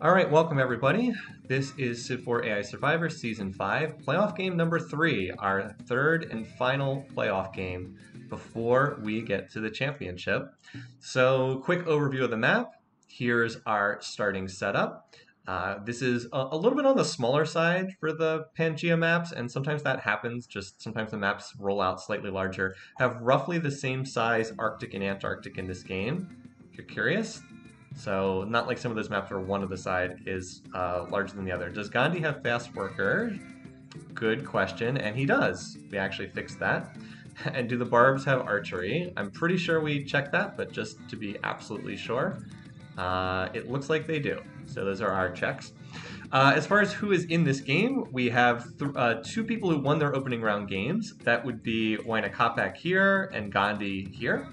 All right, welcome everybody. This is Civ4 AI Survivor Season 5, playoff game number 3, our third and final playoff game before we get to the championship. So, quick overview of the map. Here's our starting setup. This is a little bit on the smaller side for the Pangea maps, and sometimes that happens, just sometimes the maps roll out slightly larger. Have roughly the same size Arctic and Antarctic in this game, if you're curious. So not like some of those maps where one of the side is larger than the other. Does Gandhi have fast worker? Good question, and he does. We actually fixed that. And do the barbs have archery? I'm pretty sure we checked that, but just to be absolutely sure, it looks like they do. So those are our checks. As far as who is in this game, we have two people who won their opening round games. That would be Waina Kopak here and Gandhi here.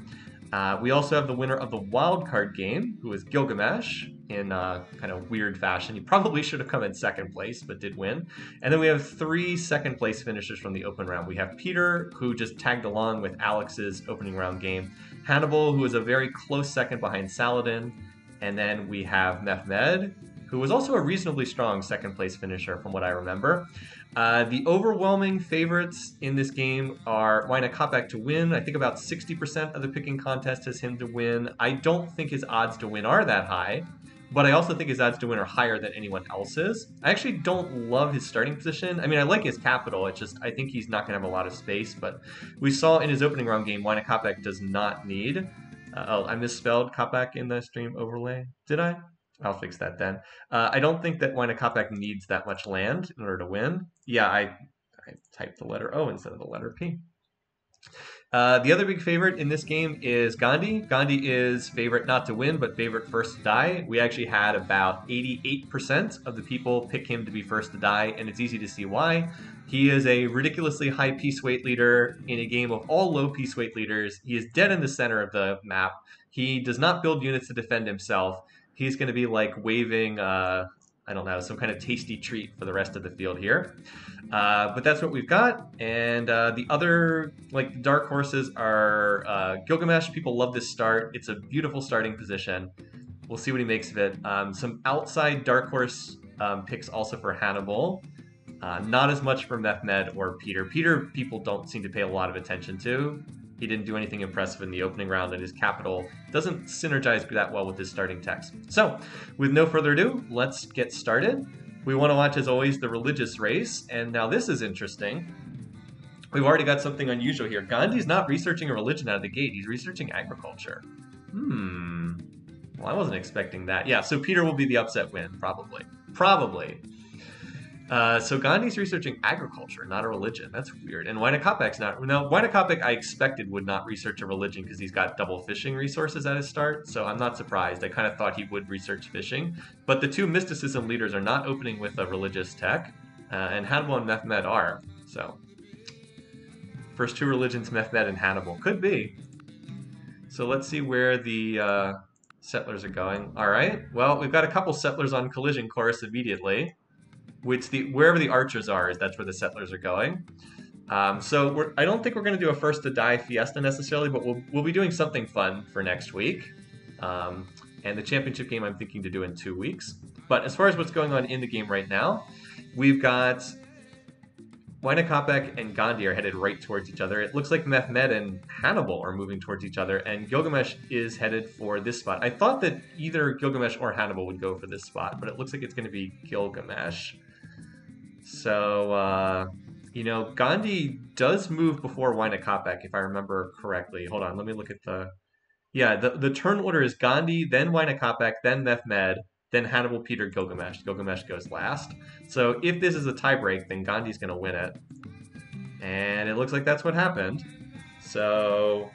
We also have the winner of the wild card game, who is Gilgamesh, in kind of weird fashion. He probably should have come in second place, but did win. And then we have 3 second place finishers from the open round. We have Peter, who just tagged along with Alex's opening round game. Hannibal, who is a very close second behind Saladin. And then we have Mehmed, who was also a reasonably strong second place finisher from what I remember. The overwhelming favorites in this game are Waina Kopak to win. I think about 60% of the picking contest has him to win. I don't think his odds to win are that high, but I also think his odds to win are higher than anyone else's. I actually don't love his starting position. I mean, I like his capital. It's just I think he's not going to have a lot of space, but we saw in his opening round game, Waina Kopak does not need. I misspelled Kopak in the stream overlay. Did I? I'll fix that then. I don't think that Waina Kopak needs that much land in order to win. Yeah, I typed the letter O instead of the letter P. The other big favorite in this game is Gandhi. Gandhi is favorite not to win, but favorite first to die. We actually had about 88% of the people pick him to be first to die, and it's easy to see why. He is a ridiculously high piece weight leader in a game of all low piece weight leaders. He is dead in the center of the map. He does not build units to defend himself. He's going to be like waving, I don't know, some kind of tasty treat for the rest of the field here. But that's what we've got. And the other like dark horses are Gilgamesh. People love this start. It's a beautiful starting position. We'll see what he makes of it. Some outside dark horse picks also for Hannibal. Not as much for Mehmed or Peter. Peter, people don't seem to pay a lot of attention to. He didn't do anything impressive in the opening round, and his capital doesn't synergize that well with his starting text. So, with no further ado, let's get started. We want to watch, as always, the religious race, and now this is interesting. We've already got something unusual here. Gandhi's not researching a religion out of the gate. He's researching agriculture. Well, I wasn't expecting that. Yeah, so Peter will be the upset win, probably. Probably. So Gandhi's researching agriculture, not a religion. That's weird. And Waina Kopak's not. Now, Waina Kopak I expected would not research a religion because he's got double fishing resources at his start. So I'm not surprised. I kind of thought he would research fishing. But the two mysticism leaders are not opening with a religious tech. And Hannibal and Mehmed are. So first two religions, Mehmed and Hannibal. Could be. So let's see where the settlers are going. All right. Well, we've got a couple settlers on collision course immediately. Wherever the archers are, that's where the settlers are going. So I don't think we're going to do a first to die fiesta necessarily, but we'll be doing something fun for next week. And the championship game I'm thinking to do in 2 weeks. But as far as what's going on in the game right now, we've got Waina Kopak and Gandhi are headed right towards each other. It looks like Mehmed and Hannibal are moving towards each other, and Gilgamesh is headed for this spot. I thought that either Gilgamesh or Hannibal would go for this spot, but it looks like it's going to be Gilgamesh. So, Gandhi does move before Waina Kopak, if I remember correctly. Hold on, let me look at the... Yeah, the turn order is Gandhi, then Waina Kopak, then Mehmed, then Hannibal, Peter, Gilgamesh. Gilgamesh goes last. So if this is a tiebreak, then Gandhi's going to win it. And it looks like that's what happened. So,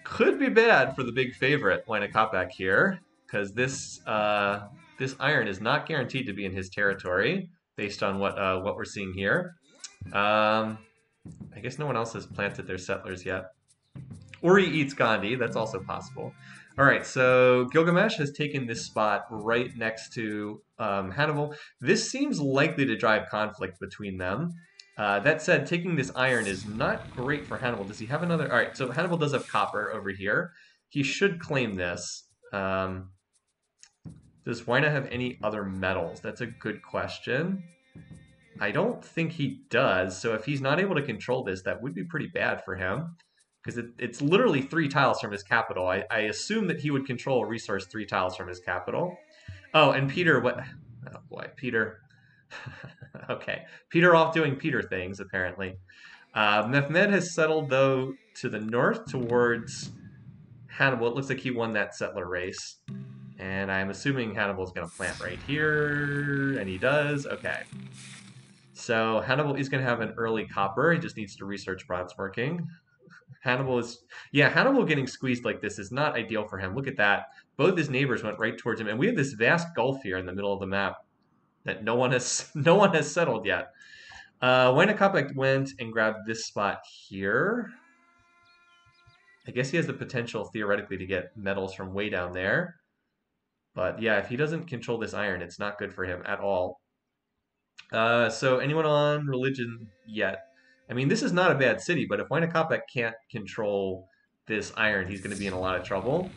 could be bad for the big favorite, Waina Kopak here, because this iron is not guaranteed to be in his territory, based on what we're seeing here. I guess no one else has planted their settlers yet. Or he eats Gandhi, that's also possible. All right, so Gilgamesh has taken this spot right next to Hannibal. This seems likely to drive conflict between them. That said, taking this iron is not great for Hannibal. Does he have another? All right, so Hannibal does have copper over here. He should claim this. Does Does Huayna have any other metals? That's a good question. I don't think he does. So if he's not able to control this, that would be pretty bad for him because it's literally 3 tiles from his capital. I assume that he would control a resource 3 tiles from his capital. Oh, and Peter, what? Oh boy, Peter. Okay, Peter off doing Peter things apparently. Mehmed has settled though to the north towards Hannibal. It looks like he won that settler race. And I'm assuming Hannibal's going to plant right here, and he does. Okay. So Hannibal is going to have an early copper. He just needs to research bronze working. Hannibal is, yeah, Hannibal getting squeezed like this is not ideal for him. Look at that. Both his neighbors went right towards him, and we have this vast gulf here in the middle of the map that no one has settled yet. Wynakopek went and grabbed this spot here. I guess he has the potential theoretically to get metals from way down there. But yeah, if he doesn't control this iron, it's not good for him at all. So anyone on religion yet? I mean, this is not a bad city, but if Wynakopek can't control this iron, he's going to be in a lot of trouble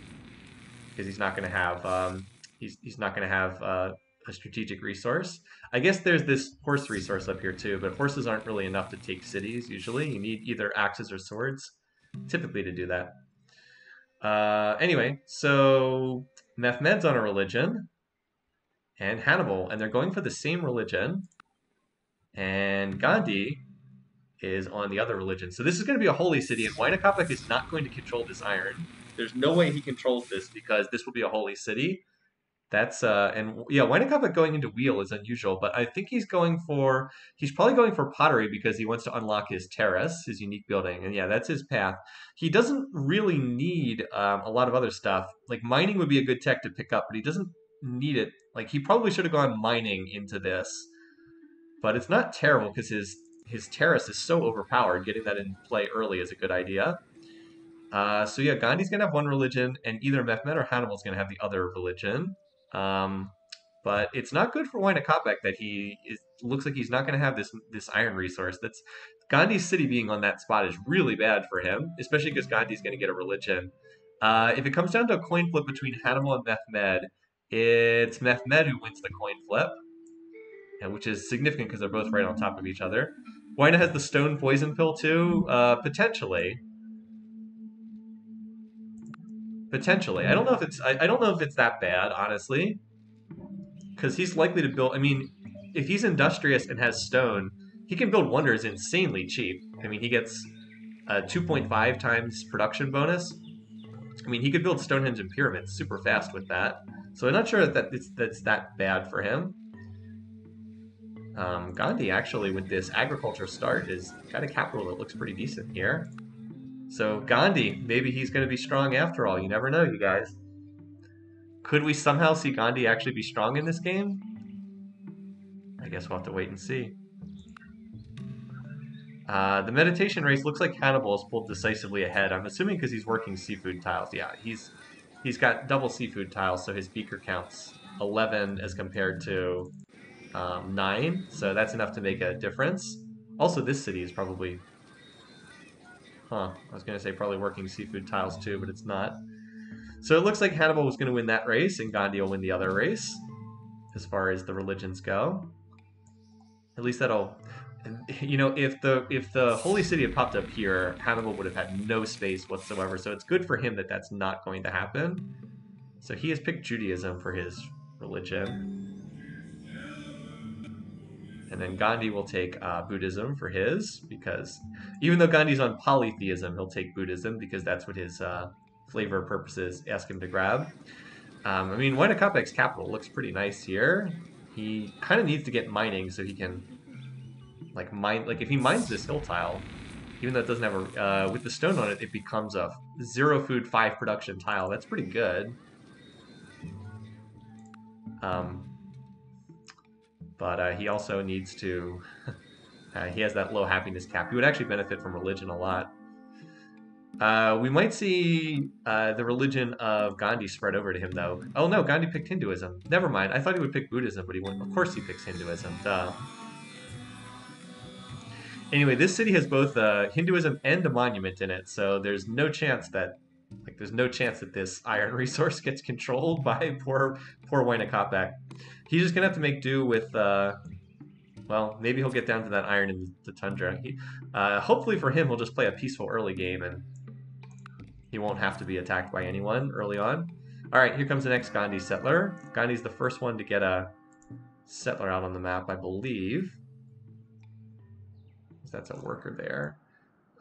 because he's not going to have he's not going to have a strategic resource. I guess there's this horse resource up here too, but horses aren't really enough to take cities. Usually, you need either axes or swords, typically to do that. Anyway, so Mehmed's on a religion, and Hannibal, and they're going for the same religion. And Gandhi is on the other religion. So this is going to be a holy city, and Wynakopek is not going to control this iron. There's no way he controls this because this will be a holy city. That's and yeah, Wynakopek going into wheel is unusual, but I think he's probably going for pottery because he wants to unlock his terrace, his unique building, and yeah, that's his path. He doesn't really need a lot of other stuff. Like mining would be a good tech to pick up, but he doesn't need it. Like he probably should have gone mining into this, but it's not terrible because his terrace is so overpowered. Getting that in play early is a good idea. So yeah, Gandhi's gonna have one religion, and either Mehmed or Hannibal's gonna have the other religion. But it's not good for Wynakopek that looks like he's not going to have this iron resource. That's Gandhi's city being on that spot is really bad for him, especially because Gandhi's going to get a religion. If it comes down to a coin flip between Hannibal and Mehmed, it's Mehmed who wins the coin flip, which is significant because they're both right on top of each other. Wynah has the stone poison pill too, potentially. Potentially, I don't know if it's that bad, honestly. Because he's likely to build. I mean, if he's industrious and has stone, he can build wonders insanely cheap. I mean, he gets a 2.5 times production bonus. I mean, he could build Stonehenge and pyramids super fast with that. So I'm not sure that's that bad for him. Gandhi actually with this agriculture start has got a capital that looks pretty decent here. So Gandhi, maybe he's going to be strong after all. You never know, you guys. Could we somehow see Gandhi actually be strong in this game? I guess we'll have to wait and see. The meditation race looks like Hannibal is pulled decisively ahead. I'm assuming because he's working seafood tiles. Yeah, he's got double seafood tiles, so his beaker counts 11 as compared to 9. So that's enough to make a difference. Also, this city is probably... I was going to say probably working seafood tiles too, but it's not. So it looks like Hannibal was going to win that race, and Gandhi will win the other race, as far as the religions go. At least that'll, you know, if the holy city had popped up here, Hannibal would have had no space whatsoever. So it's good for him that that's not going to happen. So he has picked Judaism for his religion, and then Gandhi will take Buddhism for his, because even though Gandhi's on polytheism, he'll take Buddhism because that's what his flavor purposes ask him to grab. I mean, Wynakopek's capital looks pretty nice here. He kind of needs to get mining so he can like mine. Like if he mines this hill tile, even though it doesn't have a with the stone on it, it becomes a 0 food 5 production tile. That's pretty good. But he also needs to. He has that low happiness cap. He would actually benefit from religion a lot. We might see the religion of Gandhi spread over to him, though. Oh no, Gandhi picked Hinduism. Never mind. I thought he would pick Buddhism, but he wouldn't. Of course he picks Hinduism. Duh. Anyway, this city has both Hinduism and a monument in it, so there's no chance that Like, there's no chance that this iron resource gets controlled by poor Wynakopek. He's just gonna have to make do with, well, maybe he'll get down to that iron in the tundra. Hopefully for him, he'll just play a peaceful early game and he won't have to be attacked by anyone early on. All right, here comes the next Gandhi settler. Gandhi's the first one to get a settler out on the map, I believe. That's a worker there.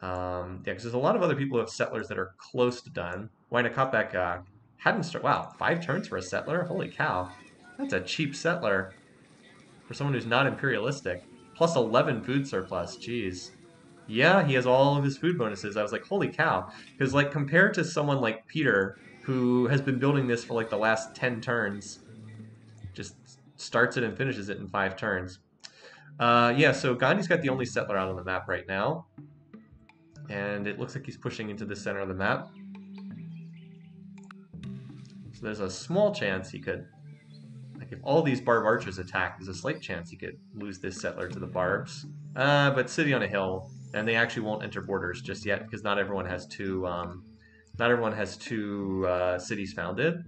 Yeah, because there's a lot of other people who have settlers that are close to done. Wynakopek hadn't started. Wow, 5 turns for a settler? Holy cow. That's a cheap settler for someone who's not imperialistic. Plus 11 food surplus, jeez. Yeah, he has all of his food bonuses. I was like, holy cow. Because, like, compared to someone like Peter, who has been building this for, like, the last 10 turns, just starts it and finishes it in 5 turns. Yeah, so Gandhi's got the only settler out on the map right now. And it looks like he's pushing into the center of the map. So there's a small chance he could, like if all these barb archers attack, there's a slight chance he could lose this settler to the barbs. But city on a hill, and they actually won't enter borders just yet because not everyone has two cities founded.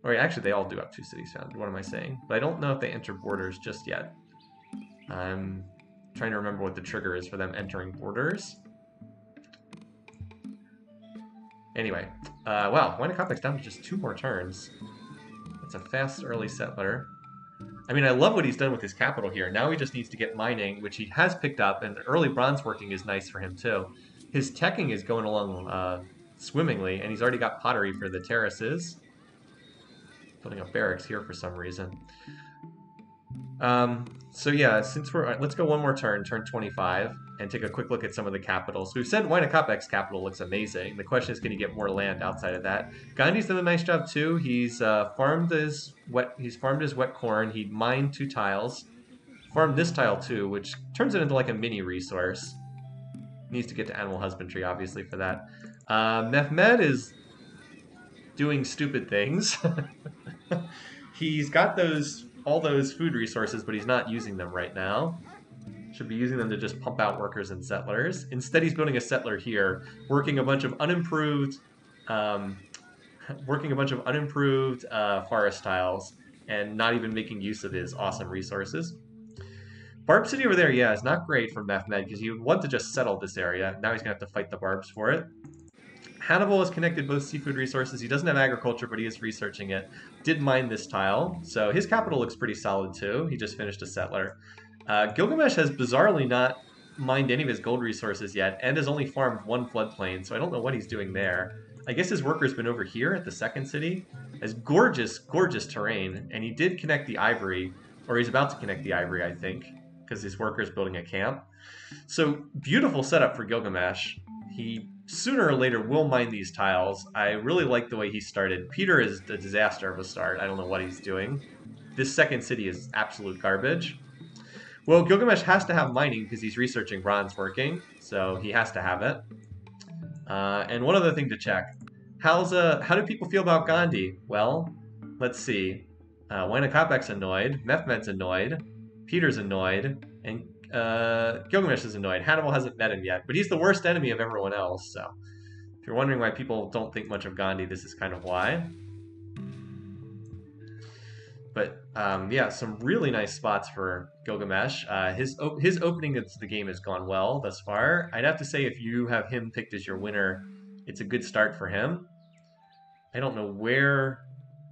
Or actually, they all do have 2 cities founded. What am I saying? But I don't know if they enter borders just yet. I'm trying to remember what the trigger is for them entering borders. Anyway, wow, Wynakopek's down to just 2 more turns. That's a fast early settler. I mean, I love what he's done with his capital here. Now he just needs to get mining, which he has picked up, and early bronze working is nice for him too. His teching is going along swimmingly, and he's already got pottery for the terraces. Building up barracks here for some reason. So yeah, since let's go one more turn 25, and take a quick look at some of the capitals. We've said Wynakopek's capital looks amazing. The question is, can he get more land outside of that? Gandhi's done a nice job too. He's farmed his wet corn. He mined 2 tiles, farmed this tile too, which turns it into like a mini resource. Needs to get to animal husbandry, obviously, for that. Mehmed is doing stupid things. He's got all those food resources, but he's not using them right now. Should be using them to just pump out workers and settlers. Instead, he's building a settler here, working a bunch of unimproved forest tiles, and not even making use of his awesome resources. Barb City over there, yeah, is not great for Mehmed because he would want to just settle this area. Now he's gonna have to fight the barbs for it. Hannibal has connected both seafood resources. He doesn't have agriculture, but he is researching it. Did mine this tile, so his capital looks pretty solid too. He just finished a settler. Gilgamesh has bizarrely not mined any of his gold resources yet, and has only farmed 1 floodplain, so I don't know what he's doing there. I guess his worker's been over here at the second city. Has gorgeous, gorgeous terrain, and he did connect the ivory, or he's about to connect the ivory, I think, because his worker's building a camp. So, beautiful setup for Gilgamesh. He sooner or later will mine these tiles. I really like the way he started. Peter is a disaster of a start. I don't know what he's doing. This second city is absolute garbage. Well, Gilgamesh has to have mining because he's researching bronze working, so he has to have it. And one other thing to check. How do people feel about Gandhi? Well, let's see. Wynakopek's annoyed, Mehmed's annoyed, Peter's annoyed, and Gilgamesh is annoyed. Hannibal hasn't met him yet, but he's the worst enemy of everyone else, so if you're wondering why people don't think much of Gandhi, this is kind of why. But yeah, some really nice spots for Gilgamesh. His opening of the game has gone well thus far. I'd have to say if you have him picked as your winner, it's a good start for him. I don't know where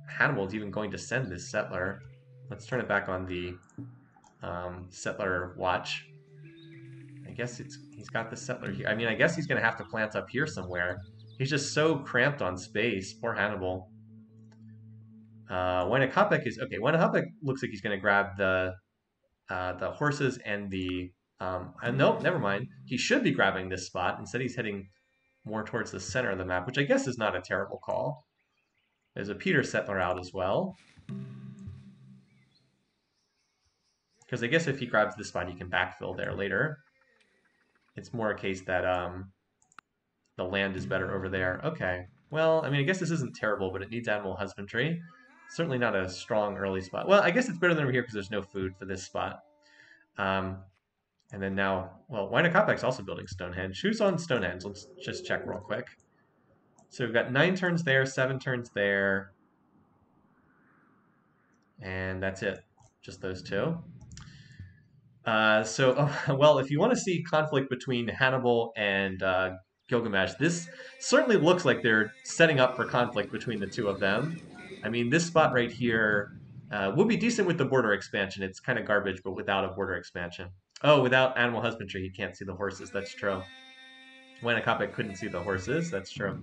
Hannibal is even going to send this settler. Let's turn it back on the settler watch. I guess he's got the settler here. I mean, I guess he's going to have to plant up here somewhere. He's just so cramped on space. Poor Hannibal. Wynakopek is okay. Wynakopek looks like he's going to grab the horses and the. Nope, never mind. He should be grabbing this spot. Instead, he's heading more towards the center of the map, which I guess is not a terrible call. There's a Peter settler out as well. Because I guess if he grabs this spot, he can backfill there later. It's more a case that the land is better over there. Okay. Well, I mean, I guess this isn't terrible, but it needs animal husbandry. Certainly not a strong early spot. Well, I guess it's better than over here because there's no food for this spot. And then now, well, Wynakopek's also building Stonehenge. Who's on Stonehenge? Let's just check real quick. So we've got 9 turns there, 7 turns there, and that's it. Just those two. Well, if you want to see conflict between Hannibal and Gilgamesh, this certainly looks like they're setting up for conflict between the two of them. I mean, this spot right here will be decent with the border expansion. It's kind of garbage, but without a border expansion. Oh, without animal husbandry, he can't see the horses. That's true. Wanakopek couldn't see the horses. That's true.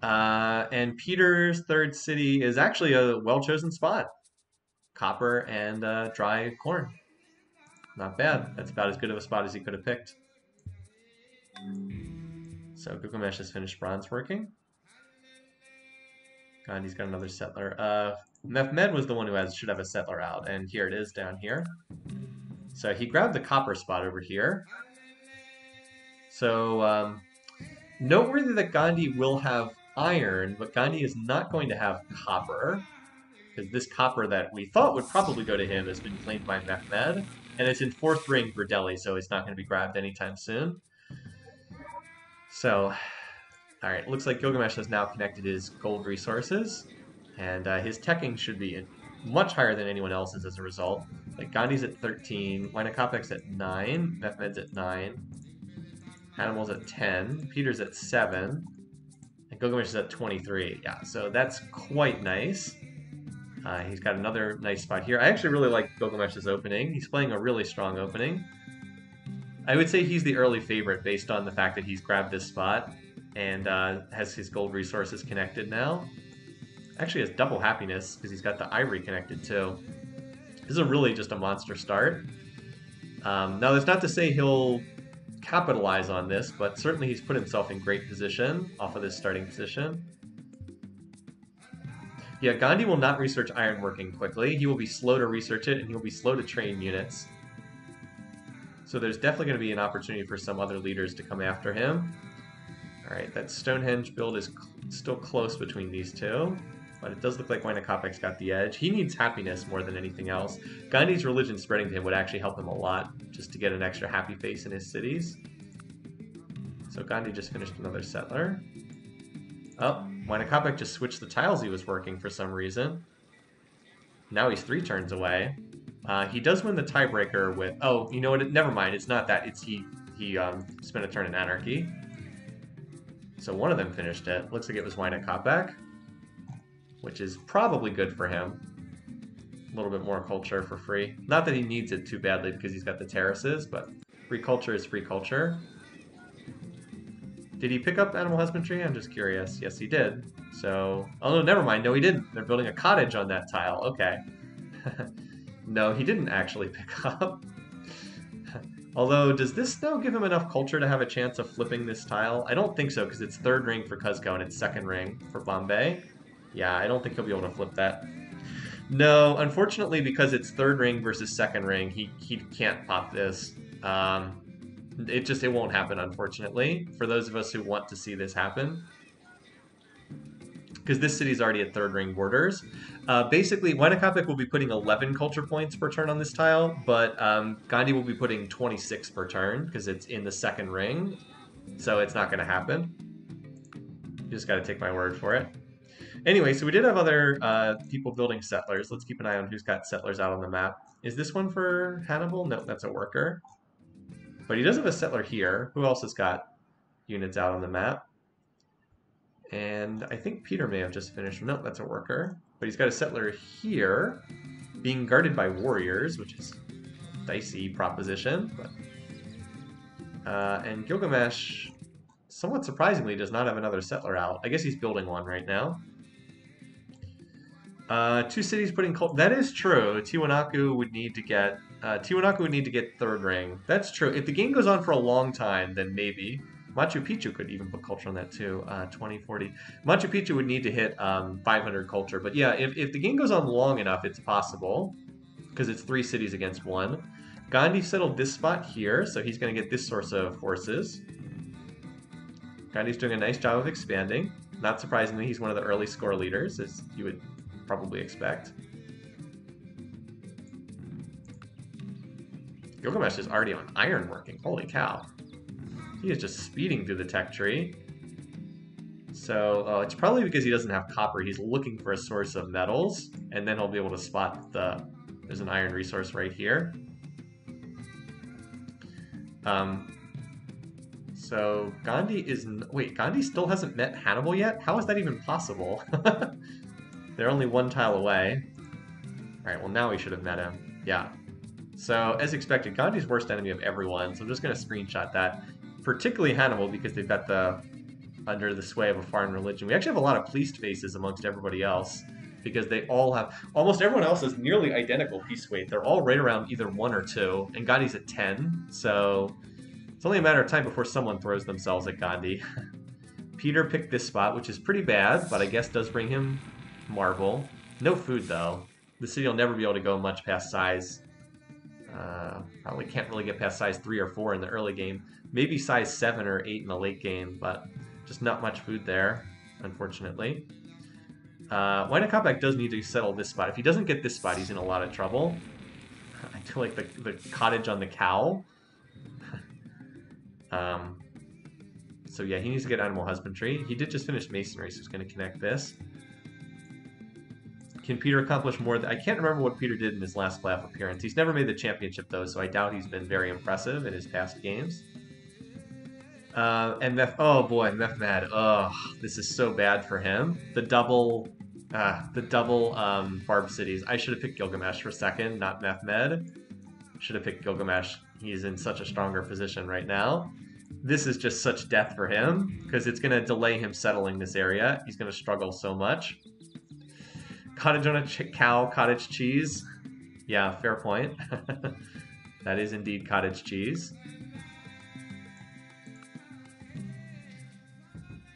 And Peter's third city is actually a well-chosen spot. Copper and dry corn. Not bad. That's about as good of a spot as he could have picked. So Gilgamesh has finished bronze working. Gandhi's got another settler. Mehmed was the one who should have a settler out, and here it is down here. So he grabbed the copper spot over here. So noteworthy that Gandhi will have iron, but Gandhi is not going to have copper, because this copper that we thought would probably go to him has been claimed by Mehmed, and it's in 4th ring for Delhi, so it's not going to be grabbed anytime soon. So, alright, looks like Gilgamesh has now connected his gold resources, and his teching should be much higher than anyone else's as a result. Like Gandhi's at 13, Wanakopek's at 9, Mehmed's at 9, Hannibal's at 10, Peter's at 7, and Gilgamesh is at 23. Yeah, so that's quite nice. He's got another nice spot here. I actually really like Gilgamesh's opening. He's playing a really strong opening. I would say he's the early favorite based on the fact that he's grabbed this spot and has his gold resources connected now. Actually has double happiness because he's got the ivory connected too. This is really just a monster start. Now that's not to say he'll capitalize on this, but certainly he's put himself in great position off of this starting position. Yeah, Gandhi will not research ironworking quickly. He will be slow to research it, and he'll be slow to train units. So there's definitely going to be an opportunity for some other leaders to come after him. Alright, that Stonehenge build is still close between these two, but it does look like Wanakopek's got the edge. He needs happiness more than anything else. Gandhi's religion spreading to him would actually help him a lot, just to get an extra happy face in his cities. So Gandhi just finished another settler. Oh, Wanakopek just switched the tiles he was working for some reason. Now he's 3 turns away. He does win the tiebreaker with... Oh, you know what? Never mind. It's not that. It's he spent a turn in Anarchy. So one of them finished it. Looks like it was Wanakopek, which is probably good for him. A little bit more culture for free. Not that he needs it too badly because he's got the terraces, but free culture is free culture. Did he pick up animal husbandry? I'm just curious. Yes, he did. So, oh no, never mind. No, he didn't. They're building a cottage on that tile. Okay. No, he didn't actually pick up. Although, does this now give him enough culture to have a chance of flipping this tile? I don't think so, because it's 3rd ring for Cuzco and it's 2nd ring for Bombay. Yeah, I don't think he'll be able to flip that. No, unfortunately, because it's 3rd ring versus 2nd ring, he can't pop this. It won't happen, unfortunately, for those of us who want to see this happen. Because this city's already at 3rd ring borders. Basically, Wanakopek will be putting 11 culture points per turn on this tile, but Gandhi will be putting 26 per turn, because it's in the 2nd ring, so it's not going to happen. You just got to take my word for it. Anyway, so we did have other people building settlers. Let's keep an eye on who's got settlers out on the map. Is this one for Hannibal? No, that's a worker. But he does have a settler here. Who else has got units out on the map? And I think Peter may have just finished. No, that's a worker. But he's got a settler here, being guarded by warriors, which is a dicey proposition. But, and Gilgamesh, somewhat surprisingly, does not have another settler out. I guess he's building one right now. 2 cities putting cult. That is true. Tiwanaku would need to get 3rd ring. That's true. If the game goes on for a long time, then maybe. Machu Picchu could even put culture on that too. 2040. Machu Picchu would need to hit 500 culture. But yeah, if the game goes on long enough, it's possible. Because it's 3 cities against 1. Gandhi settled this spot here, so he's going to get this source of forces. Gandhi's doing a nice job of expanding. Not surprisingly, he's one of the early score leaders, as you would probably expect. Gilgamesh is already on ironworking. Holy cow. He is just speeding through the tech tree. So it's probably because he doesn't have copper. He's looking for a source of metals, and then he'll be able to spot there's an iron resource right here. So Gandhi wait, Gandhi still hasn't met Hannibal yet? How is that even possible? They're only one tile away. All right, well now we should have met him. Yeah. So as expected, Gandhi's worst enemy of everyone. So I'm just going to screenshot that, particularly Hannibal, because they've got under the sway of a foreign religion. We actually have a lot of pleased faces amongst everybody else, because they all have, almost everyone else is nearly identical peace weight. They're all right around either 1 or 2, and Gandhi's at 10, so it's only a matter of time before someone throws themselves at Gandhi. Peter picked this spot, which is pretty bad, but I guess does bring him marble. No food, though. The city will never be able to go much past size. Probably can't really get past size 3 or 4 in the early game. Maybe size 7 or 8 in the late game, but just not much food there, unfortunately. Wynakopek does need to settle this spot. If he doesn't get this spot, he's in a lot of trouble. I feel like the cottage on the cow. So yeah, he needs to get animal husbandry. He did just finish masonry, so he's going to connect this. Can Peter accomplish more? I can't remember what Peter did in his last playoff appearance. He's never made the championship, though, so I doubt he's been very impressive in his past games. And oh boy, Mehmed. Oh, this is so bad for him. The double Barb cities. I should have picked Gilgamesh for second, not Mehmed. Should have picked Gilgamesh. He's in such a stronger position right now. This is just such death for him, because it's going to delay him settling this area. He's going to struggle so much. Cottage on a cow, cottage cheese. Yeah, fair point. That is indeed cottage cheese.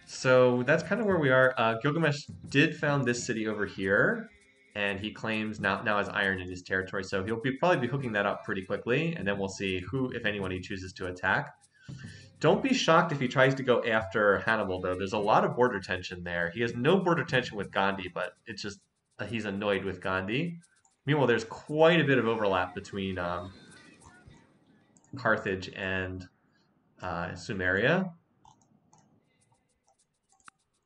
So that's kind of where we are. Gilgamesh did found this city over here, and he claims now has iron in his territory, so he'll probably be hooking that up pretty quickly, and then we'll see who, if anyone, he chooses to attack. Don't be shocked if he tries to go after Hannibal, though. There's a lot of border tension there. He has no border tension with Gandhi, but it's just he's annoyed with Gandhi. Meanwhile, there's quite a bit of overlap between Carthage and Sumeria.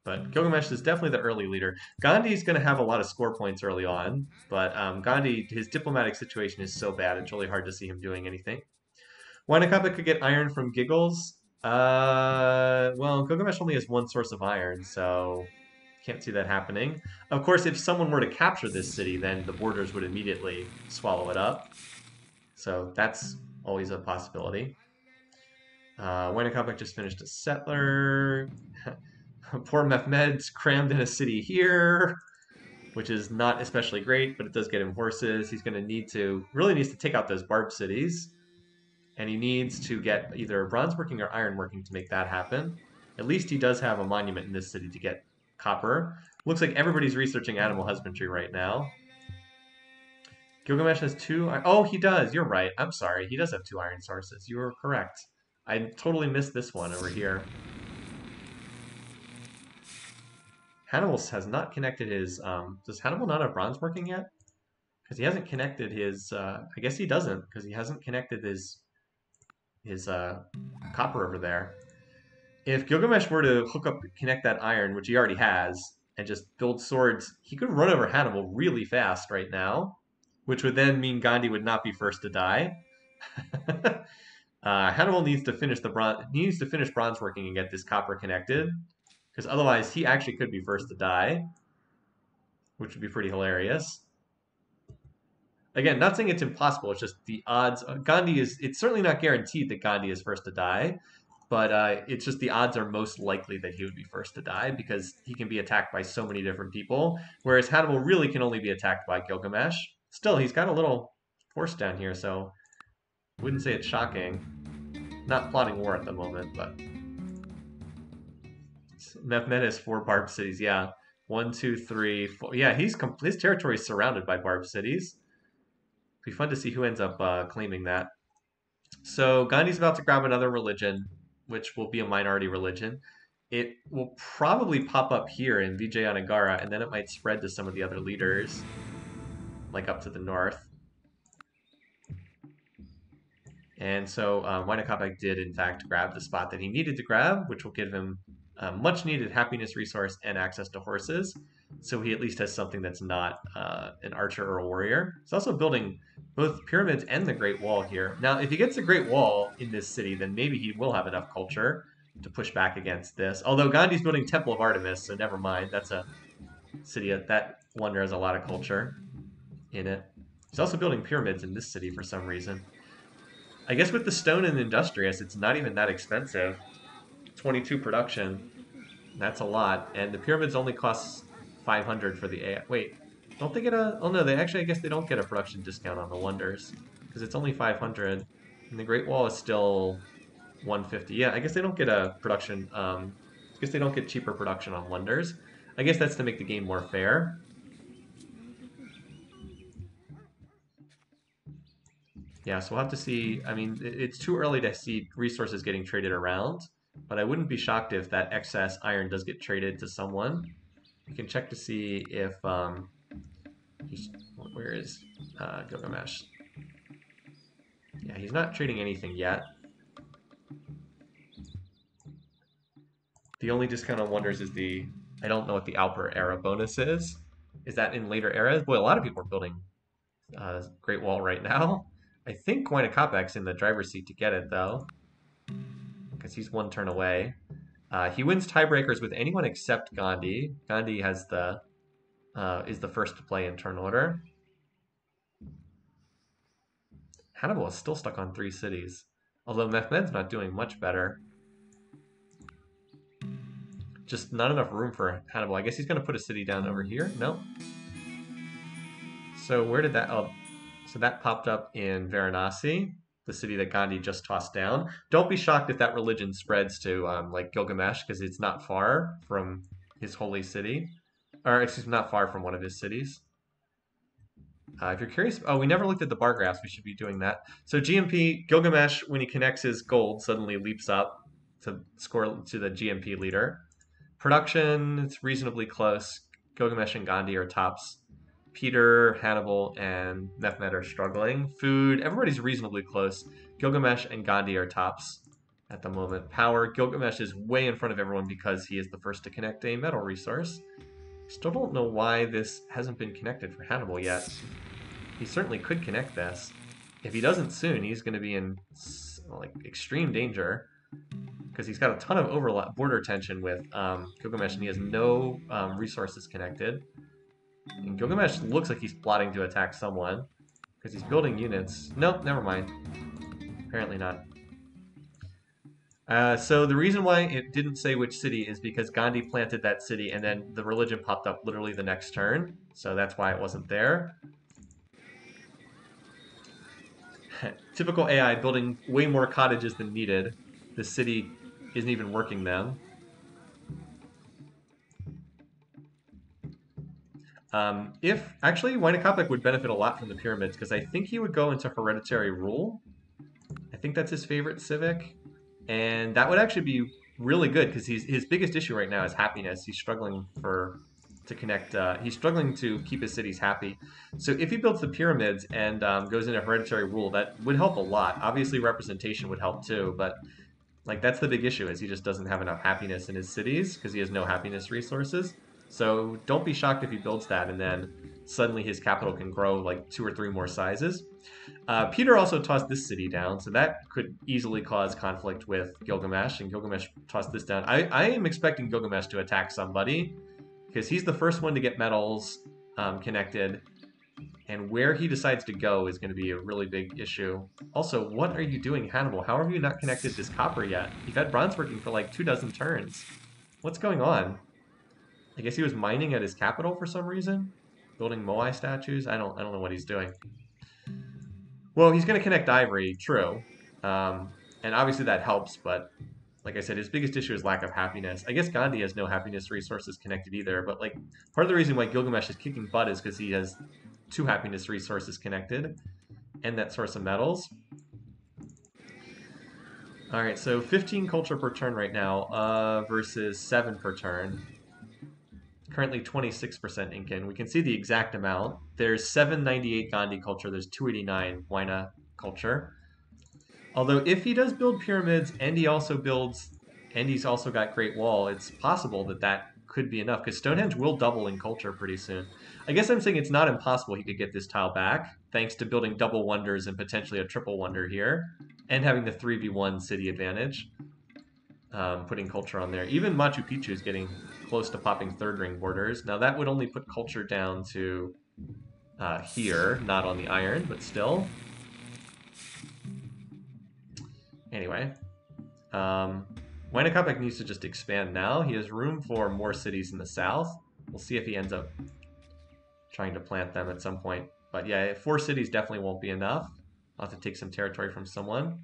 But Gilgamesh is definitely the early leader. Gandhi's going to have a lot of score points early on, but Gandhi, his diplomatic situation is so bad, it's really hard to see him doing anything. Wynakopek could get iron from Giggles. Well, Gilgamesh only has one source of iron, so can't see that happening. Of course, if someone were to capture this city, then the borders would immediately swallow it up. So that's always a possibility. Wynakopek just finished a settler. Poor Mehmed's crammed in a city here, which is not especially great, but it does get him horses. He's going to really needs to take out those Barb cities. And he needs to get either bronze working or iron working to make that happen. At least he does have a monument in this city to get copper. Looks like everybody's researching animal husbandry right now. Gilgamesh has 2... Oh, he does. You're right. I'm sorry. He does have 2 iron sources. You were correct. I totally missed this one over here. Hannibal has not connected his... does Hannibal not have bronze working yet? Because he hasn't connected his... I guess he doesn't, because he hasn't connected his copper over there. If Gilgamesh were to connect that iron, which he already has, and just build swords, he could run over Hannibal really fast right now, which would then mean Gandhi would not be first to die. Hannibal needs to finish bronze working and get this copper connected, because otherwise he actually could be first to die, which would be pretty hilarious. Again, not saying it's impossible, it's just the odds. It's certainly not guaranteed that Gandhi is first to die, but it's just the odds are most likely that he would be first to die because he can be attacked by so many different people, whereas Hannibal really can only be attacked by Gilgamesh. Still, he's got a little force down here, so I wouldn't say it's shocking. Not plotting war at the moment, but... Mehmed has 4 Barb cities, yeah. 1, 2, 3, 4. Yeah, his territory is surrounded by Barb cities. Be fun to see who ends up claiming that. So Gandhi's about to grab another religion, which will be a minority religion. It will probably pop up here in Vijayanagara, and then it might spread to some of the other leaders, like up to the north. And so Wynakopek did, in fact, grab the spot that he needed to grab, which will give him much needed happiness resource and access to horses. So he at least has something that's not an archer or a warrior. He's also building both pyramids and the Great Wall here. Now, if he gets the Great Wall in this city, then maybe he will have enough culture to push back against this. Although Gandhi's building Temple of Artemis, so never mind. That's a city that wonder has a lot of culture in it. He's also building pyramids in this city for some reason. I guess with the stone and industrious, it's not even that expensive. 22 production. That's a lot. And the pyramids only cost 500 for the AI. Wait, don't they get a... Oh no, they actually, I guess they don't get a production discount on the wonders. Because it's only 500. And the Great Wall is still 150. Yeah, I guess they don't get a production... I guess they don't get cheaper production on wonders. I guess that's to make the game more fair. Yeah, so we'll have to see. I mean, it's too early to see resources getting traded around, but I wouldn't be shocked if that excess iron does get traded to someone. We can check to see if where is Gilgamesh? Yeah, he's not trading anything yet. The only discount on wonders is the I don't know what the Alper era bonus is. Is that in later eras? Boy, a lot of people are building Great Wall right now. I think Koinakapek's in the driver's seat to get it though, because he's one turn away. He wins tiebreakers with anyone except Gandhi. Gandhi has the is the first to play in turn order. Hannibal is still stuck on 3 cities, although Mehmed's not doing much better. Just not enough room for Hannibal. I guess he's going to put a city down over here. No. So where did that... Oh, so that popped up in Varanasi, the city that Gandhi just tossed down. Don't be shocked if that religion spreads to like Gilgamesh, because it's not far from his holy city. Or, excuse me, not far from one of his cities. If you're curious... Oh, we never looked at the bar graphs. We should be doing that. So GMP, Gilgamesh, when he connects his gold, suddenly leaps up to score to the GMP leader. Production, it's reasonably close. Gilgamesh and Gandhi are tops. Peter, Hannibal, and Mehmed are struggling. Food, everybody's reasonably close. Gilgamesh and Gandhi are tops at the moment. Power, Gilgamesh is way in front of everyone because he is the first to connect a metal resource. Still don't know why this hasn't been connected for Hannibal yet. He certainly could connect this. If he doesn't soon, he's going to be in like extreme danger, because he's got a ton of overlap border tension with Gilgamesh, and he has no resources connected. And Gilgamesh looks like he's plotting to attack someone, because he's building units. Nope, never mind. Apparently not. So the reason why it didn't say which city is because Gandhi planted that city, and then the religion popped up literally the next turn. So that's why it wasn't there. Typical AI building way more cottages than needed. The city isn't even working them. If actually, Wainakapek would benefit a lot from the pyramids, because I think he would go into hereditary rule. I think that's his favorite civic, and that would actually be really good, because his biggest issue right now is happiness. He's struggling to connect. He's struggling to keep his cities happy. So if he builds the pyramids and goes into hereditary rule, that would help a lot. Obviously, representation would help too, but like that's the big issue, is he just doesn't have enough happiness in his cities because he has no happiness resources. So don't be shocked if he builds that and then suddenly his capital can grow like 2 or 3 more sizes. Peter also tossed this city down, so that could easily cause conflict with Gilgamesh, and Gilgamesh tossed this down. I am expecting Gilgamesh to attack somebody, because he's the first one to get metals connected, and where he decides to go is going to be a really big issue. Also, what are you doing, Hannibal? How have you not connected this copper yet? You've had bronze working for like 24 turns. What's going on? I guess he was mining at his capital for some reason? Building Moai statues? I don't know what he's doing. Well, he's going to connect ivory, true. And obviously that helps, but like I said, his biggest issue is lack of happiness. I guess Gandhi has no happiness resources connected either, but like part of the reason why Gilgamesh is kicking butt is because he has 2 happiness resources connected and that source of metals. All right, so 15 culture per turn right now versus 7 per turn. Currently 26% Incan. We can see the exact amount. There's 798 Gandhi culture. There's 289 Waina culture. Although if he does build pyramids and he also builds and he's also got Great Wall. It's possible that that could be enough because Stonehenge will double in culture pretty soon. I guess I'm saying it's not impossible he could get this tile back thanks to building double wonders and potentially a triple wonder here and having the 3v1 city advantage. Putting culture on there. Even Machu Picchu is getting close to popping third ring borders. Now that would only put culture down to here, not on the iron, but still. Anyway, Huayna Capac needs to just expand now. He has room for more cities in the south. We'll see if he ends up trying to plant them at some point. But yeah, 4 cities definitely won't be enough. I'll have to take some territory from someone.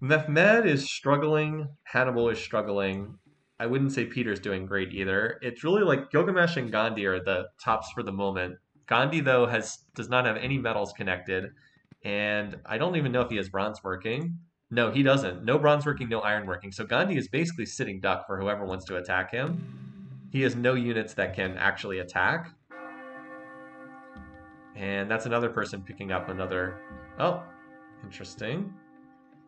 Mehmed is struggling. Hannibal is struggling. I wouldn't say Peter's doing great either. It's really like Gilgamesh and Gandhi are the tops for the moment. Gandhi, though, does not have any metals connected. And I don't even know if he has bronze working. No, he doesn't. No bronze working, no iron working. So Gandhi is basically sitting duck for whoever wants to attack him. He has no units that can actually attack. And that's another person picking up another... Oh, interesting.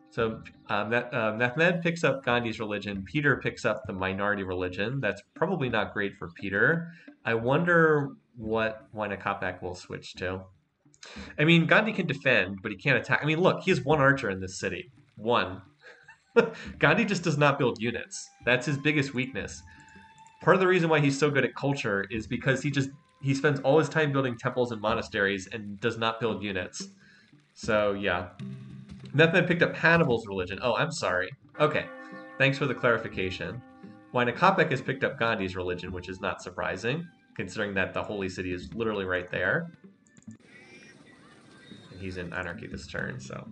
So Mehmed picks up Gandhi's religion. Peter picks up the minority religion. That's probably not great for Peter. I wonder what Huayna Capac will switch to. I mean, Gandhi can defend, but he can't attack. I mean, look, he has 1 archer in this city. 1. Gandhi just does not build units. That's his biggest weakness. Part of the reason why he's so good at culture is because he spends all his time building temples and monasteries and does not build units. So, yeah. Mehmed picked up Hannibal's religion. Oh, I'm sorry. Okay. Thanks for the clarification. Huayna Capac has picked up Gandhi's religion, which is not surprising, considering that the holy city is literally right there. And he's in anarchy this turn, so...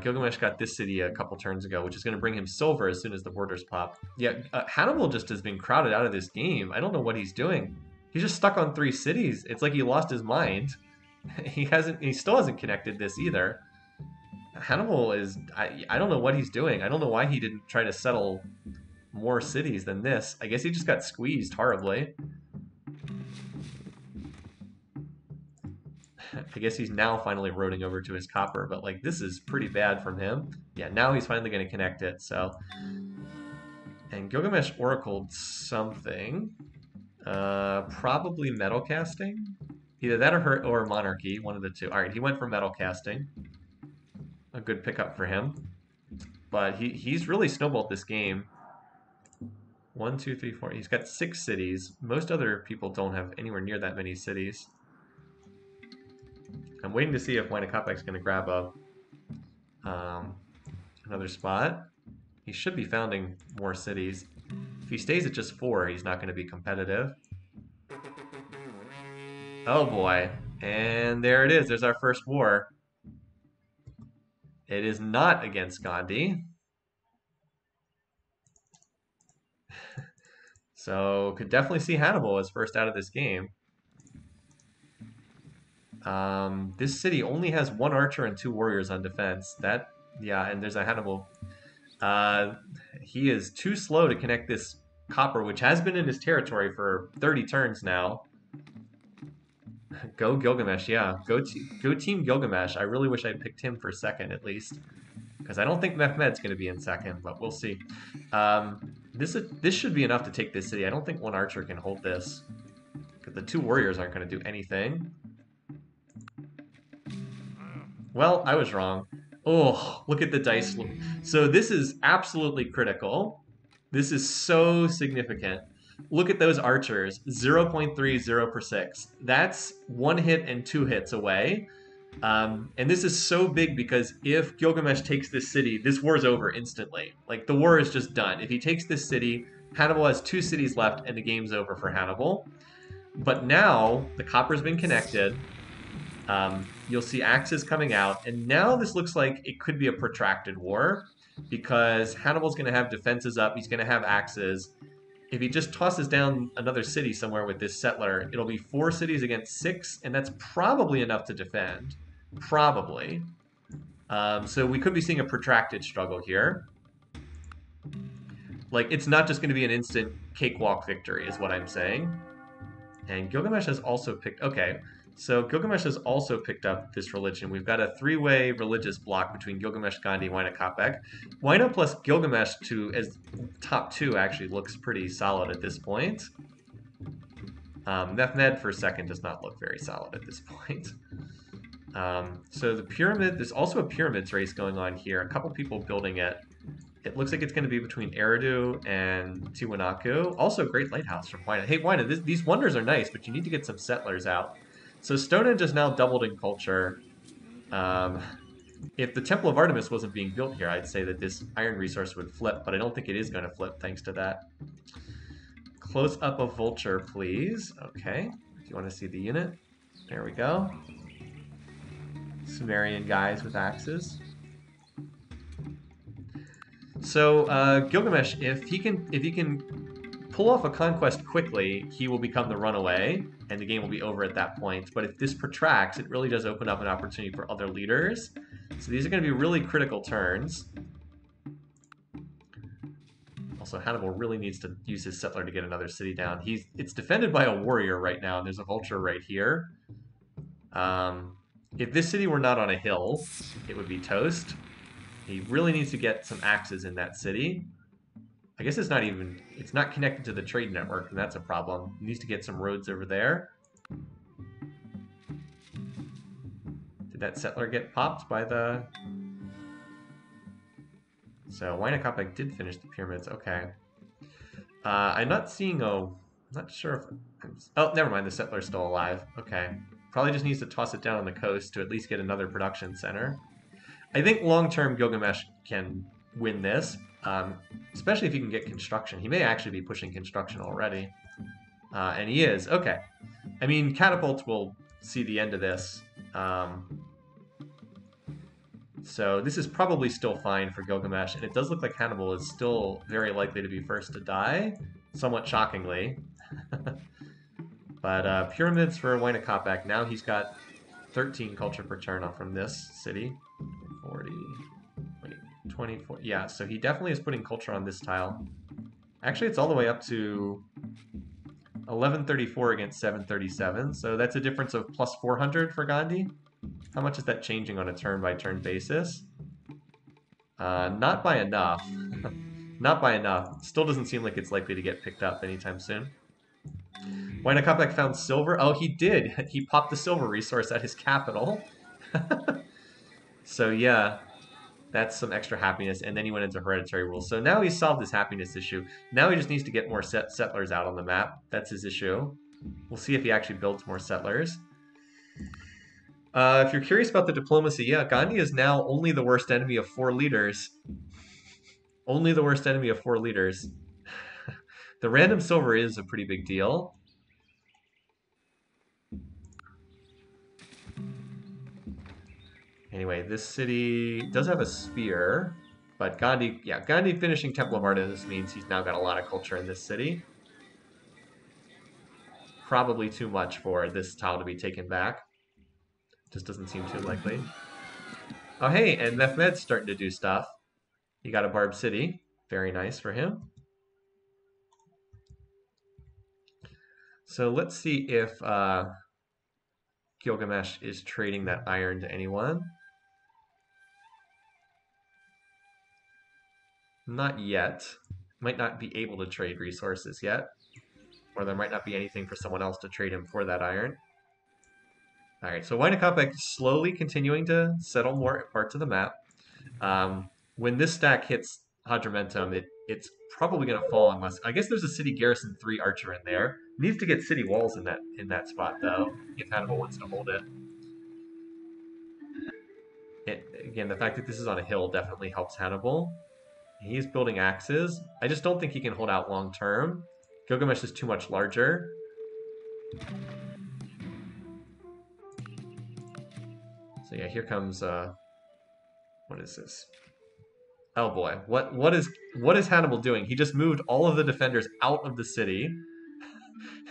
Gilgamesh got this city a couple turns ago, which is going to bring him silver as soon as the borders pop. Yeah, Hannibal just has been crowded out of this game. I don't know what he's doing. He's just stuck on 3 cities. It's like he lost his mind. He still hasn't connected this either. Hannibal is, I don't know what he's doing. I don't know why he didn't try to settle more cities than this. I guess he just got squeezed horribly. I guess he's now finally roading over to his copper, but like this is pretty bad from him. Yeah, now he's finally going to connect it, so. And Gilgamesh oracled something. Probably metal casting? Either that or monarchy, one of the two. All right, he went for metal casting. A good pickup for him. But he's really snowballed this game. 1, 2, 3, 4. He's got 6 cities. Most other people don't have anywhere near that many cities. I'm waiting to see if Huayna Capac's going to grab another spot. He should be founding more cities. If he stays at just 4, he's not going to be competitive. Oh boy. And there it is. There's our first war. It is not against Gandhi. So could definitely see Hannibal as first out of this game. This city only has 1 archer and 2 warriors on defense. Yeah, and there's a Hannibal. He is too slow to connect this copper, which has been in his territory for 30 turns now. Go Gilgamesh, yeah. Go Team Gilgamesh. I really wish I'd picked him for second at least. Because I don't think Mehmed's going to be in second, but we'll see. This should be enough to take this city. I don't think 1 archer can hold this. Because the 2 warriors aren't going to do anything. Well, I was wrong. Oh, look at the dice. So this is absolutely critical. This is so significant. Look at those archers. 0.30 per 6. That's 1 hit and 2 hits away. And this is so big because if Gilgamesh takes this city, this war's over instantly. Like, the war is just done. If he takes this city, Hannibal has 2 cities left and the game's over for Hannibal. But now, the copper's been connected. You'll see axes coming out, and now this looks like it could be a protracted war because Hannibal's going to have defenses up, he's going to have axes. If he just tosses down another city somewhere with this settler, it'll be 4 cities against 6, and that's probably enough to defend. Probably. So we could be seeing a protracted struggle here. Like, it's not just going to be an instant cakewalk victory, is what I'm saying. And Gilgamesh has also picked... Okay, So Gilgamesh has also picked up this religion. We've got a three-way religious block between Gilgamesh, Gandhi, and Huayna Capac. Huayna plus Gilgamesh as top two actually looks pretty solid at this point. Mehmed for second does not look very solid at this point. So the pyramid, there's also a pyramids race going on here. A couple people building it. It looks like it's going to be between Eridu and Tiwanaku. Also, great lighthouse from Huayna. Hey, Huayna, these wonders are nice, but you need to get some settlers out. So Stonehenge has now doubled in culture. If the Temple of Artemis wasn't being built here, I'd say that this iron resource would flip, but I don't think it is going to flip thanks to that. Close up a vulture, please. Okay, if you want to see the unit. There we go. Sumerian guys with axes. So Gilgamesh, if he can pull off a conquest quickly, he will become the runaway, and the game will be over at that point. But if this protracts, it really does open up an opportunity for other leaders. So these are going to be really critical turns. Also, Hannibal really needs to use his settler to get another city down. It's defended by a warrior right now, and there's a vulture right here. If this city were not on a hill, it would be toast. He really needs to get some axes in that city. I guess it's not connected to the trade network, and that's a problem. He needs to get some roads over there. Did that settler get popped by the... So Huayna Capac did finish the pyramids, okay. I'm not seeing not sure if... Oh, never mind, the settler's still alive. Okay. Probably just needs to toss it down on the coast to at least get another production center. I think long-term Gilgamesh can win this, especially if he can get construction. He may actually be pushing construction already. And he is. Okay. I mean, catapults will see the end of this. So this is probably still fine for Gilgamesh, and it does look like Hannibal is still very likely to be first to die, somewhat shockingly. But pyramids for Huayna Capac. Now he's got 13 culture per turn off from this city. 40, wait, 24. Yeah, so he definitely is putting culture on this tile. Actually, it's all the way up to 1134 against 737, so that's a difference of plus 400 for Gandhi. How much is that changing on a turn-by-turn basis? Not by enough. Not by enough. Still doesn't seem like it's likely to get picked up anytime soon. Huayna Capac found silver. Oh, he did. He popped the silver resource at his capital. So yeah, that's some extra happiness. And then he went into hereditary rule. So now he's solved his happiness issue. Now he just needs to get more settlers out on the map. That's his issue. We'll see if he actually builds more settlers. If you're curious about the diplomacy, yeah, Gandhi is now only the worst enemy of 4 leaders. Only the worst enemy of 4 leaders. The random silver is a pretty big deal. Anyway, this city does have a spear, but Gandhi finishing Temple of Artemis means he's now got a lot of culture in this city. Probably too much for this tile to be taken back. Just doesn't seem too likely. Oh, hey, and Mehmed's starting to do stuff. He got a Barb City. Very nice for him. So let's see if Gilgamesh is trading that iron to anyone. Not yet. Might not be able to trade resources yet. Or there might not be anything for someone else to trade him for that iron. Alright, so Huayna Capac slowly continuing to settle more parts of the map. When this stack hits Hadramentum, it's probably going to fall unless... I guess there's a city garrison 3 archer in there. Needs to get city walls in that spot, though, if Hannibal wants to hold it. Again, the fact that this is on a hill definitely helps Hannibal. He's building axes. I just don't think he can hold out long term. Gilgamesh is too much larger. So yeah, here comes what is this? Oh boy, what is Hannibal doing? He just moved all of the defenders out of the city.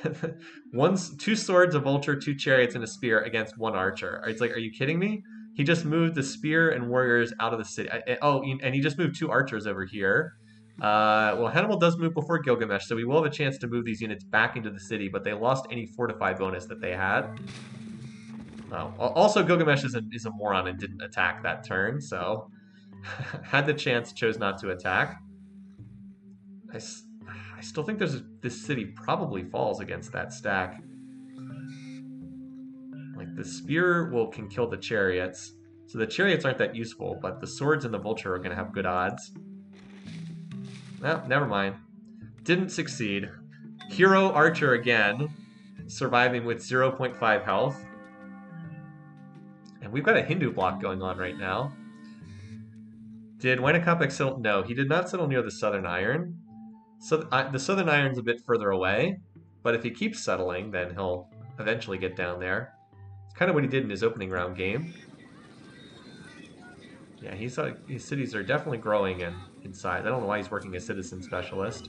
2 swords, a vulture, 2 chariots, and a spear against 1 archer. It's like, are you kidding me? He just moved the spear and warriors out of the city. And he just moved 2 archers over here. Well, Hannibal does move before Gilgamesh, so we will have a chance to move these units back into the city, but they lost any fortify bonus that they had. Also, Gilgamesh is a moron and didn't attack that turn, so had the chance, chose not to attack. I still think this city probably falls against that stack. Like the spear can kill the chariots, so the chariots aren't that useful, but the swords and the vulture are going to have good odds. Well, never mind. Didn't succeed. Hero Archer again, surviving with 0.5 health. And we've got a Hindu block going on right now. Did Wainakopek settle? No, he did not settle near the Southern Iron. So the Southern Iron's a bit further away, but if he keeps settling, then he'll eventually get down there. It's kind of what he did in his opening round game. Yeah, his cities are definitely growing in size. I don't know why he's working as citizen specialist.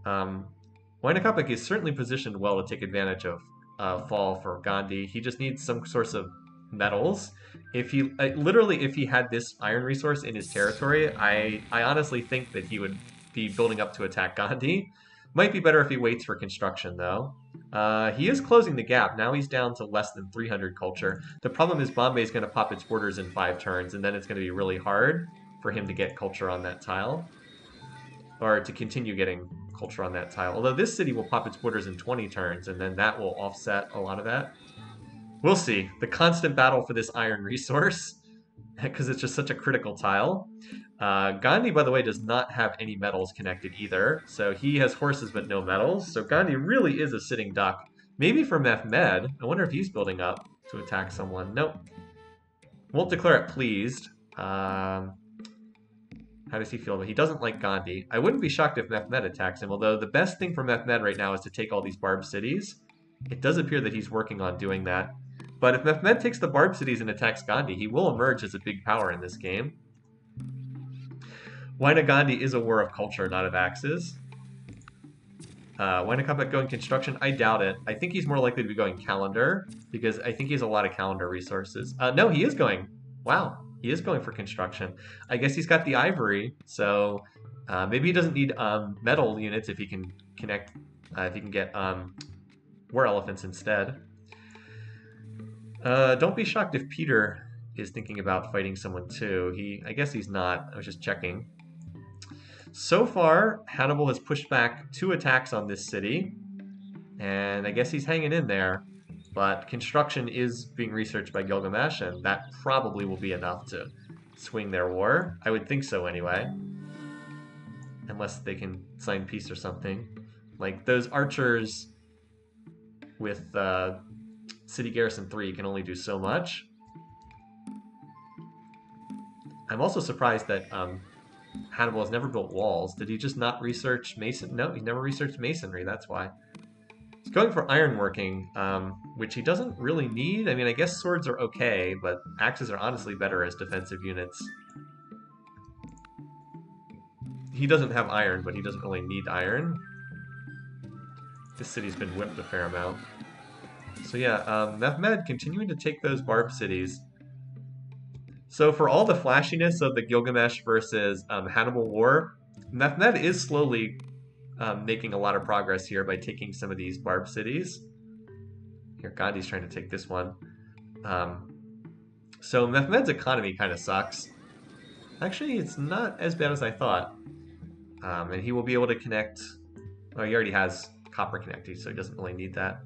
Wainakopek is certainly positioned well to take advantage of fall for Gandhi. He just needs some source of metals. If he literally, if he had this iron resource in his territory, I honestly think that he would be building up to attack Gandhi. Might be better if he waits for construction, though. He is closing the gap. Now he's down to less than 300 culture. The problem is Bombay is going to pop its borders in 5 turns, and then it's going to be really hard for him to get culture on that tile. Or to continue getting culture on that tile. Although this city will pop its borders in 20 turns, and then that will offset a lot of that. We'll see. The constant battle for this iron resource, because it's just such a critical tile. Gandhi, by the way, does not have any metals connected either. So he has horses but no metals. So Gandhi really is a sitting duck. Maybe for Mehmed. I wonder if he's building up to attack someone. Nope. Won't declare it pleased. How does he feel? He doesn't like Gandhi. I wouldn't be shocked if Mehmed attacks him, although the best thing for Mehmed right now is to take all these Barb cities. It does appear that he's working on doing that. But if Mehmed takes the Barb cities and attacks Gandhi, he will emerge as a big power in this game. Waina Gandhi is a war of culture, not of axes. Wainakopek going construction? I doubt it. I think he's more likely to be going calendar, because I think he has a lot of calendar resources. No, he is going. Wow, he is going for construction. I guess he's got the ivory, so maybe he doesn't need metal units if he can connect, if he can get war elephants instead. Don't be shocked if Peter is thinking about fighting someone too. I guess he's not. I was just checking. So far, Hannibal has pushed back 2 attacks on this city, and I guess he's hanging in there. But construction is being researched by Gilgamesh, and that probably will be enough to swing their war. I would think so anyway. Unless they can sign peace or something. Like, those archers with City Garrison 3 can only do so much. I'm also surprised that Hannibal has never built walls. Did he just not research mason? No, he never researched masonry, that's why. He's going for ironworking, which he doesn't really need. I mean, I guess swords are okay, but axes are honestly better as defensive units. He doesn't have iron, but he doesn't really need iron. This city's been whipped a fair amount. So yeah, Mehmed continuing to take those Barb cities. So for all the flashiness of the Gilgamesh versus Hannibal war, Mehmed is slowly making a lot of progress here by taking some of these Barb cities. Here, Gandhi's trying to take this one. So Mehmed's economy kind of sucks. Actually, it's not as bad as I thought. And he will be able to connect... Oh, he already has copper connected, so he doesn't really need that.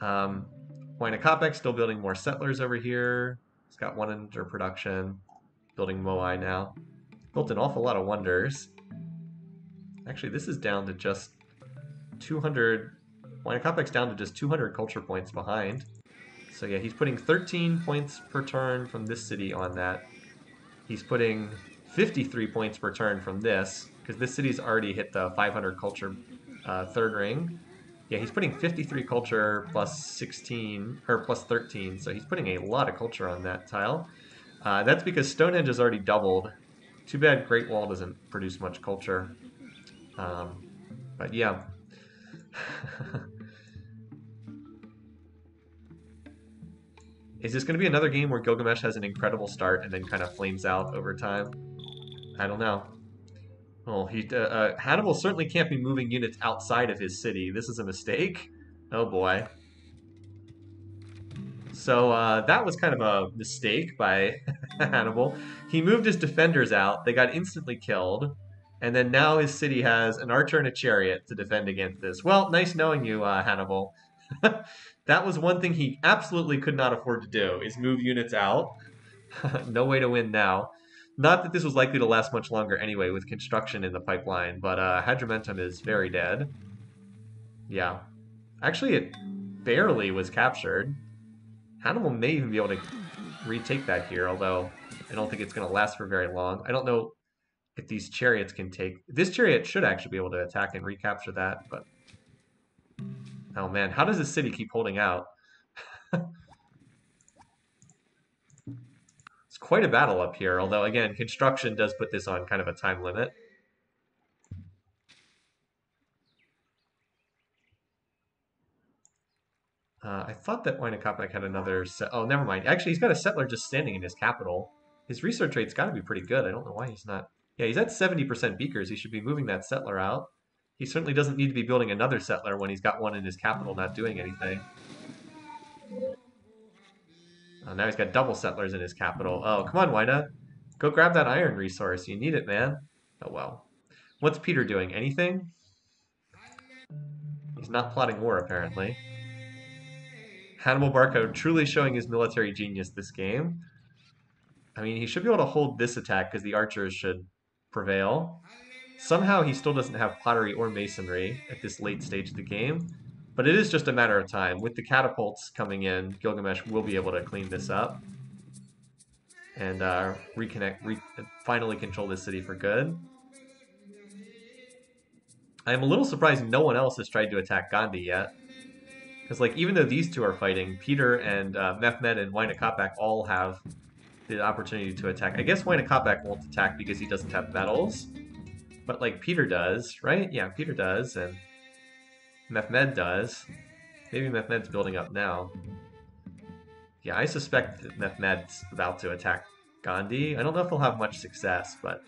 Wainakopek still building more settlers over here. He's got 1 under production. Building Moai now. Built an awful lot of wonders. Actually, this is down to just 200... Wainakopek's down to just 200 culture points behind. So yeah, he's putting 13 points per turn from this city on that. He's putting 53 points per turn from this, because this city's already hit the 500 culture third ring. Yeah, he's putting 53 culture plus 16, or plus 13, so he's putting a lot of culture on that tile. That's because Stonehenge has already doubled. Too bad Great Wall doesn't produce much culture. But yeah. Is this going to be another game where Gilgamesh has an incredible start and then kind of flames out over time? I don't know. Well, Hannibal certainly can't be moving units outside of his city. This is a mistake. Oh boy. So that was kind of a mistake by Hannibal. He moved his defenders out. They got instantly killed. And then now his city has an archer and a chariot to defend against this. Well, nice knowing you, Hannibal. That was one thing he absolutely could not afford to do, is move units out. No way to win now. Not that this was likely to last much longer anyway, with construction in the pipeline, but Hadrumentum is very dead. Yeah. Actually, it barely was captured. Hannibal may even be able to retake that here, although I don't think it's going to last for very long. I don't know if these chariots can take... This chariot should actually be able to attack and recapture that, but... Oh man, how does this city keep holding out? It's quite a battle up here, although again, construction does put this on kind of a time limit. I thought that Wynakopek had another oh, never mind. Actually, he's got a settler just standing in his capital. His research rate's got to be pretty good. I don't know why he's not. Yeah, he's at 70% beakers. He should be moving that settler out. He certainly doesn't need to be building another settler when he's got one in his capital not doing anything. Now he's got double settlers in his capital. Oh, come on, Wyna. Go grab that iron resource. You need it, man. Oh, well. What's Peter doing? Anything? He's not plotting war, apparently. Hannibal Barca truly showing his military genius this game. I mean, he should be able to hold this attack because the archers should prevail. Somehow he still doesn't have pottery or masonry at this late stage of the game. But it is just a matter of time. With the catapults coming in, Gilgamesh will be able to clean this up. And finally control this city for good. I am a little surprised no one else has tried to attack Gandhi yet. Because, like, even though these two are fighting, Peter and Mehmed and Wynakopek all have the opportunity to attack. I guess Wynakopek won't attack because he doesn't have metals. But, like, Peter does, right? Yeah, Peter does, and Mehmed does. Maybe Mehmed's building up now. Yeah, I suspect that Mehmed's about to attack Gandhi. I don't know if he'll have much success, but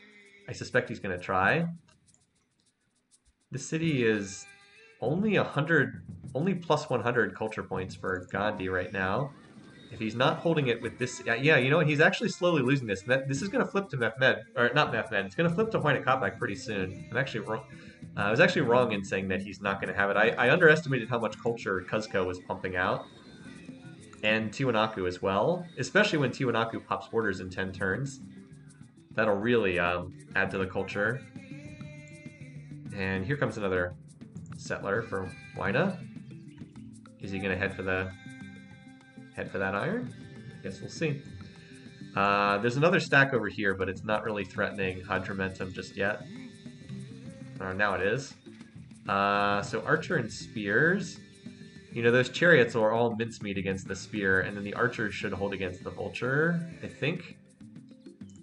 I suspect he's going to try. The city is only plus 100 culture points for Gandhi right now. If he's not holding it with this, yeah, you know what? He's actually slowly losing this. This is going to flip to Mehmed, or not Mehmed. It's going to flip to Wynakopek pretty soon. I'm actually wrong. I was actually wrong in saying that he's not going to have it. I underestimated how much culture Kuzco was pumping out, and Tiwanaku as well. Especially when Tiwanaku pops borders in 10 turns. That'll really add to the culture. And here comes another settler for Wyna. Is he going to head for that iron? Guess we'll see. There's another stack over here, but it's not really threatening Hadrumentum just yet. Now it is. So archer and spears. You know, those chariots are all mincemeat against the spear, and then the archers should hold against the vulture, I think.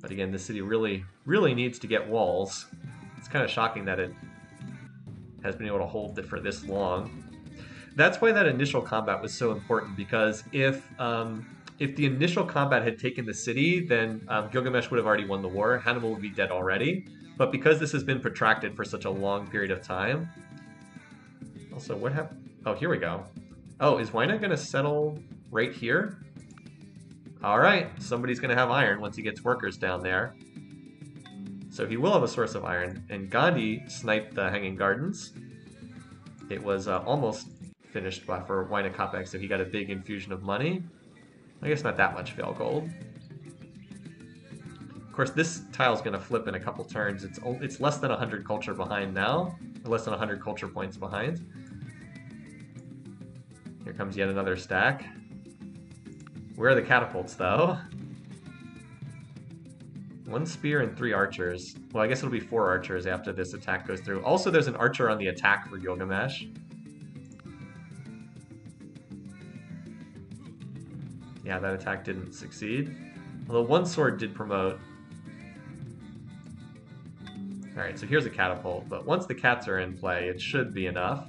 But again, the city really, really needs to get walls. It's kind of shocking that it has been able to hold it for this long. That's why that initial combat was so important, because if the initial combat had taken the city, then Gilgamesh would have already won the war. Hannibal would be dead already. But because this has been protracted for such a long period of time... Also, what happened? Oh, here we go. Oh, is Wyna going to settle right here? Alright, somebody's going to have iron once he gets workers down there. So he will have a source of iron. And Gandhi sniped the Hanging Gardens. It was almost finished for Wynakopek, so he got a big infusion of money. I guess not that much fail gold. Of course, this tile's going to flip in a couple turns. It's less than 100 culture behind now. Or less than 100 culture points behind. Here comes yet another stack. Where are the catapults, though? 1 spear and 3 archers. Well, I guess it'll be 4 archers after this attack goes through. Also, there's an archer on the attack for Gilgamesh. Yeah, that attack didn't succeed. Although 1 sword did promote. Alright, so here's a catapult. But once the cats are in play, it should be enough.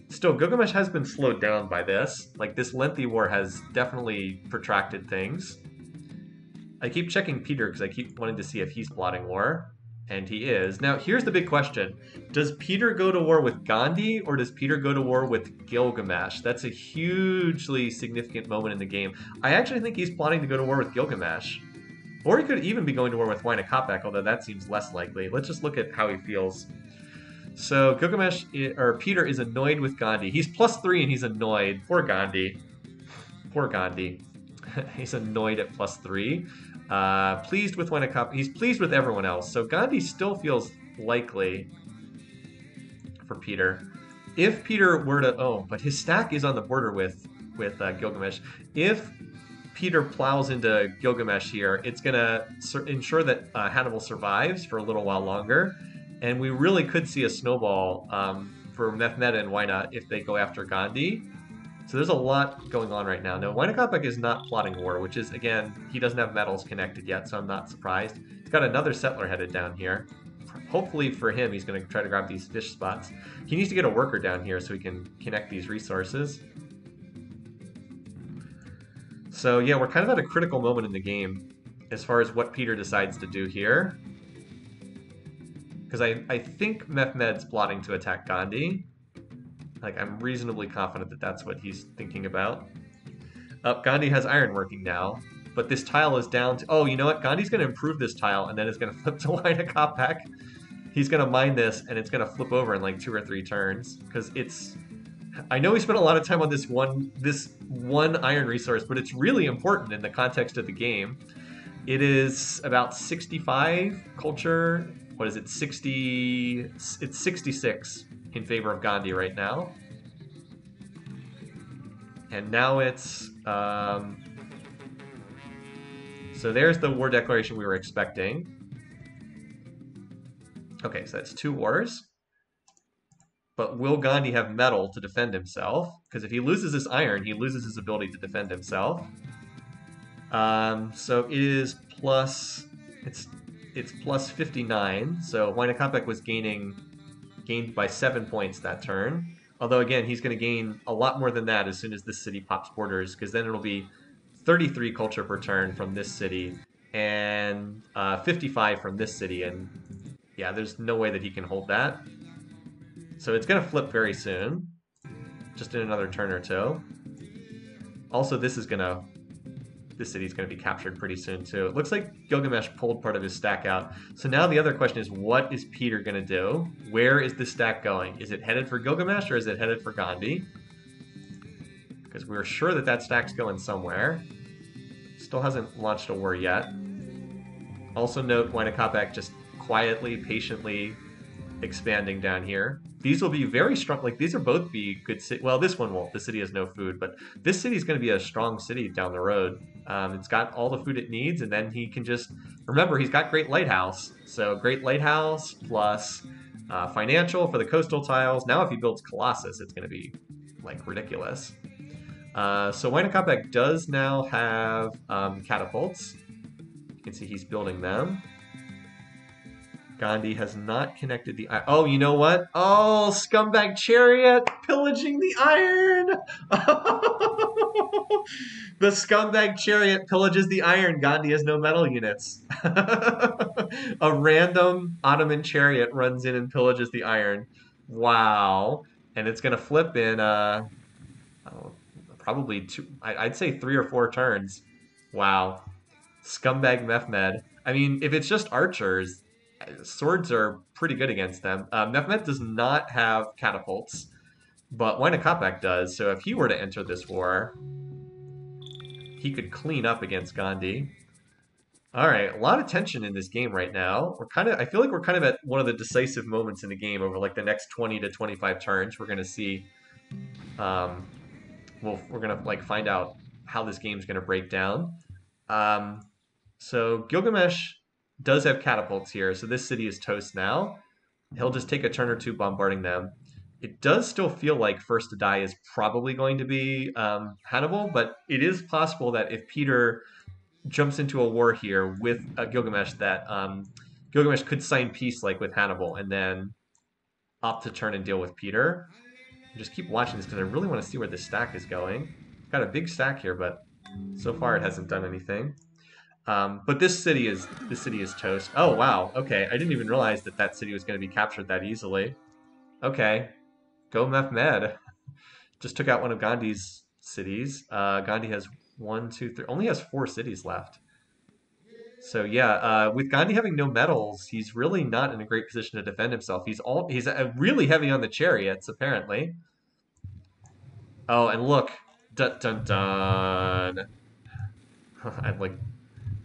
Still, Gilgamesh has been slowed down by this. Like, this lengthy war has definitely protracted things. I keep checking Peter because I keep wanting to see if he's plotting war. And he is. Now, here's the big question. Does Peter go to war with Gandhi or does Peter go to war with Gilgamesh? That's a hugely significant moment in the game. I actually think he's plotting to go to war with Gilgamesh. Or he could even be going to war with Huayna Capac, although that seems less likely. Let's just look at how he feels. So Gilgamesh, or Peter, is annoyed with Gandhi. He's +3 and he's annoyed. Poor Gandhi. Poor Gandhi. He's annoyed at +3. Pleased with Huayna Capac. He's pleased with everyone else. So Gandhi still feels likely for Peter. If Peter were to... Oh, but his stack is on the border with Gilgamesh. If Peter plows into Gilgamesh here, it's going to ensure that Hannibal survives for a little while longer. And we really could see a snowball for Mehmed and Huayna if they go after Gandhi. So there's a lot going on right now. Now, Huayna Capac is not plotting war, which is, again, he doesn't have metals connected yet, so I'm not surprised. He's got another settler headed down here. Hopefully for him, he's going to try to grab these fish spots. He needs to get a worker down here so he can connect these resources. So yeah, we're kind of at a critical moment in the game as far as what Peter decides to do here. Because I think Mehmed's plotting to attack Gandhi. Like, I'm reasonably confident that that's what he's thinking about. Gandhi has iron working now, but this tile is down to... Oh, you know what? Gandhi's going to improve this tile, and then it's going to flip to Huayna Capac. He's going to mine this, and it's going to flip over in like 2 or 3 turns, because it's... I know we spent a lot of time on this one iron resource, but it's really important in the context of the game. It is about 65 culture... What is it? 60... It's 66 in favor of Gandhi right now. And now it's... So there's the war declaration we were expecting. Okay, so that's 2 wars. But will Gandhi have metal to defend himself? Because if he loses his iron, he loses his ability to defend himself. So it is plus... It's plus 59. So Huayna Capac was gained by 7 points that turn. Although, again, he's going to gain a lot more than that as soon as this city pops borders, because then it'll be 33 culture per turn from this city and 55 from this city. And yeah, there's no way that he can hold that. So it's going to flip very soon, just in another turn or two. Also, this city's going to be captured pretty soon, too. It looks like Gilgamesh pulled part of his stack out. So now the other question is, what is Peter going to do? Where is the stack going? Is it headed for Gilgamesh or is it headed for Gandhi? Because we're sure that that stack's going somewhere. Still hasn't launched a war yet. Also note Huayna Capac just quietly, patiently expanding down here. These will be very strong. Like, these are both be good city. Well, this one won't. The city has no food, but this city is going to be a strong city down the road. It's got all the food it needs, and then he can just remember he's got Great Lighthouse. So Great Lighthouse plus financial for the coastal tiles. Now, if he builds Colossus, it's going to be like ridiculous. So Huayna Capac does now have catapults. You can see he's building them. Gandhi has not connected the iron. Oh, you know what? Oh, scumbag chariot pillaging the iron. The scumbag chariot pillages the iron. Gandhi has no metal units. A random Ottoman chariot runs in and pillages the iron. Wow. And it's going to flip in probably I'd say 3 or 4 turns. Wow. Scumbag Mehmed. I mean, if it's just archers, swords are pretty good against them. Mehmed does not have catapults, but Huayna Capac does. So if he were to enter this war, he could clean up against Gandhi. All right, a lot of tension in this game right now. I feel like we're kind of at one of the decisive moments in the game over like the next 20 to 25 turns. We're going to see, we're going to like find out how this game's going to break down. So Gilgamesh does have catapults here, so this city is toast now. He'll just take a turn or 2 bombarding them. It does still feel like first to die is probably going to be Hannibal, but it is possible that if Peter jumps into a war here with Gilgamesh, that Gilgamesh could sign peace like with Hannibal and then opt to turn and deal with Peter. Just keep watching this because I really want to see where this stack is going. Got a big stack here, but so far it hasn't done anything. But this city is toast. Oh wow. Okay, I didn't even realize that that city was going to be captured that easily. Okay, go Mehmed. Just took out one of Gandhi's cities. Gandhi has one, two, three. Only has 4 cities left. So yeah, with Gandhi having no medals, he's really not in a great position to defend himself. He's really heavy on the chariots apparently. Oh, and look, dun dun dun. I'm like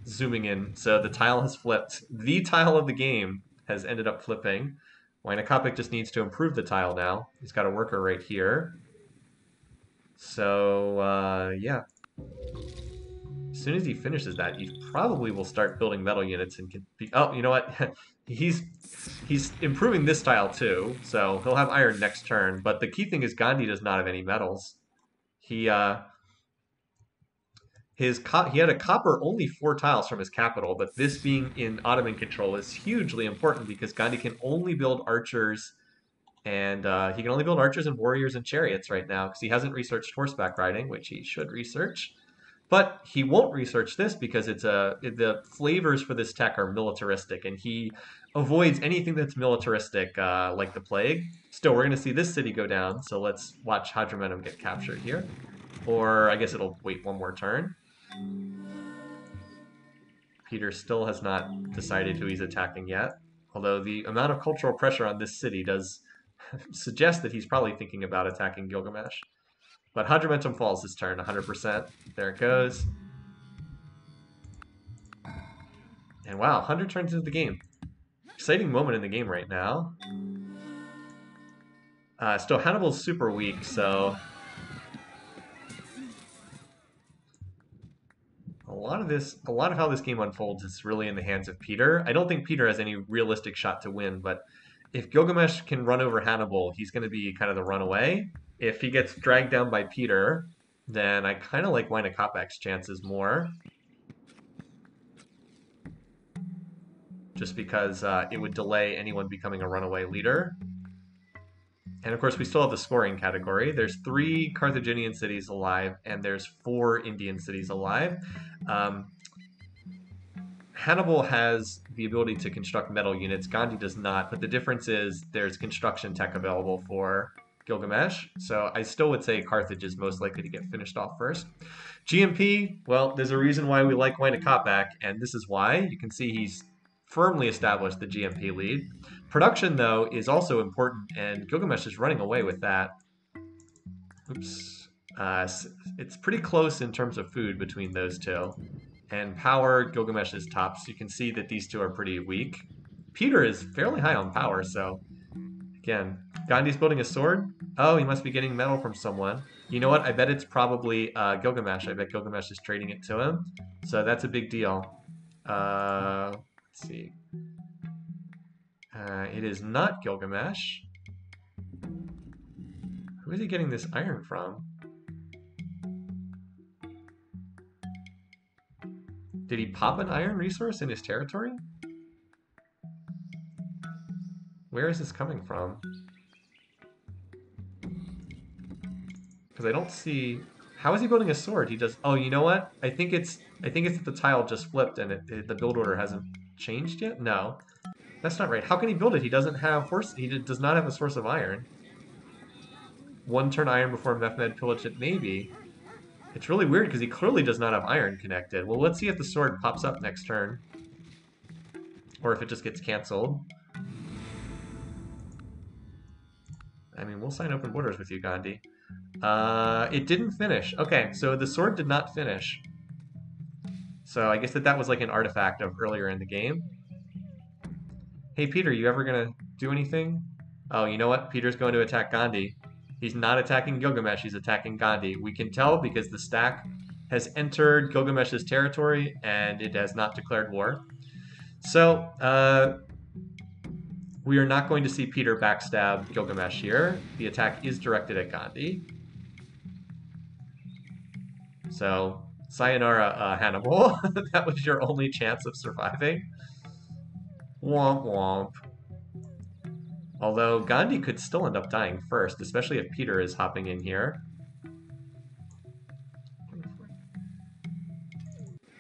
zooming in. So the tile has flipped. The tile of the game has ended up flipping. Wynakopik just needs to improve the tile now. He's got a worker right here. So yeah, as soon as he finishes that, he probably will start building metal units and can be. Oh, you know what? he's improving this tile too, so he'll have iron next turn. But the key thing is Gandhi does not have any metals. He he had a copper only 4 tiles from his capital, but this being in Ottoman control is hugely important because Gandhi can only build archers and he can only build archers and warriors and chariots right now because he hasn't researched horseback riding, which he should research. But he won't research this because the flavors for this tech are militaristic, and he avoids anything that's militaristic, like the plague. Still, we're going to see this city go down, so let's watch Hadrammenum get captured here. Or I guess it'll wait one more turn. Peter still has not decided who he's attacking yet, although the amount of cultural pressure on this city does suggest that he's probably thinking about attacking Gilgamesh. But Hadrammenum falls this turn, 100%. There it goes. And wow, 100 turns into the game. Exciting moment in the game right now. Still, Hannibal's super weak, so a lot of how this game unfolds is really in the hands of Peter. I don't think Peter has any realistic shot to win, but if Gilgamesh can run over Hannibal, he's going to be kind of the runaway. If he gets dragged down by Peter, then I kind of like Wynakopik's chances more. Just because it would delay anyone becoming a runaway leader. And of course, we still have the scoring category. There's 3 Carthaginian cities alive, and there's 4 Indian cities alive. Hannibal has the ability to construct metal units. Gandhi does not, but the difference is there's construction tech available for Gilgamesh. So I still would say Carthage is most likely to get finished off first. GMP, well, there's a reason why we like Wynakopik, and this is why. You can see he's firmly established the GMP lead. Production, though, is also important, and Gilgamesh is running away with that. Oops. It's pretty close in terms of food between those two. And power, Gilgamesh is top, so you can see that these two are pretty weak. Peter is fairly high on power, so again, Gandhi's building a sword. Oh, he must be getting metal from someone. You know what? I bet it's probably Gilgamesh. I bet Gilgamesh is trading it to him. So that's a big deal. Let's see. It is not Gilgamesh. Who is he getting this iron from? Did he pop an iron resource in his territory? Where is this coming from? Because I don't see... How is he building a sword? He does... Oh, you know what? I think it's that the tile just flipped and the build order hasn't changed yet? No. That's not right. How can he build it? He doesn't have He does not have a source of iron. 1 turn iron before Mehmed pillaged it, maybe. It's really weird because he clearly does not have iron connected. Well, let's see if the sword pops up next turn. Or if it just gets canceled. I mean, we'll sign open borders with you, Gandhi. It didn't finish. Okay, so the sword did not finish. So I guess that was like an artifact of earlier in the game. Hey, Peter, you ever gonna do anything? Oh, you know what? Peter's going to attack Gandhi. He's not attacking Gilgamesh, he's attacking Gandhi. We can tell because the stack has entered Gilgamesh's territory and it has not declared war. So, we are not going to see Peter backstab Gilgamesh here. The attack is directed at Gandhi. So, sayonara, Hannibal. That was your only chance of surviving. Womp womp. Although Gandhi could still end up dying first, especially if Peter is hopping in here.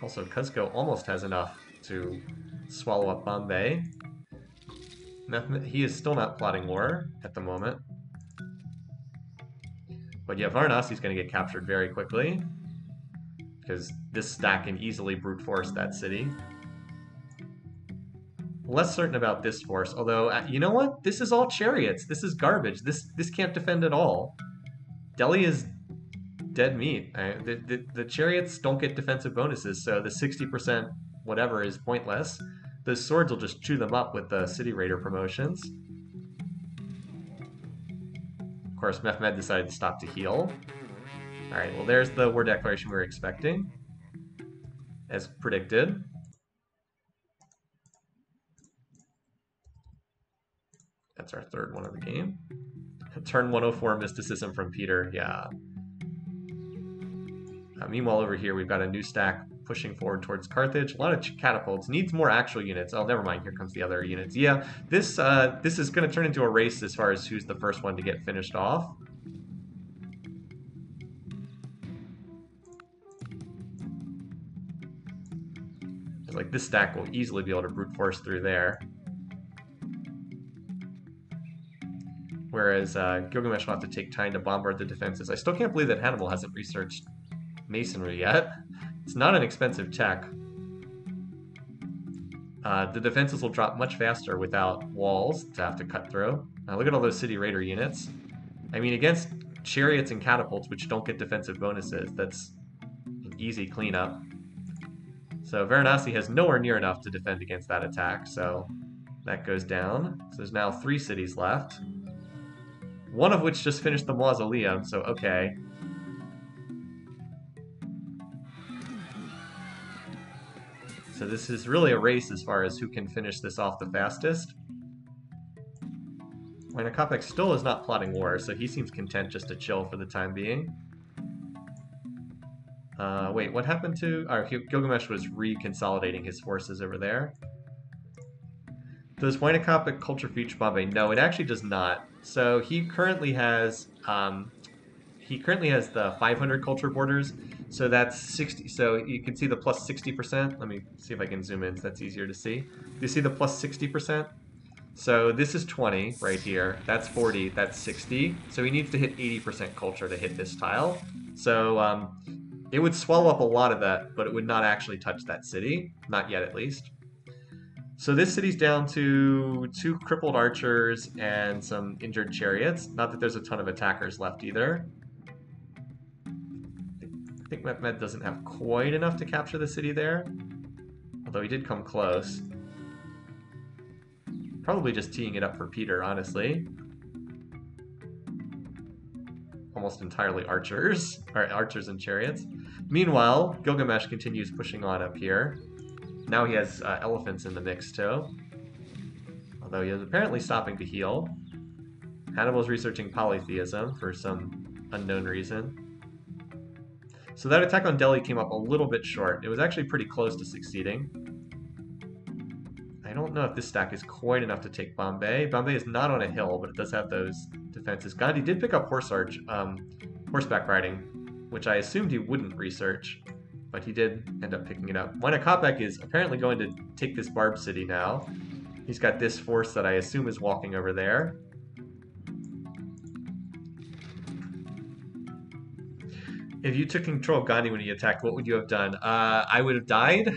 Also, Cuzco almost has enough to swallow up Bombay. He is still not plotting war at the moment. But yeah, Varanasi's going to get captured very quickly, because this stack can easily brute force that city. Less certain about this force, although, you know what? This is all chariots. This is garbage. This can't defend at all. Delhi is dead meat. The chariots don't get defensive bonuses, so the 60% whatever is pointless. The swords will just chew them up with the city raider promotions. Of course, Mehmed decided to stop to heal. Alright, well there's the war declaration we were expecting, as predicted. That's our third one of the game. Turn 104 mysticism from Peter, yeah. Meanwhile, over here we've got a new stack pushing forward towards Carthage. A lot of catapults. Needs more actual units. Oh, never mind. Here comes the other units. Yeah, this is going to turn into a race as far as who's the first one to get finished off. Like, this stack will easily be able to brute force through there. Whereas Gilgamesh will have to take time to bombard the defenses. I still can't believe that Hannibal hasn't researched masonry yet. It's not an expensive tech. The defenses will drop much faster without walls to have to cut through. Look at all those city raider units. I mean, against chariots and catapults, which don't get defensive bonuses, that's an easy cleanup. So Varanasi has nowhere near enough to defend against that attack, so that goes down. So there's now 3 cities left. One of which just finished the mausoleum, so okay. So this is really a race as far as who can finish this off the fastest. Wainakopek still is not plotting war, so he seems content just to chill for the time being. Wait, what happened to... Gilgamesh was reconsolidating his forces over there. Does Wainakopek culture feature Bombay? No, it actually does not. So he currently has the 500 culture borders. So that's 60. So you can see the plus 60%. Let me see if I can zoom in so that's easier to see. Do you see the plus 60%? So this is 20 right here. That's 40. That's 60. So he needs to hit 80% culture to hit this tile. So it would swallow up a lot of that, but it would not actually touch that city. Not yet, at least. So this city's down to 2 crippled archers and some injured chariots. Not that there's a ton of attackers left either. I think Mehmed doesn't have quite enough to capture the city there. Although he did come close. Probably just teeing it up for Peter, honestly. Almost entirely archers. Or archers and chariots. Meanwhile, Gilgamesh continues pushing on up here. Now he has elephants in the mix too. Although he is apparently stopping to heal. Hannibal's researching polytheism for some unknown reason. So that attack on Delhi came up a little bit short. It was actually pretty close to succeeding. I don't know if this stack is quite enough to take Bombay. Bombay is not on a hill, but it does have those defenses. Gandhi did pick up horseback riding, which I assumed he wouldn't research, but he did end up picking it up. Wainakopek is apparently going to take this Barb city now. He's got this force that I assume is walking over there. If you took control of Gandhi when he attacked, what would you have done? I would have died.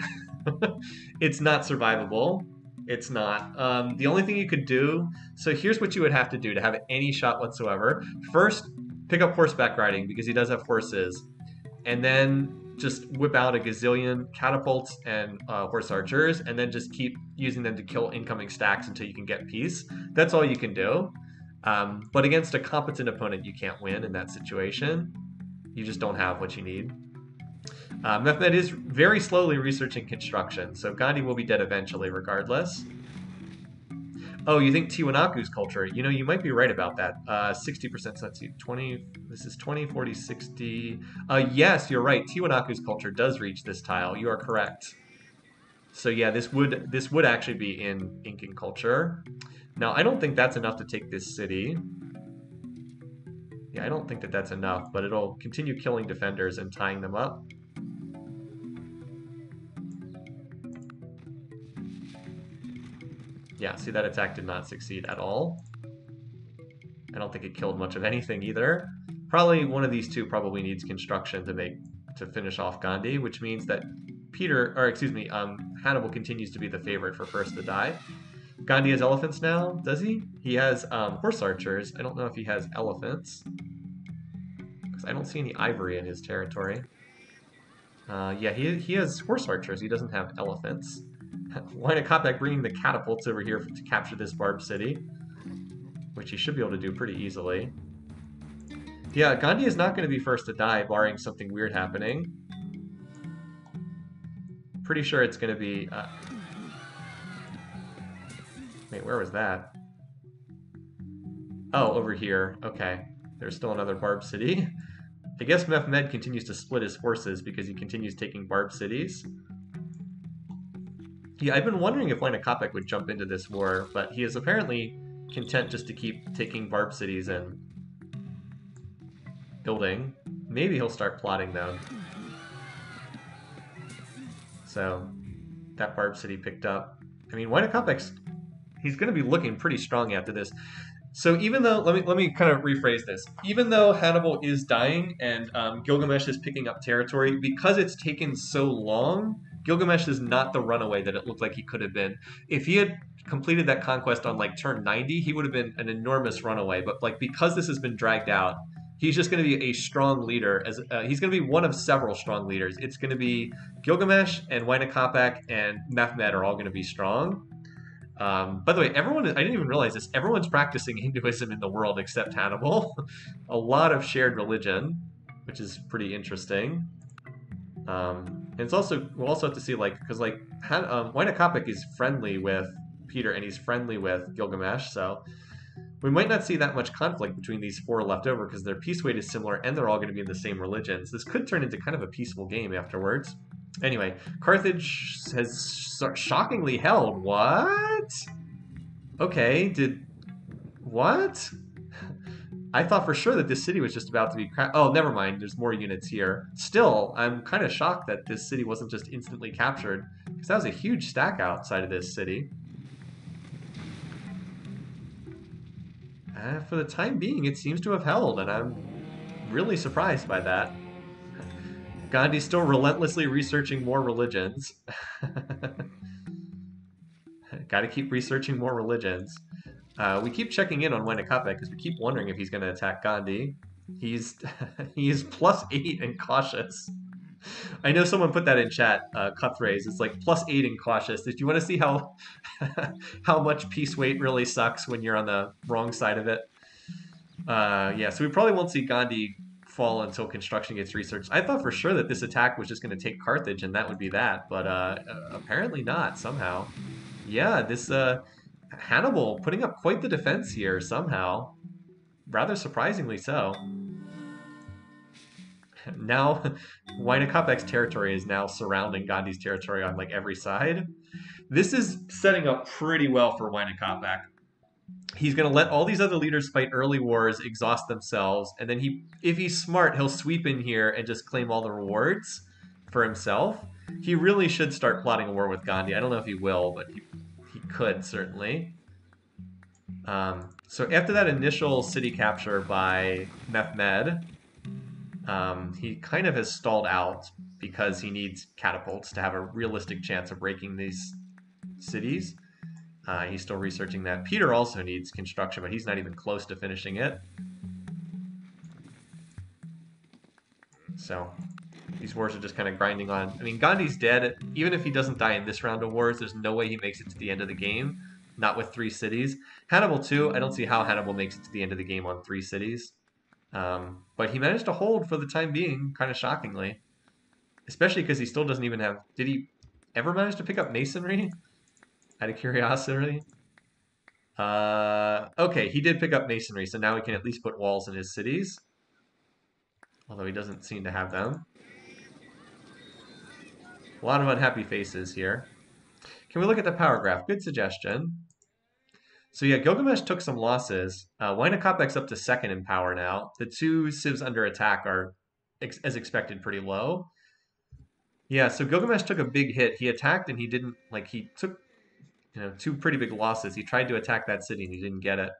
It's not survivable. It's not. The only thing you could do... So here's what you would have to do to have any shot whatsoever. First, pick up horseback riding, because he does have horses. And then just whip out a gazillion catapults and horse archers, and then just keep using them to kill incoming stacks until you can get peace. That's all you can do. But against a competent opponent, you can't win in that situation. You just don't have what you need. Mehmed is very slowly researching construction, so Gandhi will be dead eventually regardless. Oh, you think Tiwanaku's culture? You know, you might be right about that. 60%, so let's see, 20, this is 20, 40, 60. Yes, you're right. Tiwanaku's culture does reach this tile. You are correct. So yeah, this would actually be in Incan culture. Now, I don't think that's enough to take this city. Yeah, I don't think that that's enough, but it'll continue killing defenders and tying them up. Yeah, see, that attack did not succeed at all. I don't think it killed much of anything either. Probably one of these two probably needs construction to finish off Gandhi, which means that Hannibal continues to be the favorite for first to die. Gandhi has elephants now, does he? He has horse archers. I don't know if he has elephants, because I don't see any ivory in his territory. Yeah, he has horse archers. He doesn't have elephants. Why Kopak bringing the catapults over here to capture this Barb city, which he should be able to do pretty easily. Yeah, Gandhi is not going to be first to die, barring something weird happening. Pretty sure it's going to be... Wait, where was that? Oh, over here. Okay. There's still another Barb city. I guess Mehmed continues to split his forces because he continues taking Barb cities. Yeah, I've been wondering if Kopek would jump into this war, but he is apparently content just to keep taking Barb cities and building. Maybe he'll start plotting though. So that Barb city picked up. I mean, Kopek's he's going to be looking pretty strong after this. So even though, let me kind of rephrase this. Even though Hannibal is dying and Gilgamesh is picking up territory, because it's taken so long, Gilgamesh is not the runaway that it looked like he could have been. If he had completed that conquest on like turn 90, he would have been an enormous runaway. But like because this has been dragged out, he's just going to be a strong leader. He's going to be one of several strong leaders. It's going to be Gilgamesh and Kopek and Mehmed are all going to be strong. By the way, I didn't even realize this, everyone's practicing Hinduism in the world except Hannibal. A lot of shared religion, which is pretty interesting. And it's also, we'll also have to see, like, because, like, Kopek is friendly with Peter and he's friendly with Gilgamesh, so we might not see that much conflict between these four left over because their peace weight is similar and they're all going to be in the same religions. This could turn into kind of a peaceful game afterwards. Anyway, Carthage has shockingly held. What? Okay, what? I thought for sure that this city was just about to be oh, never mind. There's more units here. Still, I'm kind of shocked that this city wasn't just instantly captured, because that was a huge stack outside of this city. For the time being, it seems to have held, and I'm really surprised by that. Gandhi's still relentlessly researching more religions. Gotta keep researching more religions. We keep checking in on Kopek because we keep wondering if he's going to attack Gandhi. He's +8 and cautious. I know someone put that in chat, Cuthrays. It's like +8 and cautious. Did you want to see how how much peace weight really sucks when you're on the wrong side of it? Yeah, so we probably won't see Gandhi fall until construction gets researched. I thought for sure that this attack was just going to take Carthage and that would be that, but apparently not somehow. Yeah, this Hannibal putting up quite the defense here somehow. Rather surprisingly so. Now, Kopek's territory is now surrounding Gandhi's territory on like every side. This is setting up pretty well for Kopek. He's going to let all these other leaders fight early wars, exhaust themselves, and then if he's smart, he'll sweep in here and just claim all the rewards for himself. He really should start plotting a war with Gandhi. I don't know if he will, but he could, certainly. So after that initial city capture by Mehmed, he kind of has stalled out because he needs catapults to have a realistic chance of breaking these cities. He's still researching that. Peter also needs construction, but he's not even close to finishing it. So these wars are just kind of grinding on. I mean, Gandhi's dead. Even if he doesn't die in this round of wars, there's no way he makes it to the end of the game. Not with 3 cities. Hannibal too. I don't see how Hannibal makes it to the end of the game on 3 cities. But he managed to hold for the time being, kind of shockingly. Especially because he still doesn't even have... Did he ever manage to pick up masonry? Out of curiosity. Okay, he did pick up masonry, so now he can at least put walls in his cities. Although he doesn't seem to have them. A lot of unhappy faces here. Can we look at the power graph? Good suggestion. So yeah, Gilgamesh took some losses. Kopek's up to 2nd in power now. The 2 civs under attack are, as expected, pretty low. Yeah, so Gilgamesh took a big hit. He attacked and he didn't, like, he took two pretty big losses. He tried to attack that city and he didn't get it.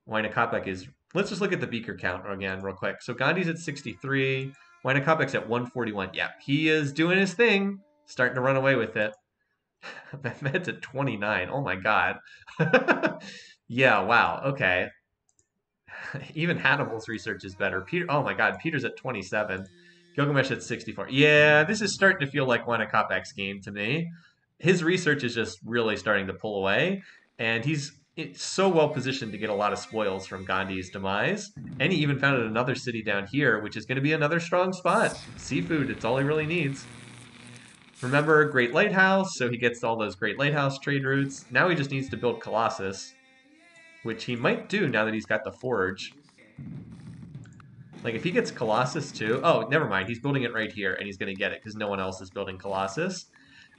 Wainakopek is. Let's just look at the beaker count again, real quick. So Gandhi's at 63. Wainakopek's at 141. Yeah, he is doing his thing, starting to run away with it. Mehmed's at 29. Oh my god. Yeah, wow. Okay. Even Hannibal's research is better. Peter, oh my god, Peter's at 27. Gilgamesh at 64. Yeah, this is starting to feel like Wainakopek's game to me. His research is just really starting to pull away, and it's so well positioned to get a lot of spoils from Gandhi's demise. And he even founded another city down here, which is going to be another strong spot. Seafood, it's all he really needs. Remember, Great Lighthouse, so he gets all those Great Lighthouse trade routes. Now he just needs to build Colossus, which he might do now that he's got the forge. Like, if he gets Colossus too... Oh, never mind. He's building it right here, and he's going to get it because no one else is building Colossus.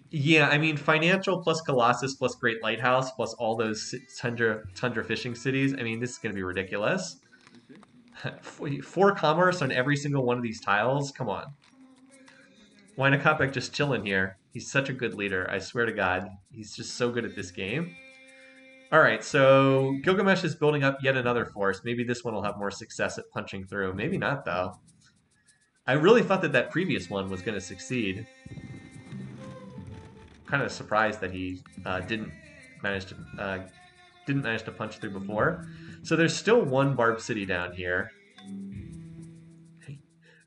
Yeah, I mean, financial plus Colossus plus Great Lighthouse plus all those tundra fishing cities. I mean, this is going to be ridiculous. 4 commerce on every single one of these tiles? Come on. Wainakopek just chilling here. He's such a good leader. I swear to God. He's just so good at this game. All right, so Gilgamesh is building up yet another force. Maybe this one will have more success at punching through. Maybe not, though. I really thought that previous one was going to succeed. Kind of surprised that he didn't manage to punch through before. So there's still one Barb city down here.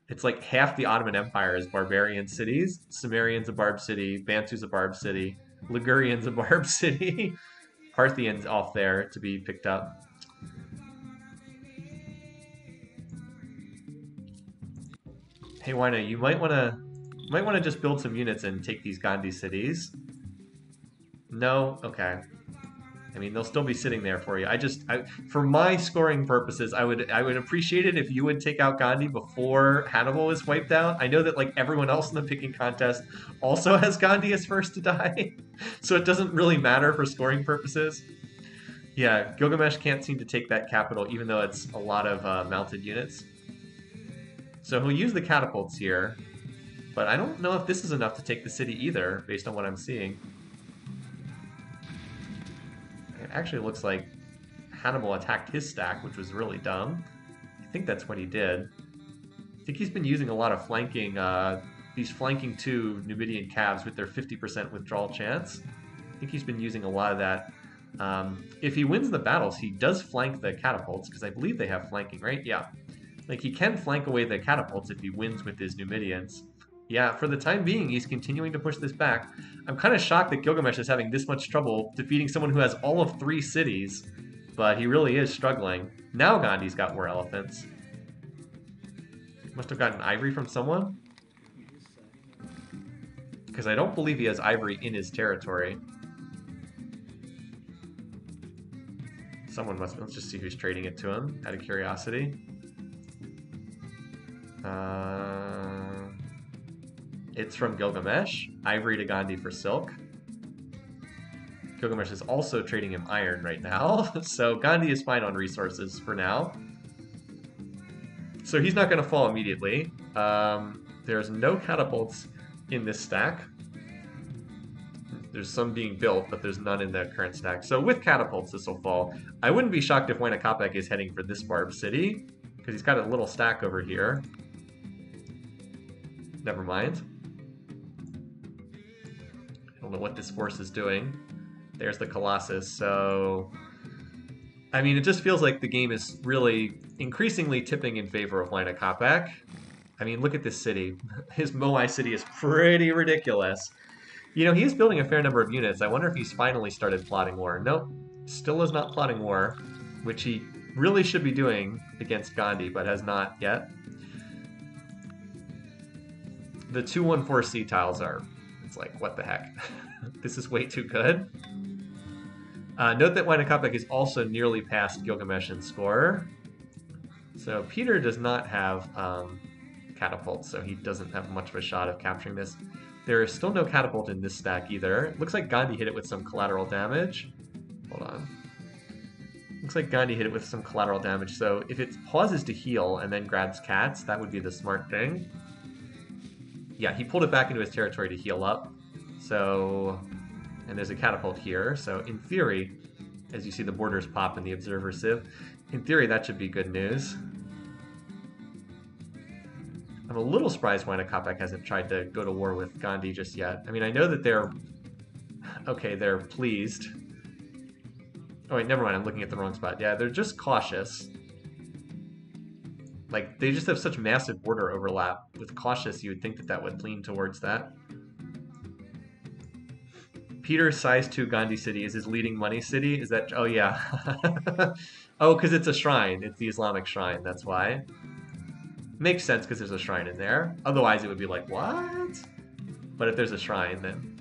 It's like half the Ottoman Empire is barbarian cities. Sumerian's a Barb city, Bantu's a Barb city, Ligurian's a Barb city. Parthians off there to be picked up. Hey, Waina, you might want to just build some units and take these Gandhi cities. No, okay. I mean, they'll still be sitting there for you. For my scoring purposes, I would appreciate it if you would take out Gandhi before Hannibal is wiped out. I know that like everyone else in the picking contest also has Gandhi as first to die, so it doesn't really matter for scoring purposes. Yeah, Gilgamesh can't seem to take that capital, even though it's a lot of mounted units. So he'll use the catapults here, but I don't know if this is enough to take the city either, based on what I'm seeing. It actually looks like Hannibal attacked his stack, which was really dumb. I think that's what he did. I think he's been using a lot of flanking, these flanking 2 Numidian calves with their 50% withdrawal chance. I think he's been using a lot of that. If he wins the battles, he does flank the catapults, because I believe they have flanking, right? Yeah. Like, he can flank away the catapults if he wins with his Numidians. Yeah, for the time being, he's continuing to push this back. I'm kind of shocked that Gilgamesh is having this much trouble defeating someone who has all of 3 cities, but he really is struggling. Now Gandhi's got war elephants. Must have gotten ivory from someone? Because I don't believe he has ivory in his territory. Someone must... Let's just see who's trading it to him, out of curiosity. It's from Gilgamesh. Ivory to Gandhi for silk. Gilgamesh is also trading him iron right now. So Gandhi is fine on resources for now. So he's not going to fall immediately. There's no catapults in this stack. There's some being built, but there's none in the current stack. So with catapults, this will fall. I wouldn't be shocked if Wainakopek is heading for this Barb city, because he's got a little stack over here. Never mind. I don't know what this force is doing. There's the Colossus, so... I mean, it just feels like the game is really increasingly tipping in favor of Wainakopek. I mean, look at this city. His Moai city is pretty ridiculous. You know, he is building a fair number of units. I wonder if he's finally started plotting war. Nope, still is not plotting war, which he really should be doing against Gandhi, but has not yet. The 214C tiles are... It's like, what the heck? This is way too good. Note that Wainakopek is also nearly past Gilgamesh in score. So Peter does not have catapults, so he doesn't have much of a shot of capturing this. There is still no catapult in this stack either. It looks like Gandhi hit it with some collateral damage. Hold on. Looks like Gandhi hit it with some collateral damage, so if it pauses to heal and then grabs cats, that would be the smart thing. Yeah, he pulled it back into his territory to heal up. So And there's a catapult here. So in theory, as you see the borders pop in the observer sieve, in theory that should be good news. I'm a little surprised Wayne Kopek hasn't tried to go to war with Gandhi just yet. I mean, I know that they're pleased. Oh wait, never mind, I'm looking at the wrong spot. Yeah, they're just cautious. Like, they just have such massive border overlap. With cautious, you would think that that would lean towards that. Peter's size 2 Gandhi city is his leading money city. Is that... Oh, yeah. Oh, because it's a shrine. It's the Islamic shrine. That's why. Makes sense because there's a shrine in there. Otherwise, it would be like, what? But if there's a shrine, then...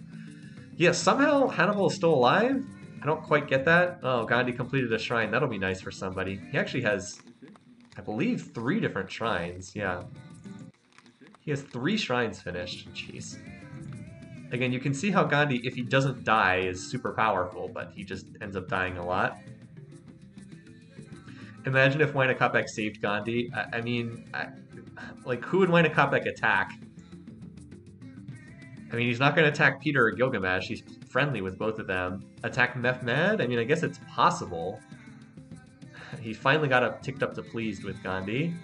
Yeah, somehow Hannibal is still alive? I don't quite get that. Oh, Gandhi completed a shrine. That'll be nice for somebody. He actually has, I believe, 3 different shrines. Yeah. He has 3 shrines finished. Jeez. Again, you can see how Gandhi, if he doesn't die, is super powerful, but he just ends up dying a lot. Imagine if Waina Kopek saved Gandhi. I mean, like, who would Waina Kopek attack? I mean, he's not going to attack Peter or Gilgamesh. He's friendly with both of them. Attack Mehmed? I mean, I guess it's possible. He finally got ticked up to pleased with Gandhi,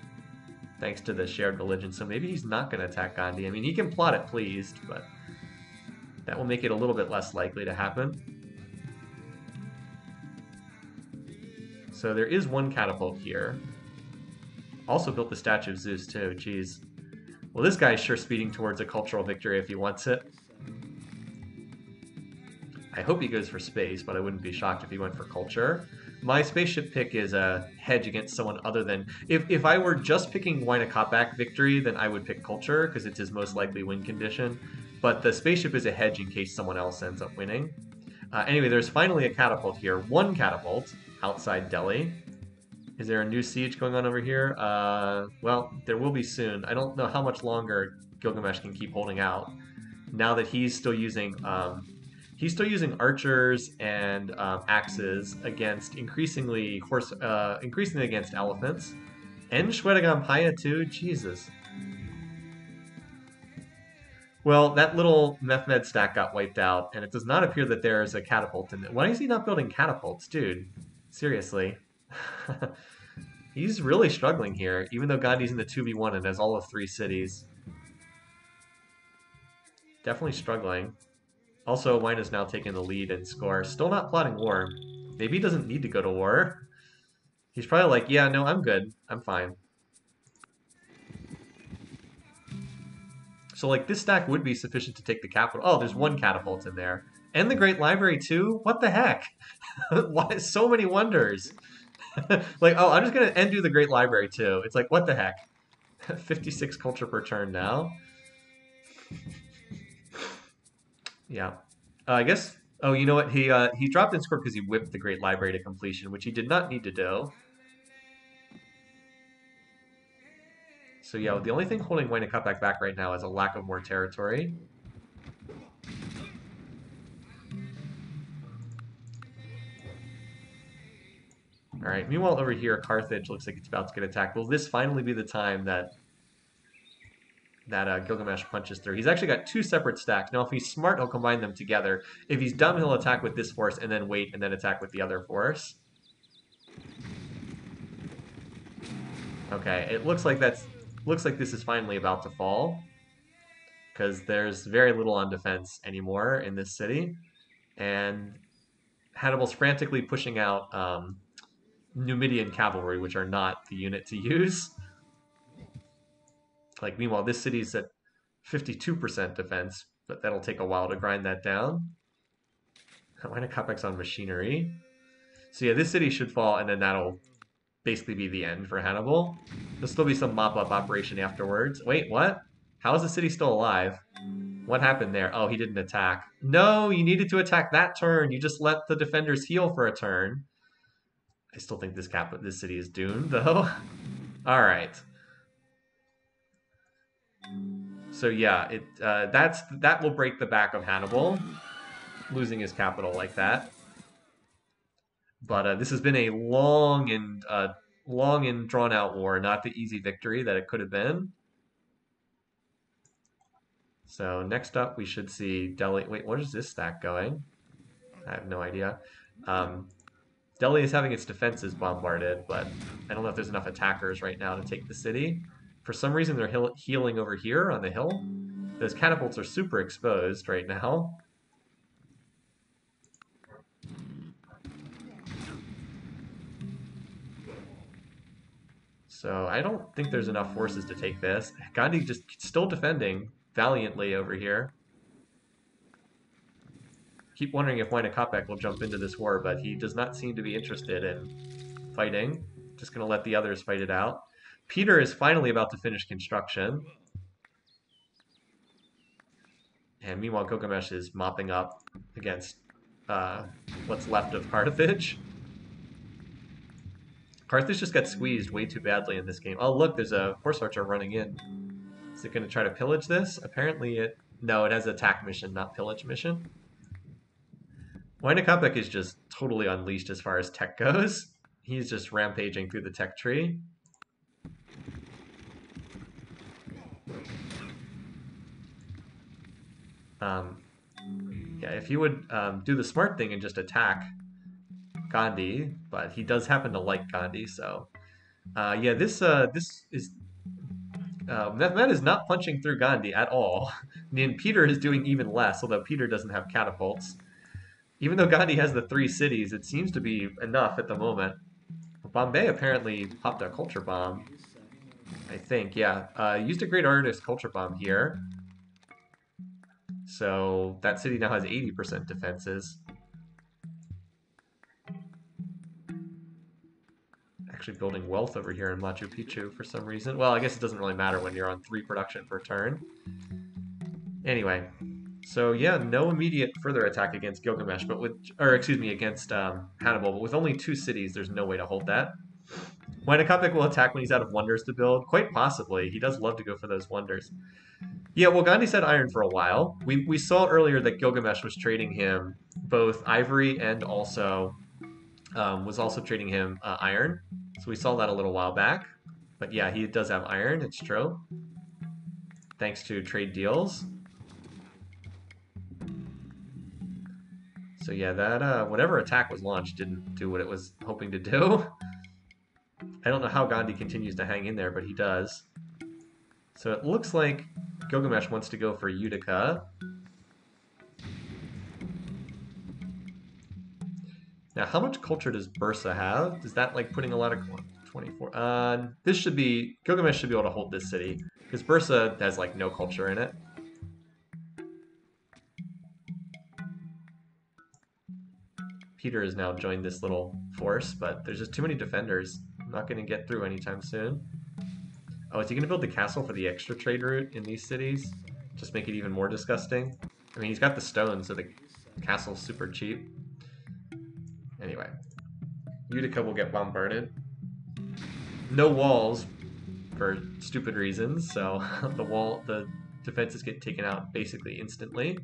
thanks to the shared religion. So maybe he's not going to attack Gandhi. I mean, he can plot it pleased, but that will make it a little bit less likely to happen. So there is one catapult here. Also built the statue of Zeus too. Jeez. Well, this guy's sure speeding towards a cultural victory if he wants it. I hope he goes for space, but I wouldn't be shocked if he went for culture. My spaceship pick is a hedge against someone other than... If I were just picking Waina Kopek victory, then I would pick culture, because it's his most likely win condition. But the spaceship is a hedge in case someone else ends up winning. Anyway, there's finally a catapult here. One catapult outside Delhi. Is there a new siege going on over here? Well, there will be soon. I don't know how much longer Gilgamesh can keep holding out. Now that he's still using archers and axes against increasingly against elephants, and Shwedagon too. Jesus. Well, that little Mehmed stack got wiped out, and it does not appear that there is a catapult in it. Why is he not building catapults, dude? Seriously. He's really struggling here, even though Gandhi's in the 2v1 and has all of 3 cities. Definitely struggling. Also, Waina's now taking the lead in score. Still not plotting war. Maybe he doesn't need to go to war. He's probably like, yeah, no, I'm good. I'm fine. So, like, this stack would be sufficient to take the capital. Oh, there's 1 catapult in there. And the Great Library, too? What the heck? Why so many wonders? Like, oh, I'm just going to undo the Great Library, too. It's like, what the heck? 56 culture per turn now. Yeah. I guess... Oh, you know what? He dropped in score because he whipped the Great Library to completion, which he did not need to do. So yeah, the only thing holding Waina Kopek back right now is a lack of more territory. Alright, meanwhile over here, Carthage looks like it's about to get attacked. Will this finally be the time that Gilgamesh punches through? He's actually got 2 separate stacks. Now, if he's smart, he'll combine them together. If he's dumb, he'll attack with this force and then wait and then attack with the other force. Okay, it looks like this is finally about to fall, because there's very little on defense anymore in this city, and Hannibal's frantically pushing out Numidian cavalry, which are not the unit to use. Like, meanwhile, this city's at 52% defense, but that'll take a while to grind that down. Waina Kopek's on machinery. So yeah, this city should fall, and then that'll basically be the end for Hannibal. There'll still be some mop-up operation afterwards. Wait, what? How is the city still alive? What happened there? Oh, he didn't attack. No, you needed to attack that turn. You just let the defenders heal for a turn. I still think this city is doomed, though. All right. So yeah, that will break the back of Hannibal, losing his capital like that. But this has been a long and drawn out war, not the easy victory that it could have been. So next up, we should see Delhi. Wait, what is this stack going? I have no idea. Delhi is having its defenses bombarded, but I don't know if there's enough attackers right now to take the city. For some reason, they're healing over here on the hill. Those catapults are super exposed right now. So I don't think there's enough forces to take this. Gandhi just still defending valiantly over here. Keep wondering if Wainakopek will jump into this war, but he does not seem to be interested in fighting. Just going to let the others fight it out. Peter is finally about to finish construction. And meanwhile, Gilgamesh is mopping up against what's left of Carthage. Carthage just got squeezed way too badly in this game. Oh, look, there's a horse archer running in. Is it going to try to pillage this? Apparently it... No, it has attack mission, not pillage mission. Wainakopek is just totally unleashed as far as tech goes. He's just rampaging through the tech tree. Yeah, if you would do the smart thing and just attack Gandhi, but he does happen to like Gandhi, so yeah, this is Mehmed is not punching through Gandhi at all. And Peter is doing even less, although Peter doesn't have catapults. Even though Gandhi has the 3 cities, it seems to be enough at the moment. Bombay apparently popped a culture bomb. I think, yeah. Used a great artist culture bomb here. So that city now has 80% defenses. Actually building wealth over here in Machu Picchu for some reason. Well, I guess it doesn't really matter when you're on 3 production per turn. Anyway, so yeah, no immediate further attack against Gilgamesh, but with, or excuse me, against Hannibal, but with only 2 cities, there's no way to hold that. Wainakopek will attack when he's out of wonders to build. Quite possibly. He does love to go for those wonders. Yeah, well, Gandhi's had iron for a while. We saw earlier that Gilgamesh was trading him both ivory and also was also trading him iron. So we saw that a little while back. But yeah, he does have iron, it's true. Thanks to trade deals. So yeah, that whatever attack was launched didn't do what it was hoping to do. I don't know how Gandhi continues to hang in there, but he does. So it looks like Gilgamesh wants to go for Utica. Now, how much culture does Bursa have? Is that like putting a lot of 24? This should be Gilgamesh should be able to hold this city because Bursa has like no culture in it. Peter has now joined this little force, but there's just too many defenders. I'm not going to get through anytime soon. Oh, is he going to build the castle for the extra trade route in these cities? Just make it even more disgusting? I mean, he's got the stone, so the castle's super cheap. Anyway, Utica will get bombarded. No walls for stupid reasons, so the defenses get taken out basically instantly.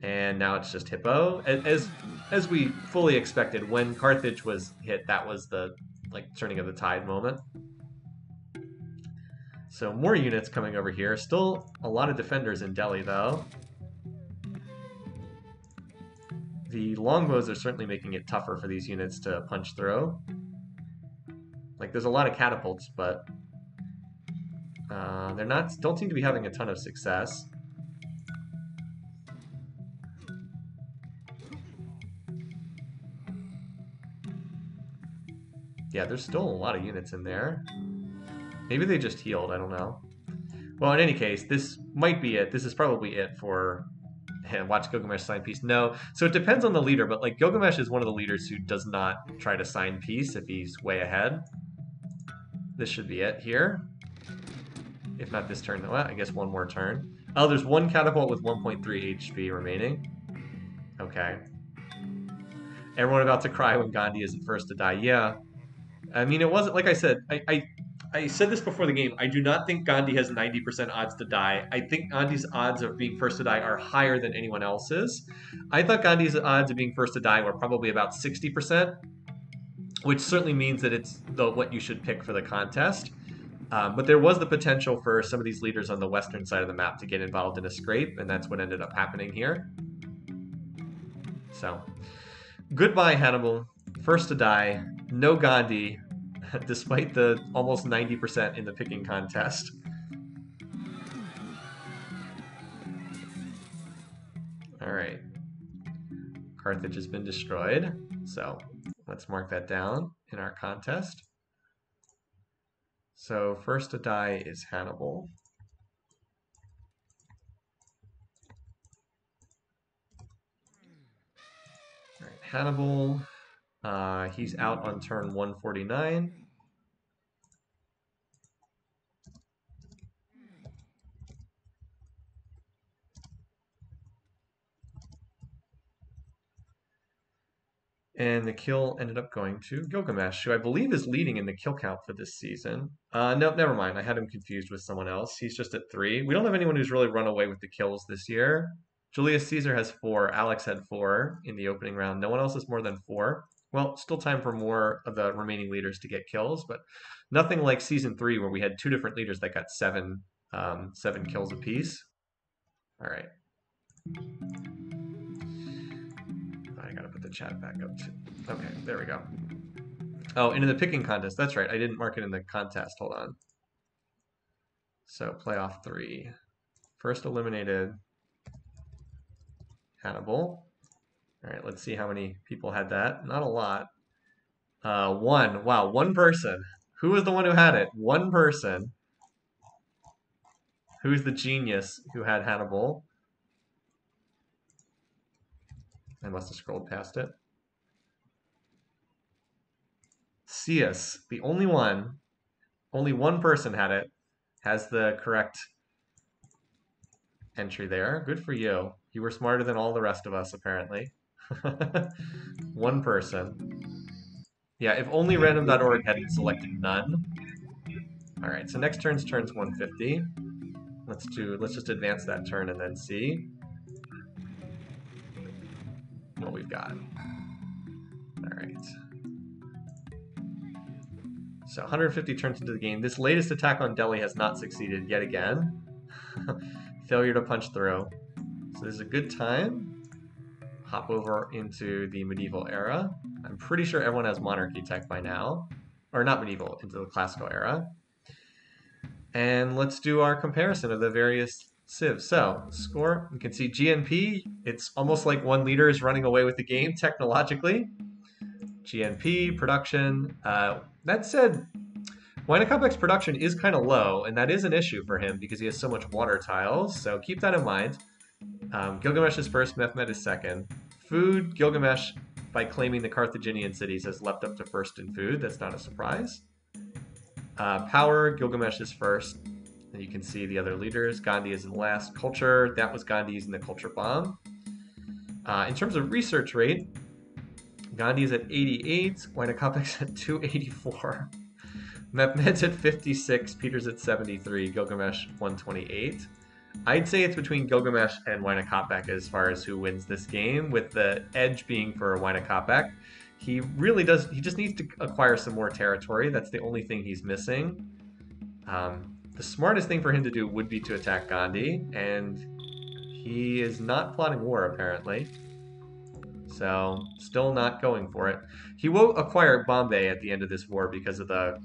And now it's just Hippo. As we fully expected, when Carthage was hit, that was the like turning of the tide moment. So more units coming over here. Still a lot of defenders in Delhi, though. The longbows are certainly making it tougher for these units to punch through. Like, there's a lot of catapults, but don't seem to be having a ton of success. Yeah, there's still a lot of units in there. Maybe they just healed, I don't know. Well, in any case, this might be it. This is probably it for watch Gilgamesh sign peace. No, so it depends on the leader, but like Gilgamesh is one of the leaders who does not try to sign peace if he's way ahead. This should be it here. If not this turn, well, I guess one more turn. Oh, there's one catapult with 1.3 HP remaining. Okay. Everyone about to cry when Gandhi isn't first to die. Yeah. I mean, it wasn't, like I said, I said this before the game. I do not think Gandhi has 90% odds to die. I think Gandhi's odds of being first to die are higher than anyone else's. I thought Gandhi's odds of being first to die were probably about 60%, which certainly means that it's what you should pick for the contest. But there was the potential for some of these leaders on the western side of the map to get involved in a scrape, and that's what ended up happening here. So, goodbye, Hannibal. First to die. No Gandhi, despite the almost 90% in the picking contest. All right. Carthage has been destroyed. So let's mark that down in our contest. So first to die is Hannibal. All right, Hannibal, he's out on turn 149. And the kill ended up going to Gilgamesh, who I believe is leading in the kill count for this season. No, never mind. I had him confused with someone else. He's just at 3. We don't have anyone who's really run away with the kills this year. Julius Caesar has 4. Alex had 4 in the opening round. No one else has more than 4. Well, still time for more of the remaining leaders to get kills, but nothing like season 3 where we had 2 different leaders that got 7 kills apiece. All right. I gotta put the chat back up too. Okay, there we go. Oh, into the picking contest. That's right. I didn't mark it in the contest. Hold on. So playoff 3. First eliminated Hannibal. All right, let's see how many people had that. Not a lot. 1. Wow, one person. Who was the one who had it? One person. Who's the genius who had Hannibal? I must have scrolled past it. Cius, the only one. Only one person had it. Has the correct entry there. Good for you. You were smarter than all the rest of us, apparently. One person. Yeah, if only random.org hadn't selected none. All right, so next turn's 150. Let's just advance that turn and then see what we've got. All right. So 150 turns into the game. This latest attack on Delhi has not succeeded yet again. Failure to punch through. So this is a good time. Hop over into the medieval era. I'm pretty sure everyone has monarchy tech by now. Or not medieval, into the classical era. And let's do our comparison of the various civs. So, score, you can see GNP, it's almost like one leader is running away with the game technologically. GNP, production. That said, Wynakopek's production is kind of low, and that is an issue for him because he has so much water tiles, so keep that in mind. Gilgamesh is first, Mehmet is second. Food, Gilgamesh, by claiming the Carthaginian cities, has leapt up to first in food. That's not a surprise. Power, Gilgamesh is first. And you can see the other leaders. Gandhi is in last. Culture, that was Gandhi using the culture bomb. In terms of research rate, Gandhi is at 88, Wynakopek's at 284. Mehmet's at 56, Peter's at 73, Gilgamesh 128. I'd say it's between Gilgamesh and Wynakopek as far as who wins this game, with the edge being for Wynakopek. He really does, he just needs to acquire some more territory. That's the only thing he's missing. The smartest thing for him to do would be to attack Gandhi, and he is not plotting war apparently. So, still not going for it. He will acquire Bombay at the end of this war because of the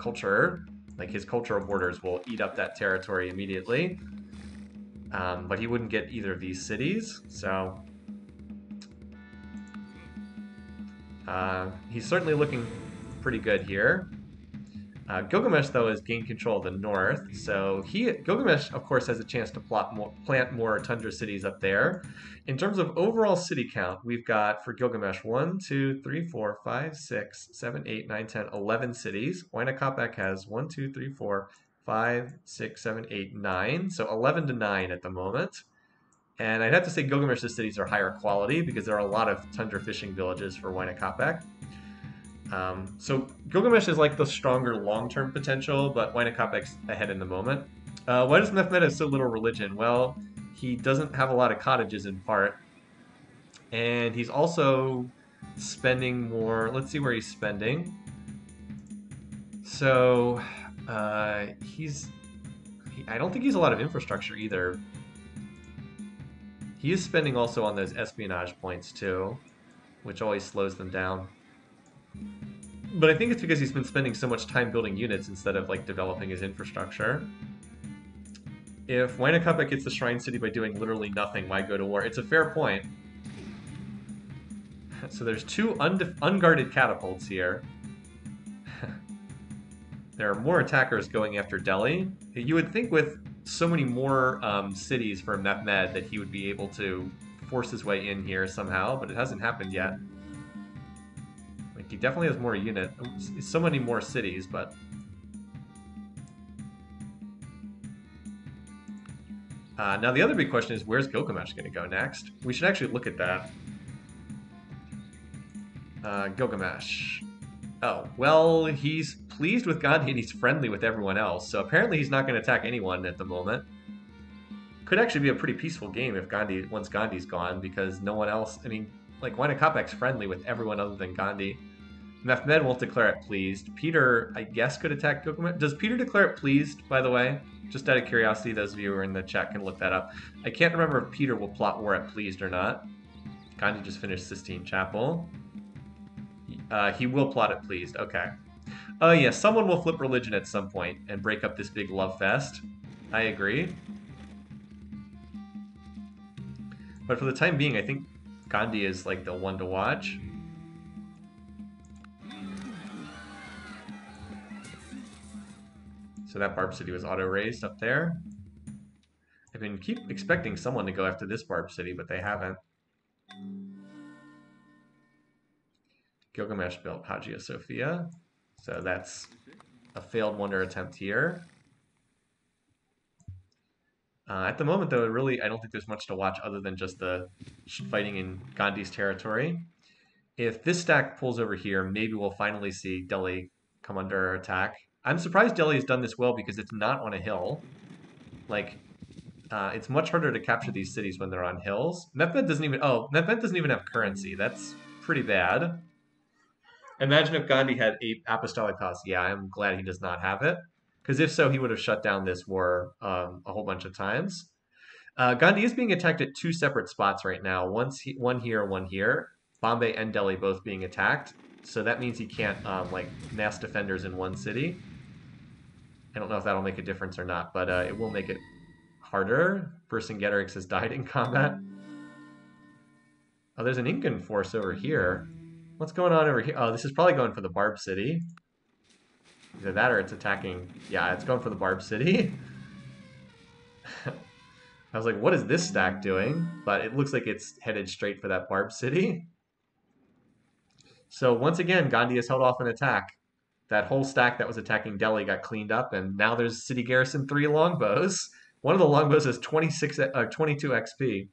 culture. Like, his cultural borders will eat up that territory immediately. But he wouldn't get either of these cities, so he's certainly looking pretty good here. Gilgamesh, though, has gained control of the north, so Gilgamesh, of course, has a chance to plant more tundra cities up there. In terms of overall city count, we've got, for Gilgamesh, 1, 2, 3, 4, 5, 6, 7, 8, 9, 10, 11 cities. Wynakopek has 1, 2, 3, 4, 5, 6, 7, 8, 9, so 11 to 9 at the moment. And I'd have to say Gilgamesh's cities are higher quality because there are a lot of tundra fishing villages for Wynakopek. So Gilgamesh is like the stronger long-term potential, but Wynakopek's ahead in the moment. Why does Mehmet have so little religion? Well, he doesn't have a lot of cottages in part, and he's also spending more. Let's see where he's spending. So I don't think he's a lot of infrastructure either. He is spending also on those espionage points too, which always slows them down. But I think it's because he's been spending so much time building units instead of like developing his infrastructure. If Wynakopek gets the Shrine City by doing literally nothing, why go to war? It's a fair point. So there's two unguarded catapults here. There are more attackers going after Delhi. You would think with so many more cities for Mehmed that he would be able to force his way in here somehow, but it hasn't happened yet. Like, he definitely has more so many more cities, but... now the other big question is, where's Gilgamesh going to go next? We should actually look at that. Gilgamesh. Oh, well, he's pleased with Gandhi and he's friendly with everyone else, so apparently he's not going to attack anyone at the moment. Could actually be a pretty peaceful game if once Gandhi's gone, because no one else, I mean, like, Wynakopek's friendly with everyone other than Gandhi. Mehmed won't declare it pleased. Peter, I guess, could attack Gilgamesh. Does Peter declare it pleased, by the way? Just out of curiosity, those of you who are in the chat can look that up. I can't remember if Peter will plot war at pleased or not. Gandhi just finished Sistine Chapel. He will plot it pleased. Okay. Oh, yeah, someone will flip religion at some point and break up this big love fest. I agree. But for the time being, I think Gandhi is like the one to watch. So that Barb City was auto-raised up there. I've been keep expecting someone to go after this Barb City, but they haven't. Gilgamesh built Hagia Sophia. So that's a failed wonder attempt here. At the moment, though, I don't think there's much to watch other than just the fighting in Gandhi's territory. If this stack pulls over here, maybe we'll finally see Delhi come under attack. I'm surprised Delhi has done this well because it's not on a hill. Like, it's much harder to capture these cities when they're on hills. Mehmed doesn't even have currency. That's pretty bad. Imagine if Gandhi had 8 apostolic costs. Yeah, I'm glad he does not have it. Because if so, he would have shut down this war a whole bunch of times. Gandhi is being attacked at 2 separate spots right now. One here, one here. Bombay and Delhi both being attacked. So that means he can't like mass defenders in one city. I don't know if that'll make a difference or not, but it will make it harder. Vercingetorix has died in combat. Oh, there's an Incan force over here. What's going on over here? Oh, this is probably going for the Barb City. Either that or it's attacking... Yeah, it's going for the Barb City. I was like, what is this stack doing? But it looks like it's headed straight for that Barb City. So once again, Gandhi has held off an attack. That whole stack that was attacking Delhi got cleaned up, and now there's City Garrison 3 longbows. One of the longbows has 22 XP.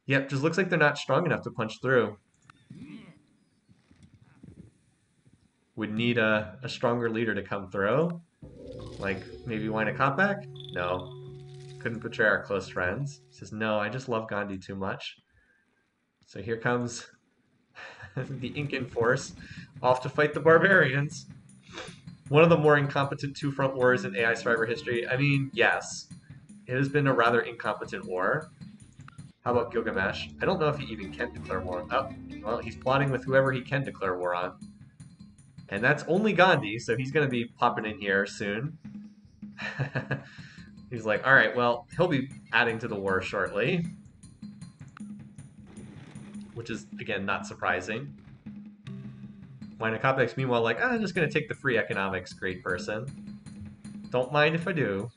Yep, just looks like they're not strong enough to punch through. Would need a stronger leader to come through. Like, maybe Wynakopek? No. Couldn't betray our close friends. He says, no, I just love Gandhi too much. So here comes the Incan force off to fight the barbarians. One of the more incompetent 2-front wars in AI Survivor history. I mean, yes. It has been a rather incompetent war. How about Gilgamesh? I don't know if he even can declare war. Oh, well, he's plotting with whoever he can declare war on. And that's only Gandhi, so he's going to be popping in here soon. He's like, all right, well, he'll be adding to the war shortly. Which is, again, not surprising. Wynakopek's meanwhile like, I'm just going to take the free economics, great person. Don't mind if I do.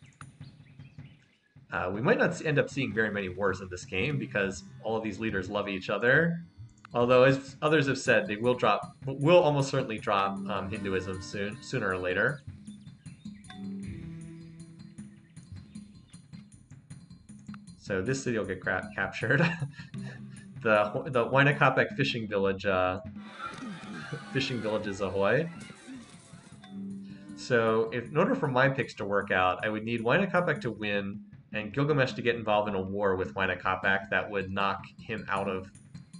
We might not end up seeing very many wars in this game because all of these leaders love each other. Although, as others have said, they will almost certainly drop Hinduism sooner or later. So this city will get captured. the Wynakopek fishing village, fishing villages ahoy. So in order for my picks to work out, I would need Wynakopek to win and Gilgamesh to get involved in a war with Wynakopek that would knock him out of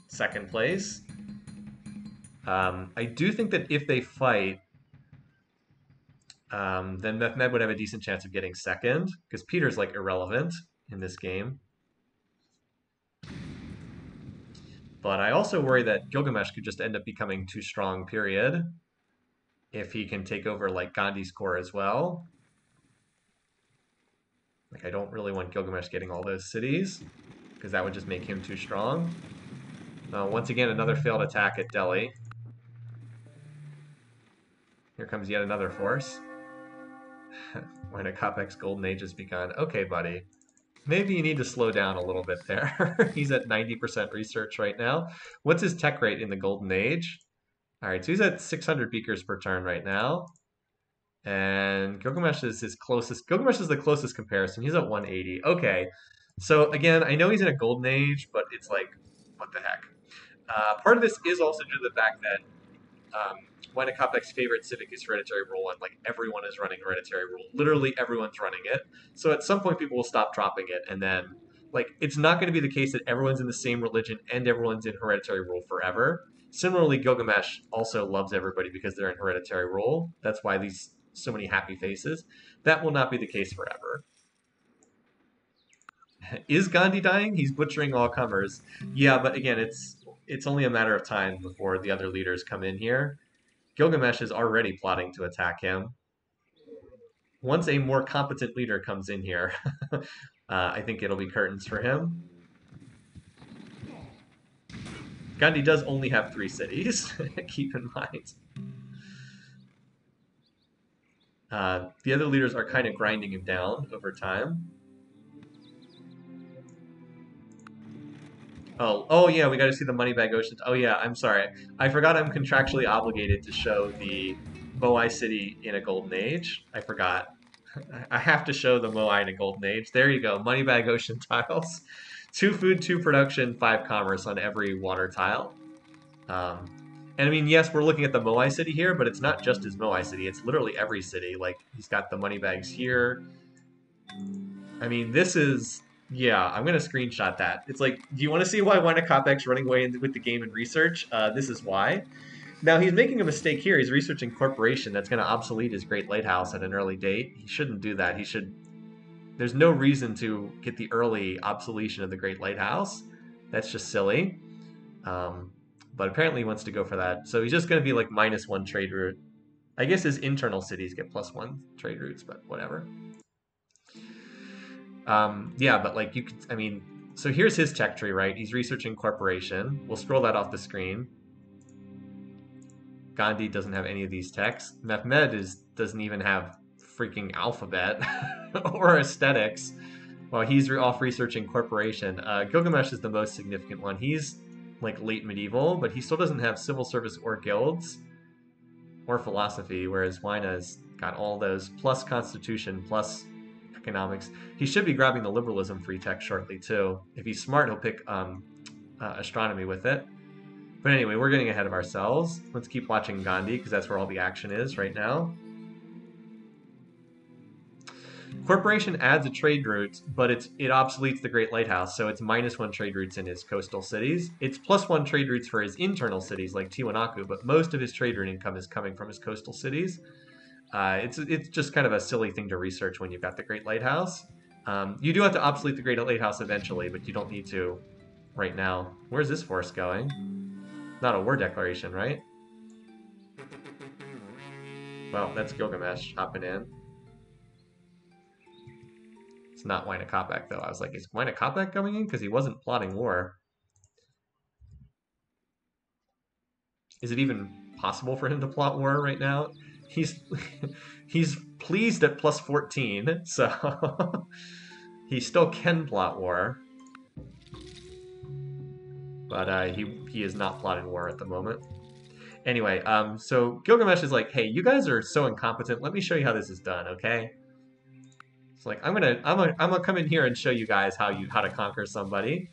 second place. I do think that if they fight, then Mehmed would have a decent chance of getting second, because Peter's like irrelevant in this game. But I also worry that Gilgamesh could just end up becoming too strong, period, if he can take over like Gandhi's core as well. Like, I don't really want Gilgamesh getting all those cities, because that would just make him too strong. Once again, another failed attack at Delhi. Here comes yet another force. When a Kopek's golden age has begun. Okay, buddy. Maybe you need to slow down a little bit there. He's at 90% research right now. What's his tech rate in the golden age? All right, so he's at 600 beakers per turn right now. And Gilgamesh is his closest. Gilgamesh is the closest comparison. He's at 180. Okay. So again, I know he's in a golden age, but it's like, what the heck? Part of this is also due to the fact that Kopek's favorite civic is hereditary rule, and like everyone is running hereditary rule. Literally everyone's running it. So at some point, people will stop dropping it, and then like it's not going to be the case that everyone's in the same religion and everyone's in hereditary rule forever. Similarly, Gilgamesh also loves everybody because they're in hereditary rule. That's why these so many happy faces. That will not be the case forever. Is Gandhi dying? He's butchering all comers. Yeah, but again, it's only a matter of time before the other leaders come in here. Gilgamesh is already plotting to attack him. Once a more competent leader comes in here, I think it'll be curtains for him. Gandhi does only have 3 cities, keep in mind. The other leaders are kind of grinding him down over time. Oh yeah, we got to see the money bag oceans. Oh yeah, I'm sorry. I forgot I'm contractually obligated to show the Moai city in a golden age. I forgot. I have to show the Moai in a golden age. There you go. Money bag ocean tiles. 2 food, 2 production, 5 commerce on every water tile. And I mean, yes, we're looking at the Moai city here, but it's not just his Moai city. It's literally every city. Like, he's got the money bags here. I mean, this is... Yeah, I'm going to screenshot that. It's like, do you want to see why Kopek's running away with the game in research? This is why. Now, he's making a mistake here. He's researching corporation that's going to obsolete his Great Lighthouse at an early date. He shouldn't do that. He should... There's no reason to get the early obsolescence of the Great Lighthouse. That's just silly. But apparently he wants to go for that. So he's just going to be like -1 trade route. I guess his internal cities get +1 trade routes, but whatever. Yeah, but like you could, I mean, so here's his tech tree, right? He's researching corporation. We'll scroll that off the screen. Gandhi doesn't have any of these techs. Mehmed doesn't even have freaking alphabet or aesthetics. While he's off researching corporation. Gilgamesh is the most significant one. He's like late medieval, but he still doesn't have civil service or guilds or philosophy, whereas Waina's got all those plus constitution plus economics. He should be grabbing the liberalism free tech shortly too. If he's smart, he'll pick astronomy with it. But anyway, we're getting ahead of ourselves. Let's keep watching Gandhi because that's where all the action is right now. Corporation adds a trade route, but it obsoletes the Great Lighthouse, so it's -1 trade routes in his coastal cities. It's +1 trade routes for his internal cities like Tiwanaku, but most of his trade route income is coming from his coastal cities. It's just kind of a silly thing to research when you've got the Great Lighthouse. You do have to obsolete the Great Lighthouse eventually, but you don't need to right now. Where's this force going? Not a war declaration, right? Well, that's Gilgamesh hopping in. It's not Waina Kopek, though. I was like, is Waina Kopek coming in? Because he wasn't plotting war. Is it even possible for him to plot war right now? He's pleased at +14, so he still can plot war. But he is not plotting war at the moment. Anyway, so Gilgamesh is like, hey, you guys are so incompetent. Let me show you how this is done, okay? It's like I'm gonna come in here and show you guys how to conquer somebody.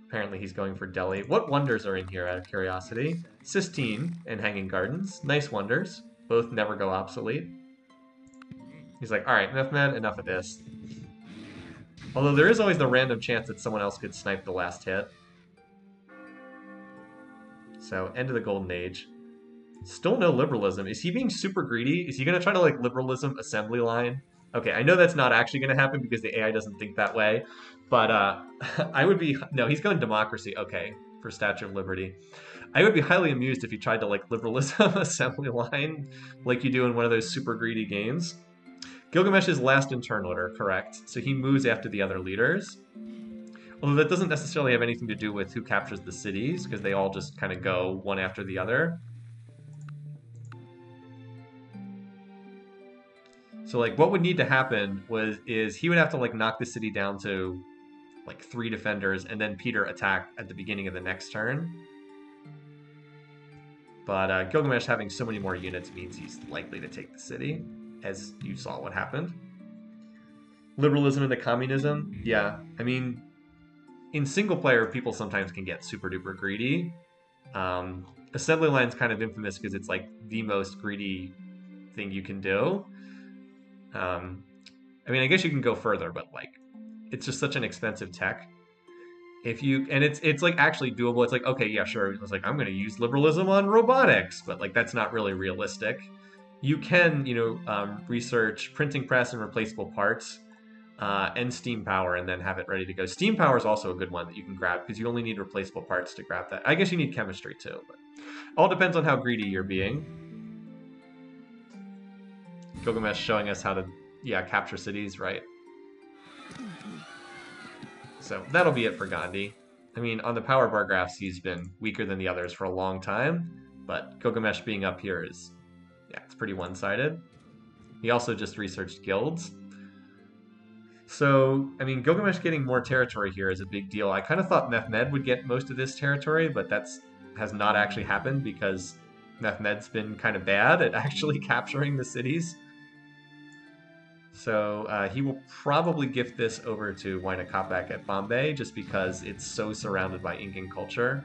Apparently he's going for Delhi. What wonders are in here out of curiosity? Sistine and Hanging Gardens. Nice wonders. Both never go obsolete. He's like, alright, Mehmed, enough of this. Although there is always the random chance that someone else could snipe the last hit. So, end of the Golden Age. Still no liberalism. Is he being super greedy? Is he going to try to like liberalism assembly line? Okay, I know that's not actually going to happen because the AI doesn't think that way. But I would be no. He's going democracy. Okay, for Statue of Liberty. I would be highly amused if you tried to like liberalism assembly line like you do in one of those super greedy games. Gilgamesh is last in turn order, correct? So he moves after the other leaders. Although that doesn't necessarily have anything to do with who captures the cities, because they all just kind of go one after the other. So like what would need to happen is he would have to like knock the city down to like 3 defenders and then Peter attack at the beginning of the next turn. But Gilgamesh having so many more units means he's likely to take the city, as you saw what happened. Liberalism into communism, yeah. I mean, in single player, people sometimes can get super duper greedy. Assembly line's kind of infamous because it's like the most greedy thing you can do. I mean, I guess you can go further, but like, it's just such an expensive tech. If you and it's like actually doable. It's like okay, yeah, sure. It's like I'm going to use liberalism on robotics, but like that's not really realistic. You can, research printing press and replaceable parts, and steam power, and then have it ready to go. Steam power is also a good one that you can grab because you only need replaceable parts to grab that. I guess you need chemistry too, but all depends on how greedy you're being. Gilgamesh showing us how to, yeah, capture cities, right? So that'll be it for Gandhi. I mean, on the power bar graphs, he's been weaker than the others for a long time, but Gilgamesh being up here is, yeah, it's pretty one-sided. He also just researched guilds. So, I mean, Gilgamesh getting more territory here is a big deal. I kind of thought Mehmed would get most of this territory, but that's has not actually happened because Mehmed's been kind of bad at actually capturing the cities. So he will probably gift this over to Huayna Capac at Bombay just because it's so surrounded by Incan culture.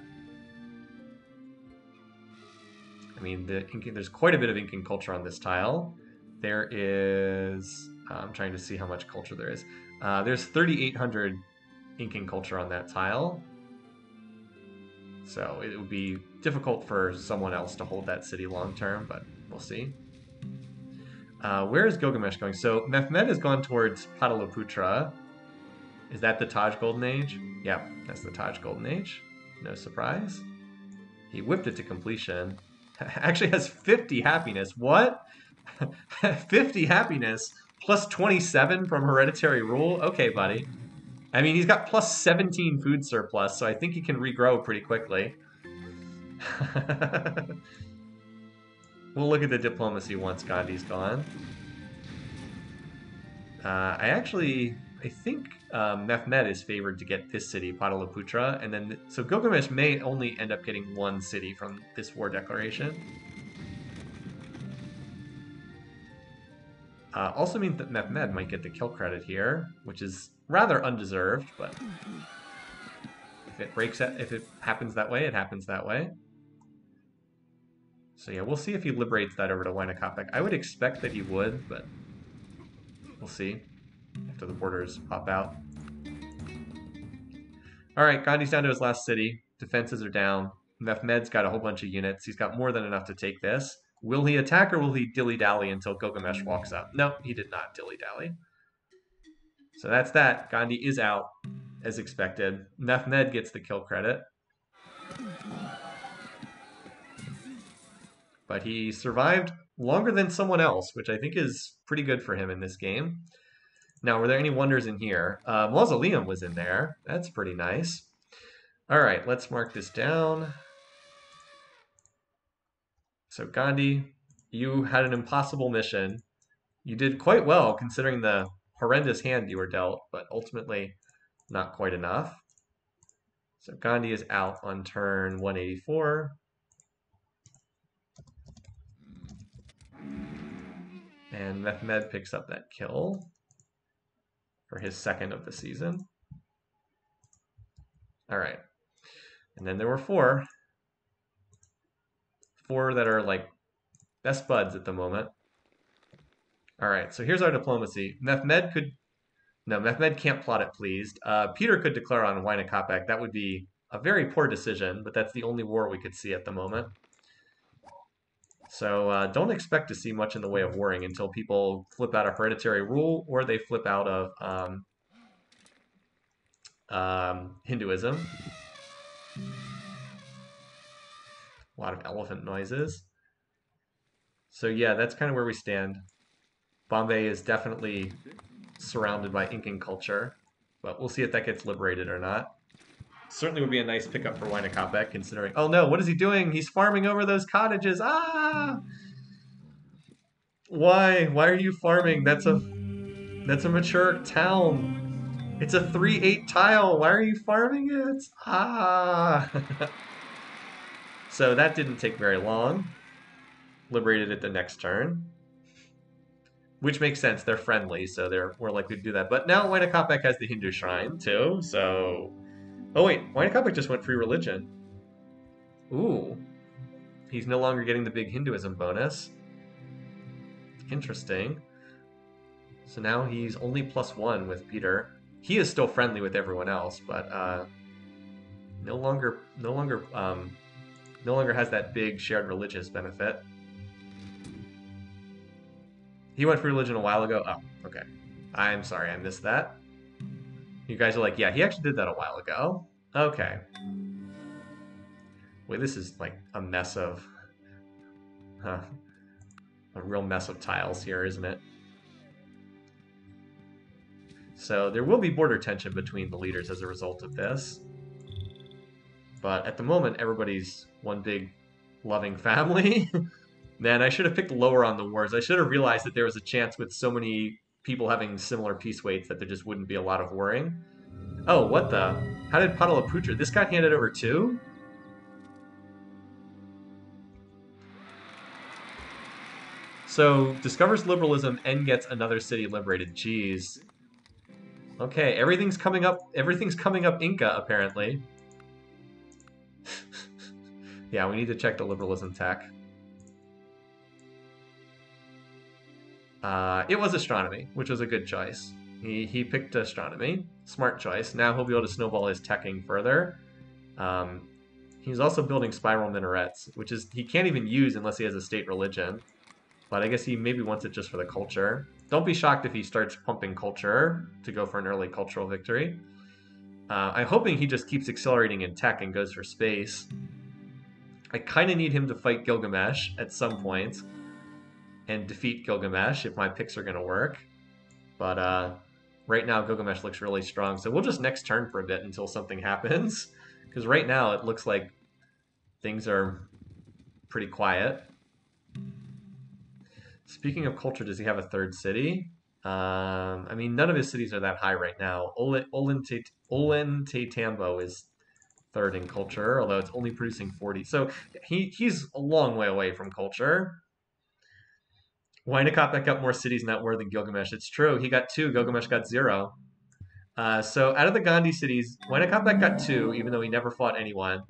I mean, there's quite a bit of Incan culture on this tile. There is... I'm trying to see how much culture there is. There's 3,800 Incan culture on that tile. So it would be difficult for someone else to hold that city long term, but we'll see. Where is Gilgamesh going? So Mehmed has gone towards Pataliputra. Is that the Taj Golden Age? Yep, that's the Taj Golden Age. No surprise. He whipped it to completion. Actually has 50 happiness. What? 50 happiness plus 27 from hereditary rule? Okay, buddy. I mean, he's got plus 17 food surplus, so I think he can regrow pretty quickly. We'll look at the diplomacy once Gandhi's gone. I think Mehmed is favored to get this city, Pataliputra, and then so Gilgamesh may only end up getting one city from this war declaration. Also means that Mehmed might get the kill credit here, which is rather undeserved, but if it happens that way, it happens that way. So yeah, we'll see if he liberates that over to Huayna Capac. I would expect that he would, but we'll see after the borders pop out. All right, Gandhi's down to his last city. Defenses are down. Mehmed's got a whole bunch of units. He's got more than enough to take this. Will he attack or will he dilly-dally until Gilgamesh walks up? No, he did not dilly-dally. So that's that. Gandhi is out, as expected. Mehmed gets the kill credit. But he survived longer than someone else, which I think is pretty good for him in this game. Now, were there any wonders in here? Mausoleum was in there. That's pretty nice. All right, let's mark this down. So Gandhi, you had an impossible mission. You did quite well considering the horrendous hand you were dealt, but ultimately not quite enough. So Gandhi is out on turn 184. And Mehmed picks up that kill for his second of the season. All right. And then there were four that are like best buds at the moment. All right, so here's our diplomacy. Mehmed can't plot it pleased. Peter could declare on Huayna Capac. That would be a very poor decision, but that's the only war we could see at the moment. So don't expect to see much in the way of warring until people flip out of hereditary rule or they flip out of Hinduism. A lot of elephant noises. So yeah, that's kind of where we stand. Bombay is definitely surrounded by Incan culture, but we'll see if that gets liberated or not. Certainly would be a nice pickup for Wainakopek, considering. Oh no, what is he doing? He's farming over those cottages. Ah! Why? Why are you farming? That's a mature town. It's a 3/8 tile. Why are you farming it? Ah! So that didn't take very long. Liberated it the next turn. Which makes sense. They're friendly, so they're more likely to do that. But now Wainakopek has the Hindu shrine, too, so... Oh wait, Wainakopek just went free religion. Ooh. He's no longer getting the big Hinduism bonus. Interesting. So now he's only +1 with Peter. He is still friendly with everyone else, but no longer has that big shared religious benefit. He went for religion a while ago. Oh, okay. I'm sorry, I missed that. You guys are like, yeah, he actually did that a while ago. Okay. Wait, this is like a mess of... Huh. A real mess of tiles here, isn't it? So there will be border tension between the leaders as a result of this. But at the moment, everybody's one big loving family. Man, I should have picked lower on the wars. I should have realized that there was a chance with so many people having similar peace weights that there just wouldn't be a lot of worrying. Oh, what the? How did Patalaputra? This got handed over too? So, discovers liberalism and gets another city liberated. Jeez. Okay, everything's coming up Inca, apparently. Yeah, we need to check the liberalism tech. It was astronomy, which was a good choice. He picked astronomy. Smart choice. Now he'll be able to snowball his teching further. He's also building spiral minarets, which is he can't even use unless he has a state religion. But I guess he maybe wants it just for the culture. Don't be shocked if he starts pumping culture to go for an early cultural victory. I'm hoping he just keeps accelerating in tech and goes for space. I kind of need him to fight Gilgamesh at some point and defeat Gilgamesh if my picks are going to work. But right now, Gilgamesh looks really strong. So we'll just next turn for a bit until something happens. Because right now, it looks like things are pretty quiet. Speaking of culture, does he have a third city? I mean, none of his cities are that high right now. Ollantaytambo is third in culture, although it's only producing 40. So he's a long way away from culture. Wainakopek got more cities in that war than Gilgamesh. It's true. He got 2. Gilgamesh got 0. So out of the Gandhi cities, Wainakopek got 2, even though he never fought anyone.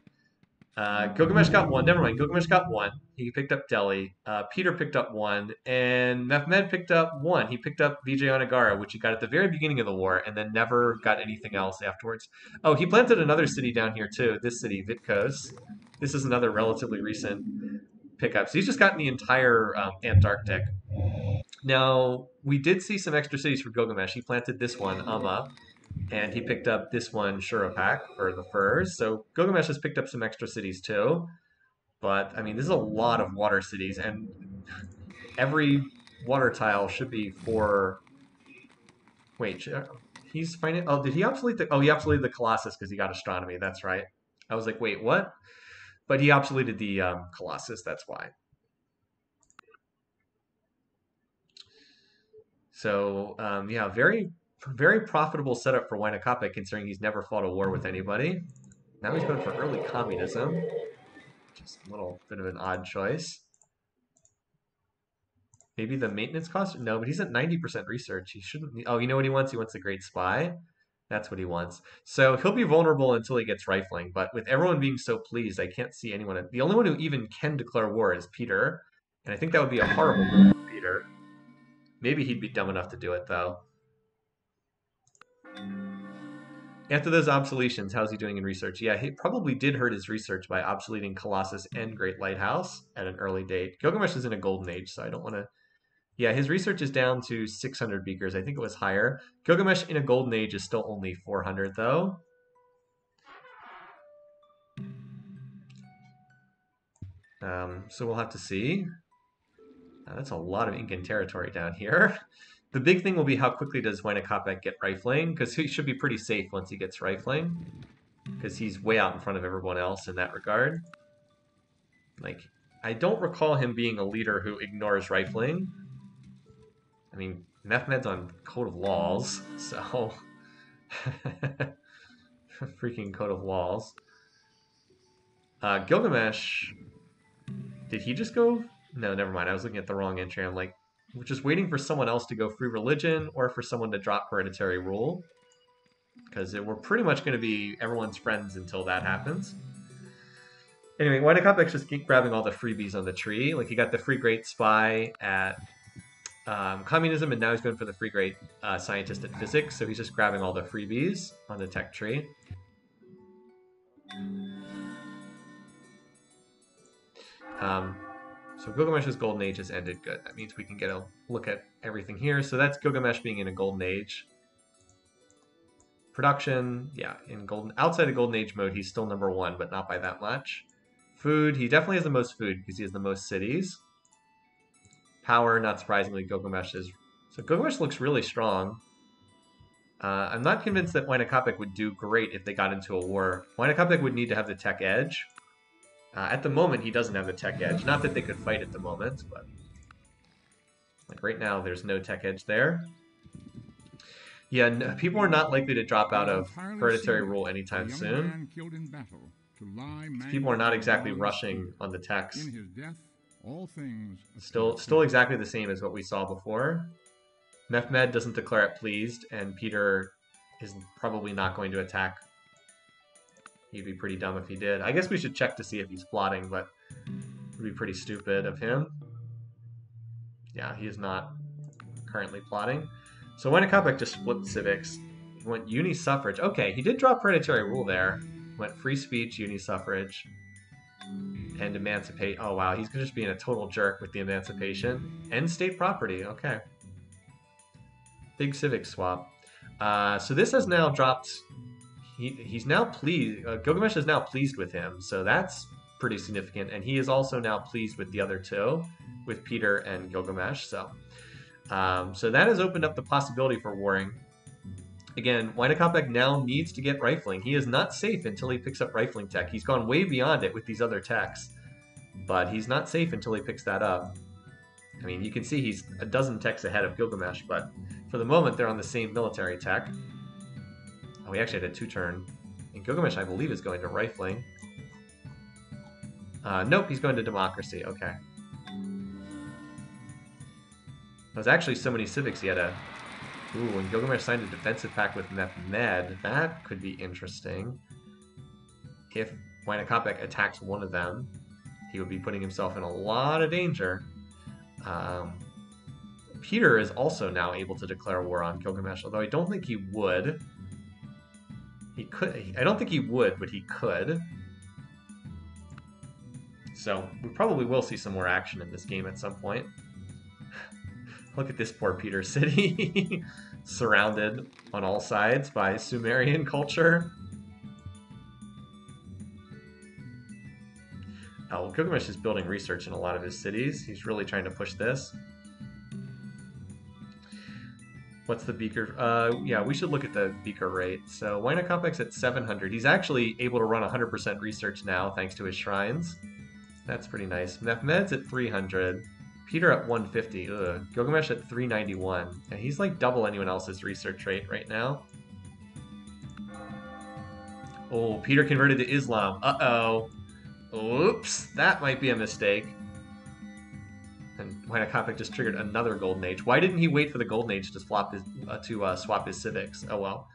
Gilgamesh got 1. Never mind. Gilgamesh got 1. He picked up Delhi. Peter picked up 1. And Mehmed picked up 1. He picked up Vijayanagara, which he got at the very beginning of the war, and then never got anything else afterwards. Oh, he planted another city down here, too. This city, Vitkos. This is another relatively recent pickup. So he's just gotten the entire Antarctic. Now, we did see some extra cities for Gilgamesh. He planted this one, Amma, and he picked up this one, Shurapak, for the furs. So Gilgamesh has picked up some extra cities too. But, I mean, this is a lot of water cities, and every water tile should be for... Wait, he's finding... Oh, did he obsolete the... Oh, he obsoleted the Colossus because he got astronomy. That's right. I was like, wait, what? But he obsoleted the Colossus, that's why. So, yeah, very, very profitable setup for Wainakopek, considering he's never fought a war with anybody. Now he's going for early communism. Just a little bit of an odd choice. Maybe the maintenance cost? No, but he's at 90% research. He shouldn't... Oh, you know what he wants? He wants the Great Spy. That's what he wants. So he'll be vulnerable until he gets rifling, but with everyone being so pleased, I can't see anyone... The only one who even can declare war is Peter, and I think that would be a horrible move for Peter. Maybe he'd be dumb enough to do it, though. After those obsoletions, how's he doing in research? Yeah, he probably did hurt his research by obsoleting Colossus and Great Lighthouse at an early date. Gilgamesh is in a golden age, so I don't want to. Yeah, his research is down to 600 beakers. I think it was higher. Gilgamesh in a golden age is still only 400, though. So we'll have to see. That's a lot of Incan territory down here. The big thing will be how quickly does Huayna get rifling, because he should be pretty safe once he gets rifling, because he's way out in front of everyone else in that regard. Like, I don't recall him being a leader who ignores rifling. I mean, Mehmed's on Code of Laws, so... Freaking Code of Laws. Gilgamesh... Did he just go? No, never mind. I was looking at the wrong entry. I'm like, we're just waiting for someone else to go free religion or for someone to drop hereditary rule. Because we're pretty much going to be everyone's friends until that happens. Anyway, Huayna just keep grabbing all the freebies on the tree. Like, he got the free great spy at communism, and now he's going for the free great scientist at physics. So he's just grabbing all the freebies on the tech tree. So Gilgamesh's golden age has ended. Good. That means we can get a look at everything here. So that's Gilgamesh being in a golden age. Production, yeah, in golden outside of golden age mode, he's still #1, but not by that much. Food, he definitely has the most food because he has the most cities. Power, not surprisingly, Gilgamesh is. So Gilgamesh looks really strong. I'm not convinced that Huayna would do great if they got into a war. Huayna would need to have the tech edge. At the moment, he doesn't have the tech edge. Not that they could fight at the moment, but like right now, there's no tech edge there. Yeah, no, people are not likely to drop out of hereditary rule anytime soon. People are not exactly rushing on the techs. Still exactly the same as what we saw before. Mehmed doesn't declare it pleased, and Peter is probably not going to attack. He'd be pretty dumb if he did. I guess we should check to see if he's plotting, but it would be pretty stupid of him. Yeah, he is not currently plotting. So Huayna just flipped civics. He went uni-suffrage. Okay, he did drop hereditary rule there. Went free speech, uni-suffrage, and emancipate. Oh wow, he's just being a total jerk with the emancipation. And state property, okay. Big civic swap. So this has now dropped... He's now pleased. Gilgamesh is now pleased with him, so that's pretty significant. And he is also now pleased with the other two, with Peter and Gilgamesh. So that has opened up the possibility for warring. Again, Huayna now needs to get rifling. He is not safe until he picks up rifling tech. He's gone way beyond it with these other techs, but he's not safe until he picks that up. I mean, you can see he's a dozen techs ahead of Gilgamesh, but for the moment, they're on the same military tech. Oh, he actually had a 2-turn. And Gilgamesh, I believe, is going to rifling. Nope, he's going to democracy. Okay. There's actually so many civics he had a... Ooh, and Gilgamesh signed a defensive pact with Mehmed. That could be interesting. If Huayna attacks one of them, he would be putting himself in a lot of danger. Peter is also now able to declare war on Gilgamesh, although I don't think he would. He could. I don't think he would, but he could. So we probably will see some more action in this game at some point. Look at this poor Peter city, surrounded on all sides by Sumerian culture. Oh, Gilgamesh is building research in a lot of his cities. He's really trying to push this. What's the beaker? Yeah, we should look at the beaker rate. So Huayna at 700. He's actually able to run 100% research now thanks to his shrines. That's pretty nice. Mehmed's at 300. Peter at 150. Ugh. Gilgamesh at 391. And he's like double anyone else's research rate right now. Oh, Peter converted to Islam. Uh-oh. Oops, that might be a mistake. And Huayna just triggered another golden age. Why didn't he wait for the golden age to swap his civics? Oh well.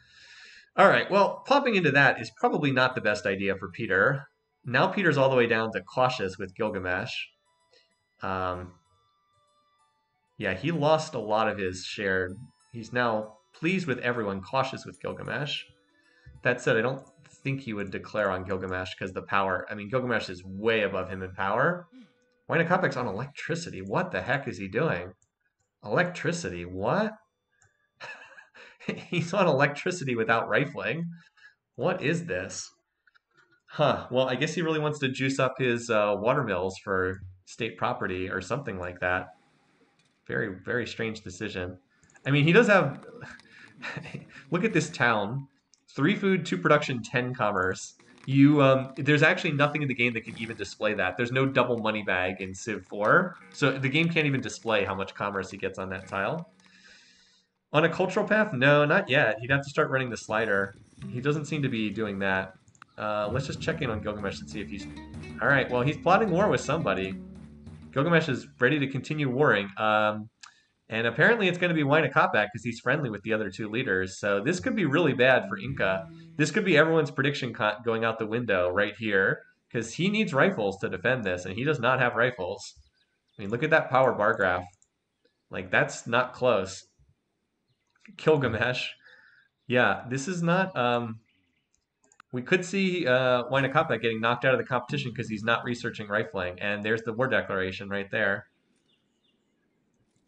All right. Well, popping into that is probably not the best idea for Peter. Now Peter's all the way down to cautious with Gilgamesh. Yeah, he lost a lot of his shared. He's now pleased with everyone, cautious with Gilgamesh. That said, I don't think he would declare on Gilgamesh because the power. I mean, Gilgamesh is way above him in power. Wayne Kopech's on electricity. What the heck is he doing? Electricity? What? He's on electricity without rifling. What is this? Huh. Well, I guess he really wants to juice up his water mills for state property or something like that. Very, very strange decision. I mean, he does have. Look at this town: 3 food, 2 production, 10 commerce. There's actually nothing in the game that can even display that. There's no double money bag in Civ 4, so the game can't even display how much commerce he gets on that tile. On a cultural path, no, not yet. He'd have to start running the slider. He doesn't seem to be doing that. Let's just check in on Gilgamesh and see if he's. All right, well, he's plotting war with somebody. Gilgamesh is ready to continue warring. And apparently it's going to be Huayna Capac because he's friendly with the other 2 leaders. So this could be really bad for Inca. This could be everyone's prediction going out the window right here because he needs rifles to defend this, and he does not have rifles. I mean, look at that power bar graph. Like, that's not close. Gilgamesh. Yeah, this is not... we could see Huayna Capac getting knocked out of the competition because he's not researching rifling. And there's the war declaration right there.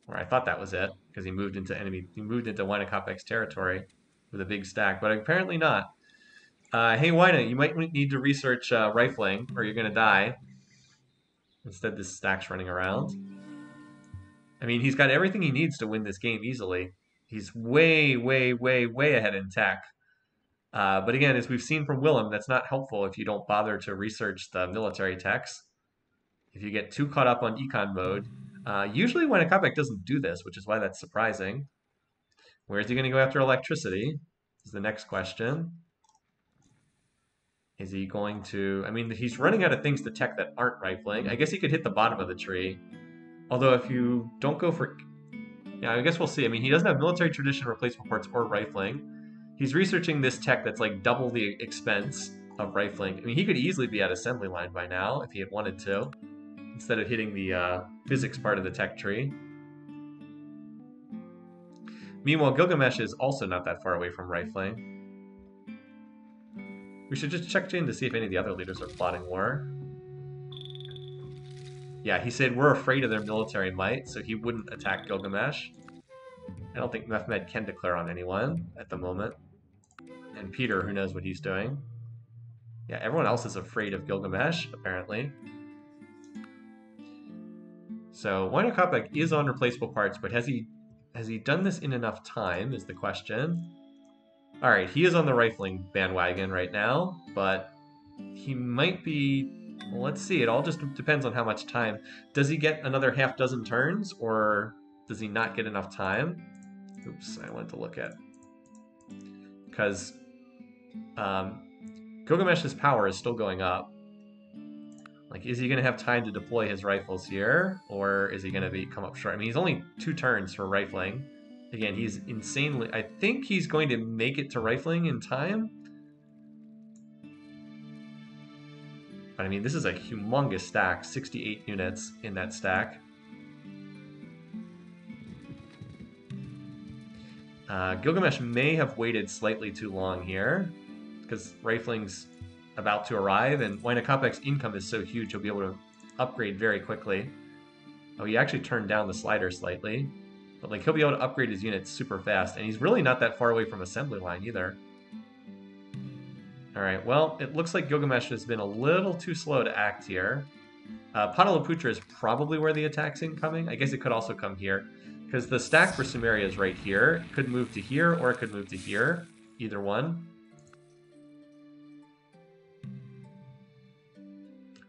Or I thought that was it, because he moved into Huayna Capac's territory with a big stack, but apparently not. Hey Huayna, you might need to research rifling, or you're gonna die. Instead, this stack's running around. I mean, he's got everything he needs to win this game easily. He's way, way, way, way ahead in tech. But again, as we've seen from Willem, that's not helpful if you don't bother to research the military techs. If you get too caught up on econ mode, usually when a Capac doesn't do this, which is why that's surprising. Where is he going to go after electricity? Is the next question. Is he going to... I mean, he's running out of things to tech that aren't rifling. I guess he could hit the bottom of the tree. Although if you don't go for... Yeah, I guess we'll see. I mean, he doesn't have military tradition replacement parts or rifling. He's researching this tech that's like double the expense of rifling. I mean, he could easily be at assembly line by now if he had wanted to, instead of hitting the physics part of the tech tree. Meanwhile, Gilgamesh is also not that far away from rifling. We should just check in to see if any of the other leaders are plotting war. Yeah, he said we're afraid of their military might, so he wouldn't attack Gilgamesh. I don't think Mehmed can declare on anyone at the moment. And Peter, who knows what he's doing. Yeah, everyone else is afraid of Gilgamesh, apparently. So Huayna Capac is on replaceable parts, but has he done this in enough time is the question. All right, he is on the rifling bandwagon right now, but he might be... Well, let's see. It all just depends on how much time. Does he get another half dozen turns, or does he not get enough time? Oops, I went to look at... Because Gilgamesh's power is still going up. Like, is he going to have time to deploy his rifles here, or is he going to come up short? I mean, he's only 2 turns for rifling. Again, he's insanely... I think he's going to make it to rifling in time. But I mean, this is a humongous stack. 68 units in that stack. Gilgamesh may have waited slightly too long here, because rifling's about to arrive, and Huayna Capac's income is so huge he'll be able to upgrade very quickly. Oh, he actually turned down the slider slightly. But like, he'll be able to upgrade his units super fast, and he's really not that far away from assembly line either. Alright, well, it looks like Gilgamesh has been a little too slow to act here. Pataliputra is probably where the attack's incoming. I guess it could also come here, because the stack for Sumeria is right here. It could move to here, or it could move to here. Either one.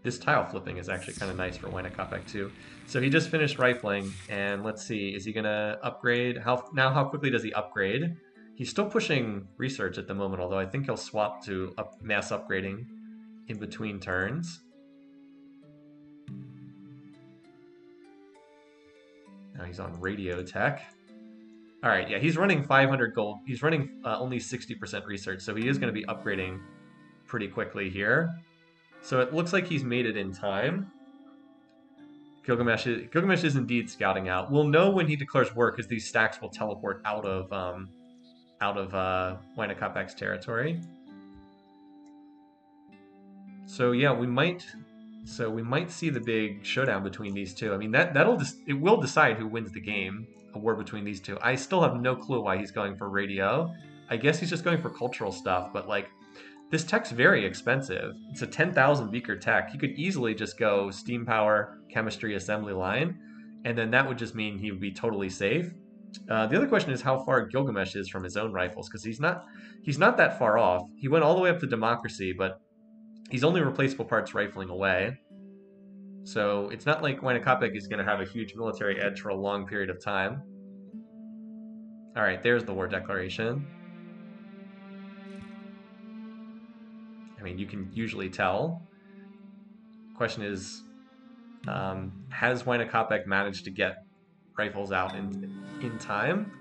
This tile flipping is actually kind of nice for Huayna Capac too. So he just finished rifling, and let's see, is he going to upgrade? How quickly does he upgrade? He's still pushing research at the moment, although I think he'll swap to mass upgrading in between turns. Now he's on radio tech. All right, yeah, he's running 500 gold. He's running only 60% research, so he is going to be upgrading pretty quickly here. So it looks like he's made it in time. Gilgamesh is indeed scouting out. We'll know when he declares war because these stacks will teleport out of Huayna Capac's territory. So yeah, we might. So we might see the big showdown between these two. I mean, that'll just it will decide who wins the game. A war between these two. I still have no clue why he's going for radio. I guess he's just going for cultural stuff. But like, this tech's very expensive. It's a 10,000 beaker tech. He could easily just go steam power, chemistry, assembly line, and then that would just mean he would be totally safe. The other question is how far Gilgamesh is from his own rifles, because he's not that far off. He went all the way up to democracy, but he's only replaceable parts rifling away. So it's not like Wynakopek is going to have a huge military edge for a long period of time. All right, there's the war declaration. I mean, you can usually tell. Question is, has Wynakopek managed to get rifles out in time?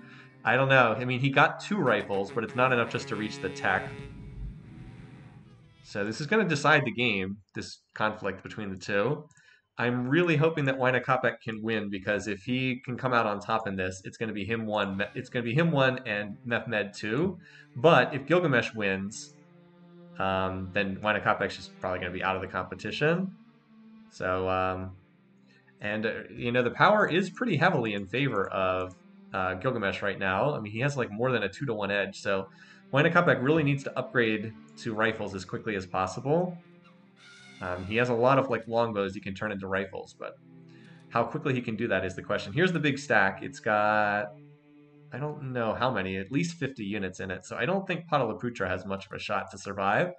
I don't know. I mean, he got 2 rifles, but it's not enough just to reach the tech. So this is going to decide the game, this conflict between the two. I'm really hoping that Wynakopek can win, because if he can come out on top in this, it's going to be him one. It's going to be him one and Mehmed 2. But if Gilgamesh wins, then Wynakopek's just probably going to be out of the competition. So the power is pretty heavily in favor of Gilgamesh right now. I mean, he has like more than a 2-to-1 edge. So Wynakopek really needs to upgrade to rifles as quickly as possible. He has a lot of like longbows he can turn into rifles, but how quickly he can do that is the question. Here's the big stack. It's got, I don't know how many, at least 50 units in it. So I don't think Pataliputra has much of a shot to survive.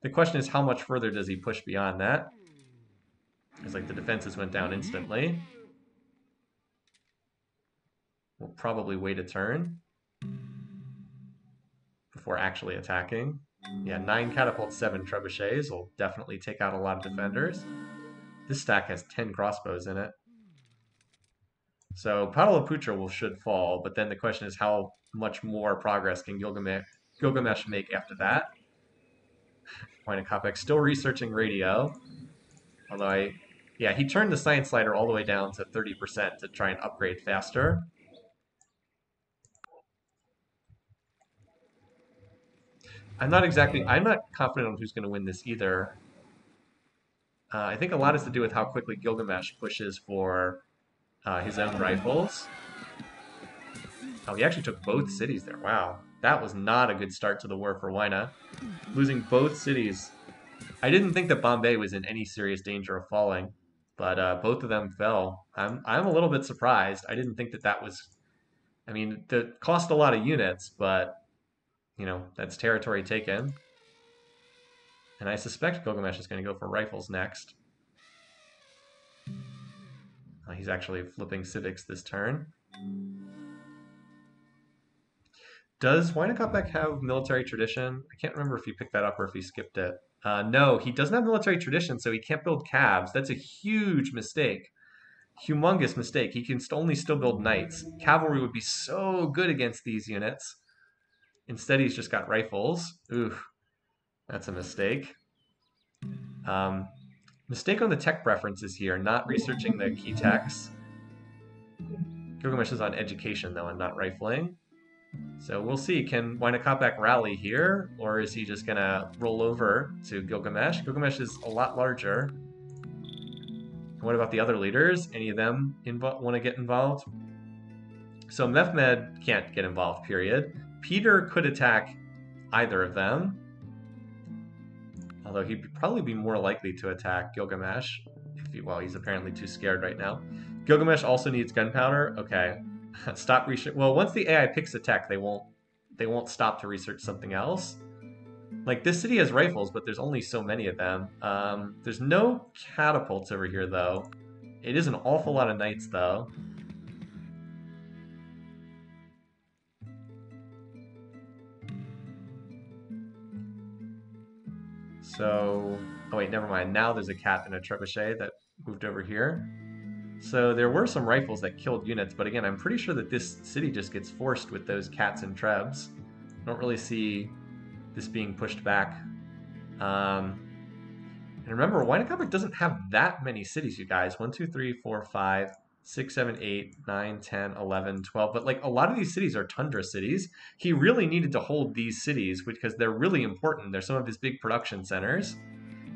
The question is, how much further does he push beyond that? It's like the defenses went down instantly. We'll probably wait a turn before actually attacking. Yeah, 9 catapults, 7 trebuchets will definitely take out a lot of defenders. This stack has 10 crossbows in it. So Pataliputra should fall, but then the question is how much more progress can Gilgamesh make after that? Wynakopek still researching radio. Although he turned the science slider all the way down to 30% to try and upgrade faster. I'm not confident on who's going to win this either. I think a lot has to do with how quickly Gilgamesh pushes for his own rifles. Oh, he actually took both cities there. Wow. That was not a good start to the war for Wyna. Losing both cities. I didn't think that Bombay was in any serious danger of falling, but both of them fell. I'm a little bit surprised. I didn't think that was... I mean, it cost a lot of units, but, that's territory taken. And I suspect Gilgamesh is going to go for rifles next. He's actually flipping civics this turn. Does Wynakopek have military tradition? I can't remember if he picked that up or if he skipped it. No, he doesn't have military tradition, so he can't build cabs. That's a huge mistake. Humongous mistake. He can only still build knights. Cavalry would be so good against these units. Instead, he's just got rifles. Oof, that's a mistake. Mistake on the tech preferences here, not researching the key techs. Gilgamesh is on education, though, and not rifling. So we'll see. Can Wynakopek rally here, or is he just going to roll over to Gilgamesh? Gilgamesh is a lot larger. What about the other leaders? Any of them want to get involved? So Mehmed can't get involved, period. Peter could attack either of them. Although he'd probably be more likely to attack Gilgamesh. He's apparently too scared right now. Gilgamesh also needs gunpowder. Okay. Stop research. Well, once the AI picks a tech, they won't stop to research something else. Like, this city has rifles, but there's only so many of them. There's no catapults over here, though. It is an awful lot of knights, though. So, oh wait, never mind. Now there's a cat and a trebuchet that moved over here. So there were some rifles that killed units, but again, I'm pretty sure that this city just gets forced with those cats and trebs. I don't really see this being pushed back. And remember, Wynakopek doesn't have that many cities, you guys. 1, 2, 3, 4, 5, 6, 7, 8, 9, 10, 11, 12. But like, a lot of these cities are tundra cities. He really needed to hold these cities because they're really important. They're some of his big production centers.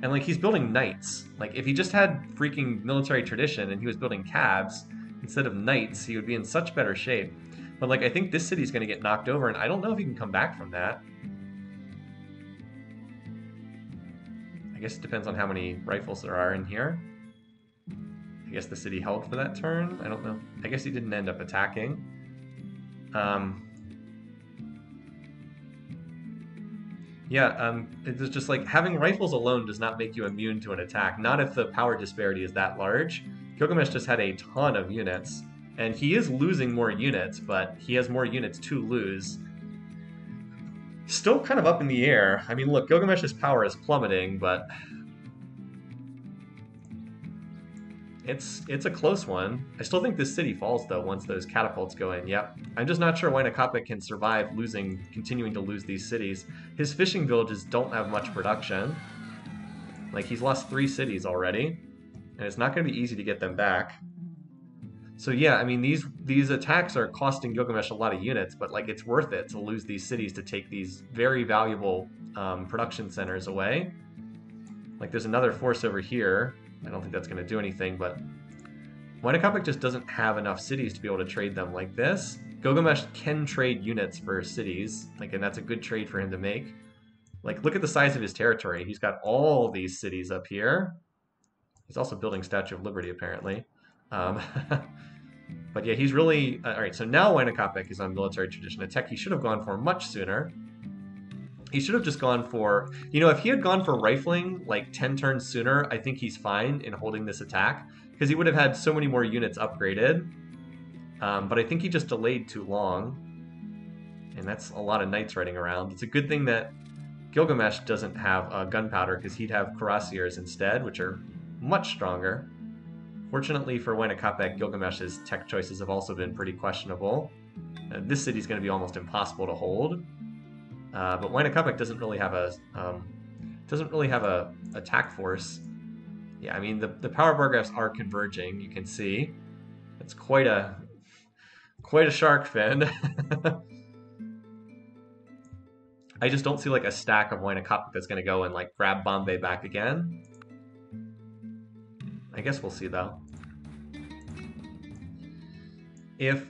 And like he's building knights. Like if he just had freaking military tradition and he was building cabs instead of knights, he would be in such better shape. But like I think this city's going to get knocked over, and I don't know if he can come back from that. I guess it depends on how many rifles there are in here. I guess the city held for that turn. I don't know. I guess he didn't end up attacking. It's just like having rifles alone does not make you immune to an attack. Not if the power disparity is that large. Gilgamesh just had a ton of units, and he is losing more units, but he has more units to lose. Still kind of up in the air. I mean, look, Gilgamesh's power is plummeting, but it's a close one. I still think this city falls, though, once those catapults go in. Yep. I'm just not sure Huayna Capac can survive continuing to lose these cities. His fishing villages don't have much production. Like, he's lost 3 cities already, and it's not going to be easy to get them back. So yeah, I mean, these attacks are costing Gilgamesh a lot of units, but like it's worth it to lose these cities to take these very valuable production centers away. Like there's another force over here. I don't think that's going to do anything, but Huayna Capac just doesn't have enough cities to be able to trade them like this. Gilgamesh can trade units for cities, like, and that's a good trade for him to make. Like, look at the size of his territory. He's got all these cities up here. He's also building Statue of Liberty, apparently. But yeah, he's really... all right, so now Huayna Capac is on military tradition. A tech he should have gone for much sooner. He should have just gone for... You know, if he had gone for rifling like 10 turns sooner, I think he's fine in holding this attack, because he would have had so many more units upgraded. But I think he just delayed too long. And that's a lot of knights riding around. It's a good thing that Gilgamesh doesn't have gunpowder, because he'd have cuirassiers instead, which are much stronger. Fortunately for Huayna Capac, Gilgamesh's tech choices have also been pretty questionable. This city's going to be almost impossible to hold. But Huayna Capac doesn't really have a attack force. Yeah, I mean the power bar graphs are converging. You can see it's quite a shark fin. I just don't see like a stack of Huayna Capac that's going to go and like grab Bombay back again. I guess we'll see though. If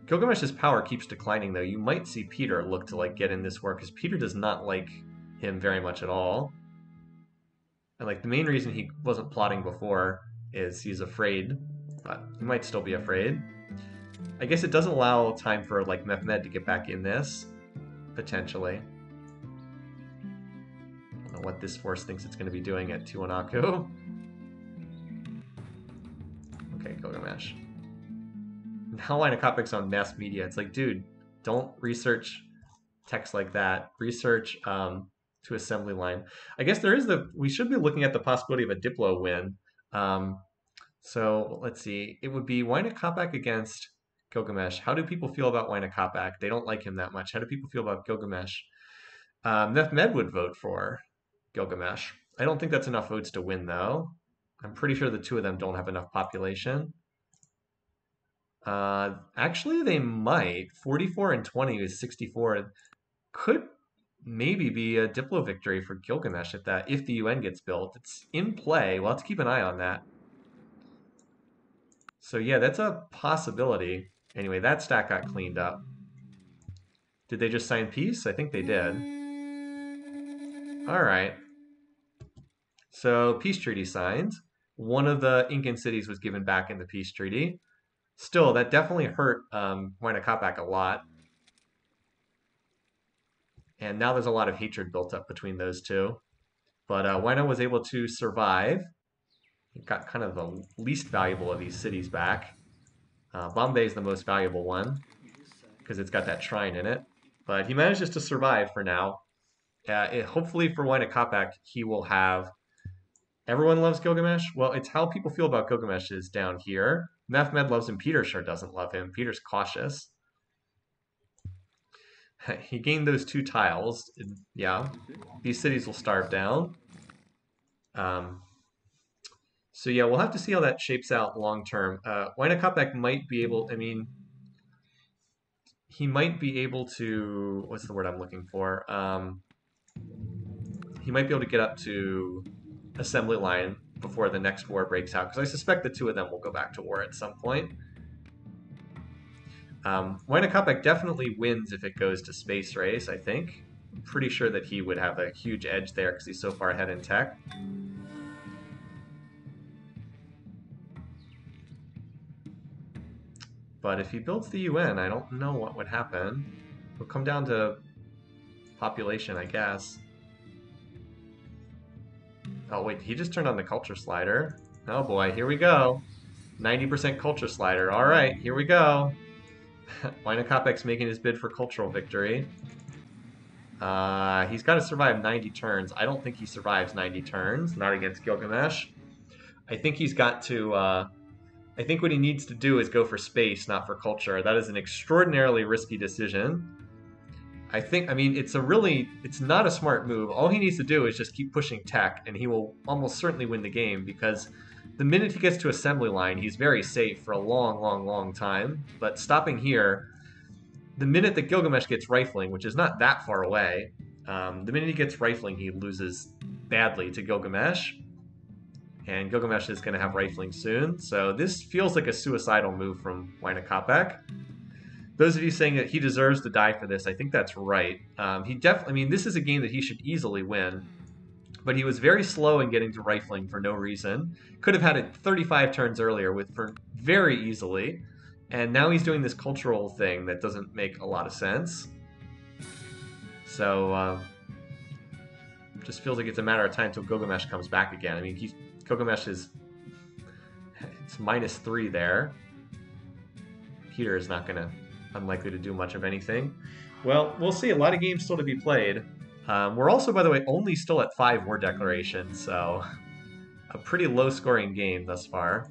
Gilgamesh's power keeps declining though, you might see Peter look to like get in this war, because Peter does not like him very much at all. And like the main reason he wasn't plotting before is he's afraid, but he might still be afraid. I guess it doesn't allow time for like Mehmed to get back in this, potentially. I don't know what this force thinks it's going to be doing at Tiwanaku. Okay, Gilgamesh. Now Huayna Capac's on mass media. It's like, dude, don't research text like that. Research to assembly line. I guess we should be looking at the possibility of a Diplo win. So let's see. It would be Huayna Capac against Gilgamesh. How do people feel about Huayna Capac? They don't like him that much. How do people feel about Gilgamesh? Mehmed would vote for Gilgamesh. I don't think that's enough votes to win, though. I'm pretty sure the two of them don't have enough population. Actually, they might. 44 and 20 is 64. Could maybe be a Diplo victory for Gilgamesh if the UN gets built. It's in play. We'll have to keep an eye on that. So yeah, that's a possibility. Anyway, that stack got cleaned up. Did they just sign peace? I think they did. All right. So peace treaty signed. One of the Incan cities was given back in the peace treaty. Still, that definitely hurt Huayna Capac a lot. And now there's a lot of hatred built up between those two. But Huayna was able to survive. He got kind of the least valuable of these cities back. Bombay is the most valuable one, because it's got that shrine in it. But he manages to survive for now. Hopefully for Huayna Capac, he will have... Everyone loves Gilgamesh? Well, it's how people feel about Gilgamesh is down here. Mehmed loves him. Peter sure doesn't love him. Peter's cautious. He gained those 2 tiles. Yeah. These cities will starve down. So yeah, we'll have to see how that shapes out long term. Huayna Capac might be able... I mean, he might be able to... What's the word I'm looking for? he might be able to get up to assembly line before the next war breaks out, because I suspect the two of them will go back to war at some point. Wynakopek definitely wins if it goes to space race, I think. I'm pretty sure that he would have a huge edge there because he's so far ahead in tech. But if he builds the UN, I don't know what would happen. It'll come down to population, I guess. Oh wait, he just turned on the culture slider. Oh boy, here we go. 90% culture slider. All right, here we go. Wynakopek's making his bid for cultural victory. He's got to survive 90 turns. I don't think he survives 90 turns, not against Gilgamesh. I think he's got to... I think what he needs to do is go for space, not for culture. That is an extraordinarily risky decision. I mean, it's not a smart move. All he needs to do is just keep pushing tech, and he will almost certainly win the game, because the minute he gets to assembly line, he's very safe for a long, long, long time. But stopping here, the minute that Gilgamesh gets rifling, which is not that far away, the minute he gets rifling, he loses badly to Gilgamesh. And Gilgamesh is going to have rifling soon. So this feels like a suicidal move from Wynakopek. Those of you saying that he deserves to die for this, I think that's right. I mean, this is a game that he should easily win. But he was very slow in getting to rifling for no reason. Could have had it 35 turns earlier for very easily. And now he's doing this cultural thing that doesn't make a lot of sense. So, just feels like it's a matter of time until Gilgamesh comes back again. I mean, Gilgamesh is... it's -3 there. Peter is unlikely to do much of anything. Well, we'll see. A lot of games still to be played. We're also, by the way, only still at 5 war declarations, so a pretty low-scoring game thus far.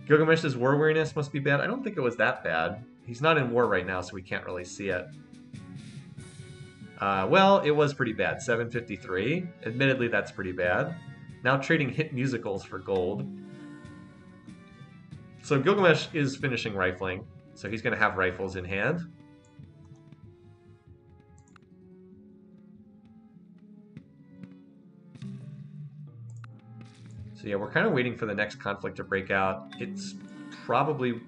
Gilgamesh's war weariness must be bad. I don't think it was that bad. He's not in war right now, so we can't really see it. Well, it was pretty bad. 753. Admittedly, that's pretty bad. Now trading hit musicals for gold. So Gilgamesh is finishing rifling, so he's going to have rifles in hand. So yeah, we're kind of waiting for the next conflict to break out. It's probably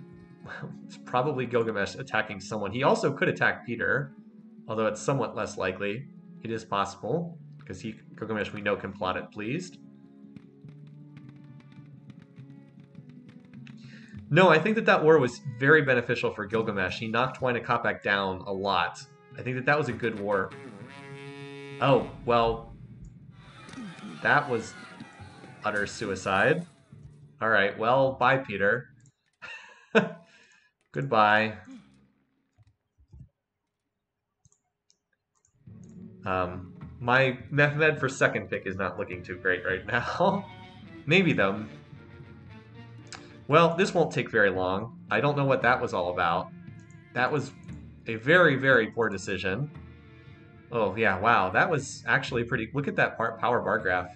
Gilgamesh attacking someone. He also could attack Peter, although it's somewhat less likely. It is possible, because Gilgamesh, we know, can plot it pleased. No, I think that war was very beneficial for Gilgamesh. He knocked Wynakopek down a lot. I think that was a good war. Oh, well, that was utter suicide. All right, well, bye, Peter. Goodbye. My Mehmed for second pick is not looking too great right now. Maybe, though. Well, this won't take very long. I don't know what that was all about. That was a very, very poor decision. Oh, yeah, wow. That was actually pretty... Look at that power bar graph.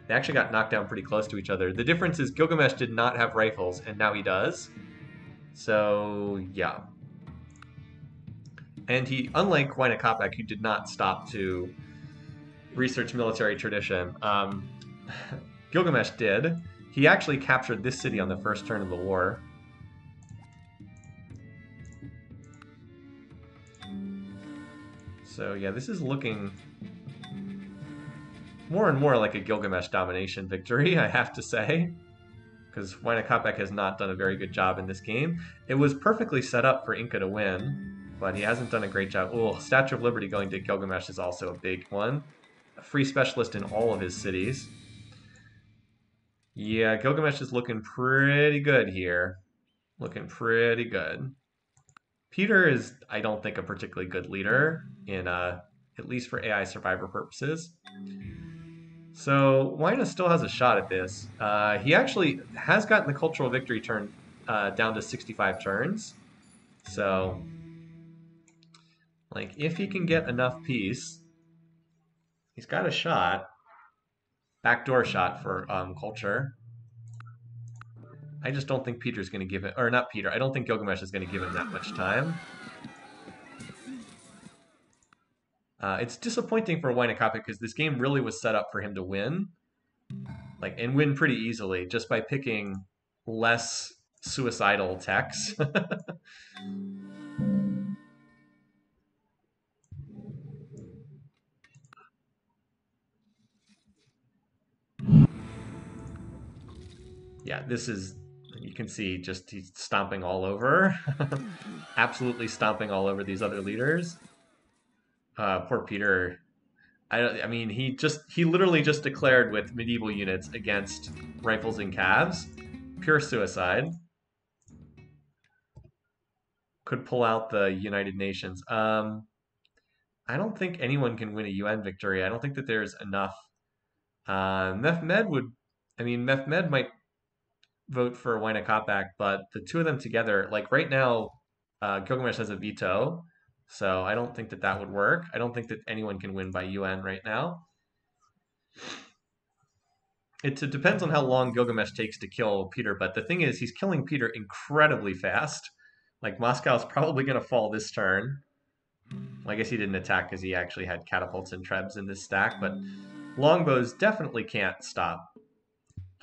They actually got knocked down pretty close to each other. The difference is Gilgamesh did not have rifles, and now he does. So, yeah. And he, unlike Wynakopek, who did not stop to research military tradition, Gilgamesh did. He actually captured this city on the first turn of the war. So yeah, this is looking more and more like a Gilgamesh domination victory, I have to say. Because Wynakopek has not done a very good job in this game. It was perfectly set up for Inca to win, but he hasn't done a great job. Oh, Statue of Liberty going to Gilgamesh is also a big one. A free specialist in all of his cities. Yeah, Gilgamesh is looking pretty good here. Looking pretty good. Peter is, I don't think, a particularly good leader, at least for AI survivor purposes. So Wyna still has a shot at this. He actually has gotten the cultural victory turn down to 65 turns. So, like, if he can get enough peace, he's got a shot. Backdoor shot for culture. I just don't think Peter's going to give it, or not Peter, I don't think Gilgamesh is going to give him that much time. It's disappointing for Wynakopik because this game really was set up for him to win, and win pretty easily just by picking less suicidal techs. Yeah, this is, you can see just he's stomping all over. Absolutely stomping all over these other leaders. Poor Peter. I mean, he literally just declared with medieval units against rifles and calves. Pure suicide. Could pull out the United Nations. I don't think anyone can win a UN victory. I don't think that there's enough. Mehmed would, I mean, Mehmed might vote for Wynakopik, but the two of them together, like right now, Gilgamesh has a veto, so I don't think that that would work. I don't think that anyone can win by UN right now. It depends on how long Gilgamesh takes to kill Peter, but the thing is, he's killing Peter incredibly fast. Like, Moscow's probably going to fall this turn. Well, I guess he didn't attack because he actually had catapults and trebs in this stack, but longbows definitely can't stop.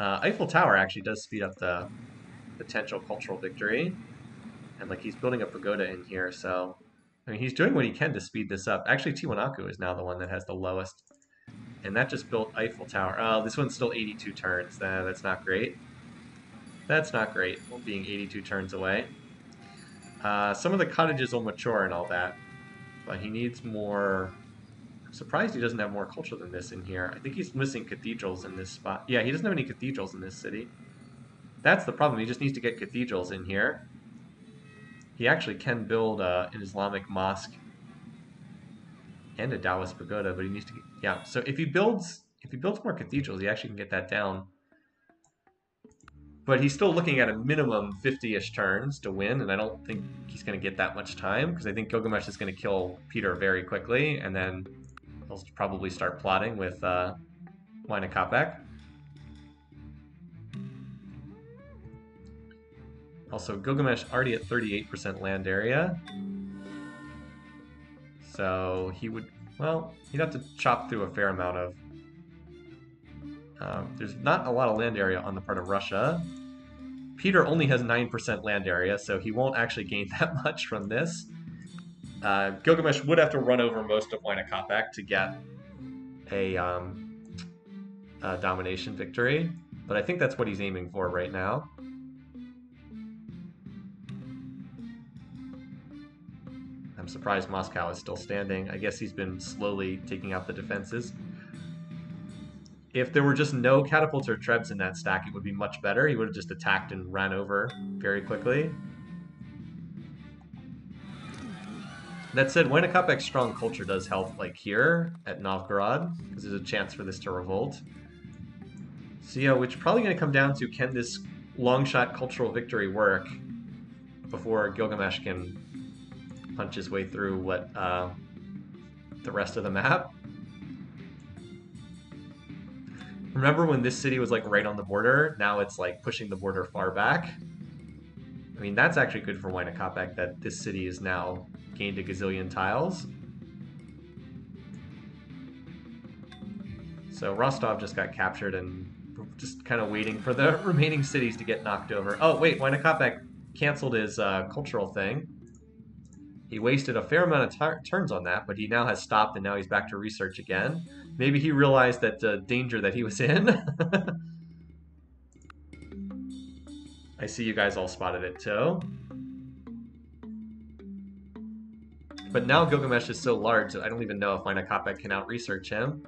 Eiffel Tower actually does speed up the potential cultural victory. And like he's building a pagoda in here, so I mean he's doing what he can to speed this up. Actually, Tiwanaku is now the one that has the lowest. And that just built Eiffel Tower. Oh, this one's still 82 turns. That's not great. That's not great, being 82 turns away. Some of the cottages will mature and all that, but he needs more. I'm surprised he doesn't have more culture than this in here. I think he's missing cathedrals in this spot. Yeah, he doesn't have any cathedrals in this city. That's the problem. He just needs to get cathedrals in here. He actually can build an Islamic mosque and a Taoist pagoda, but he needs to get, yeah. So if he builds more cathedrals, he actually can get that down. But he's still looking at a minimum 50-ish turns to win, and I don't think he's going to get that much time because I think Gilgamesh is going to kill Peter very quickly, and then he'll probably start plotting with Wynakopik. Also, Gilgamesh already at 38% land area. So he would, well, he'd have to chop through a fair amount of... there's not a lot of land area on the part of Russia. Peter only has 9% land area, so he won't actually gain that much from this. Gilgamesh would have to run over most of Wynakopik to get a domination victory, but I think that's what he's aiming for right now. I'm surprised Moscow is still standing. I guess he's been slowly taking out the defenses. If there were just no catapults or trebs in that stack, it would be much better. He would have just attacked and ran over very quickly. That said, Wynakopik's strong culture does help, like here at Novgorod, because there's a chance for this to revolt. So yeah, which probably going to come down to, can this long shot cultural victory work before Gilgamesh can punch his way through what the rest of the map. Remember when this city was like right on the border? Now it's like pushing the border far back. I mean, that's actually good for Wynakopik that this city is now gained a gazillion tiles. So Rostov just got captured and just kind of waiting for the remaining cities to get knocked over. Oh, wait, Wynakopik canceled his cultural thing. He wasted a fair amount of turns on that, but he now has stopped and now he's back to research again. Maybe he realized that the danger that he was in. I see you guys all spotted it too. But now Gilgamesh is so large that I don't even know if Wynakopik can out-research him.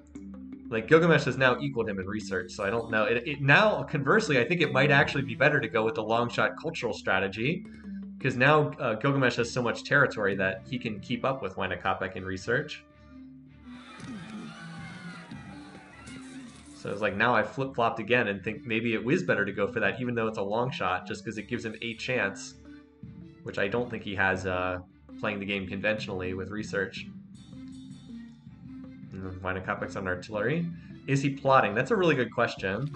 Like, Gilgamesh has now equaled him in research, so I don't know. Now, conversely, I think it might actually be better to go with the long-shot cultural strategy, because now Gilgamesh has so much territory that he can keep up with Wynakopik in research. So it's like now I flip-flopped again and think maybe it was better to go for that, even though it's a long shot, just because it gives him a chance, which I don't think he has playing the game conventionally with research. Wynakopik's on artillery. Is he plotting? That's a really good question.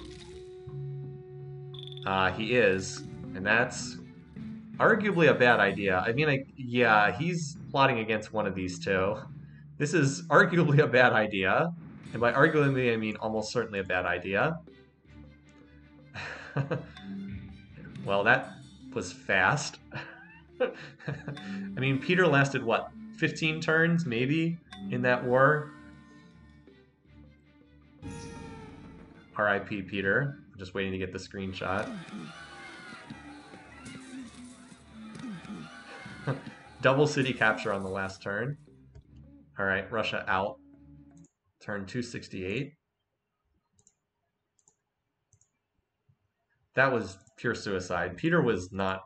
He is, and that's arguably a bad idea. I mean, yeah, he's plotting against one of these two. This is arguably a bad idea. And by arguably, I mean almost certainly a bad idea. Well, that was fast. I mean, Peter lasted, what, 15 turns, maybe, in that war? R.I.P. Peter. I'm just waiting to get the screenshot. Double city capture on the last turn. All right, Russia out. Turn 268. That was pure suicide. Peter was not.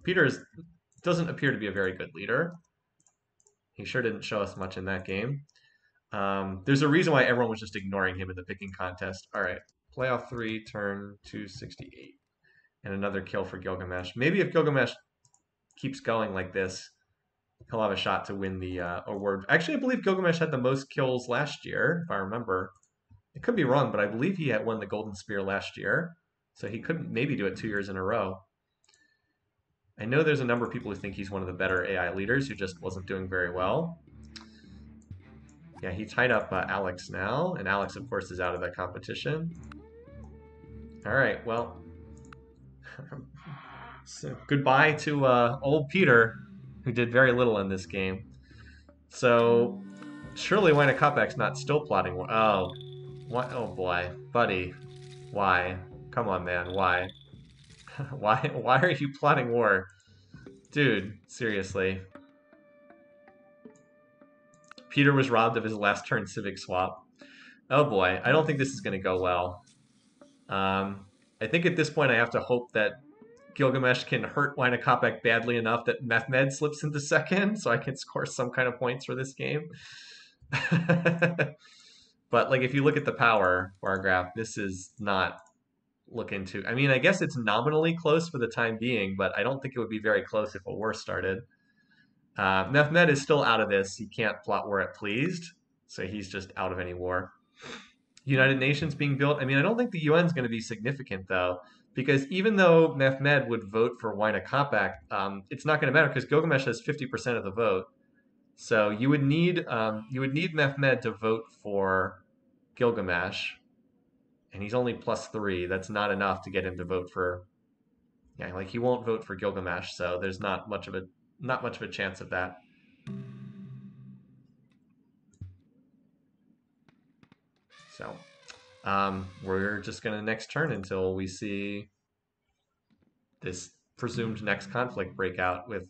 Peter doesn't appear to be a very good leader. He sure didn't show us much in that game. There's a reason why everyone was just ignoring him in the picking contest. All right, playoff 3, turn 268. And another kill for Gilgamesh. Maybe if Gilgamesh keeps going like this, he'll have a shot to win the award. Actually, I believe Gilgamesh had the most kills last year, if I remember. I could be wrong, but I believe he had won the Golden Spear last year. So he could maybe do it 2 years in a row. I know there's a number of people who think he's one of the better AI leaders who just wasn't doing very well. Yeah, he tied up Alex now, and Alex, of course, is out of that competition. All right, well, so goodbye to old Peter, who did very little in this game. So surely Wayne Kopek's not still plotting. Oh, what? Oh boy, buddy, why? Come on, man, why? Why are you plotting war? Dude, seriously. Peter was robbed of his last turn civic swap. Oh boy, I don't think this is going to go well. I think at this point I have to hope that Gilgamesh can hurt Wayne Kopek badly enough that Mehmed slips into second so I can score some kind of points for this game. But like if you look at the power bar graph, this is not looking to. I mean, I guess it's nominally close for the time being, but I don't think it would be very close if a war started. Mehmed is still out of this. He can't plot war at pleased, so he's just out of any war. United Nations being built. I mean, I don't think the UN is going to be significant though, because even though Mehmed would vote for Wayne Kopek, it's not going to matter because Gilgamesh has 50% of the vote. So you would need Mehmed to vote for Gilgamesh, and he's only +3. That's not enough to get him to vote for. Yeah, like he won't vote for Gilgamesh, so there's not much of a chance of that. So we're just gonna next turn until we see this presumed next conflict break out with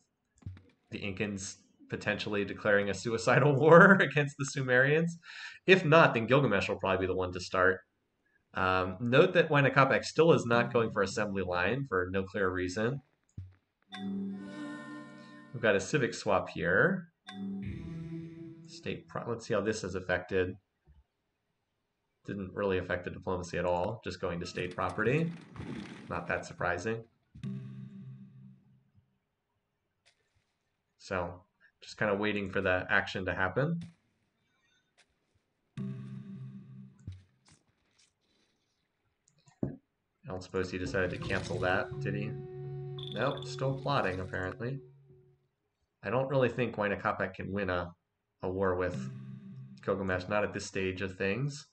the Incans potentially declaring a suicidal war against the Sumerians. If not, then Gilgamesh will probably be the one to start. Note that Wayne Kopek still is not going for assembly line for no clear reason. We've got a civic swap here. Let's see how this has affected. Didn't really affect the diplomacy at all, just going to state property. Not that surprising. So, just kind of waiting for the action to happen. I don't suppose he decided to cancel that, did he? Nope, still plotting, apparently. I don't really think Wayne Kopek can win a war with Gilgamesh, not at this stage of things.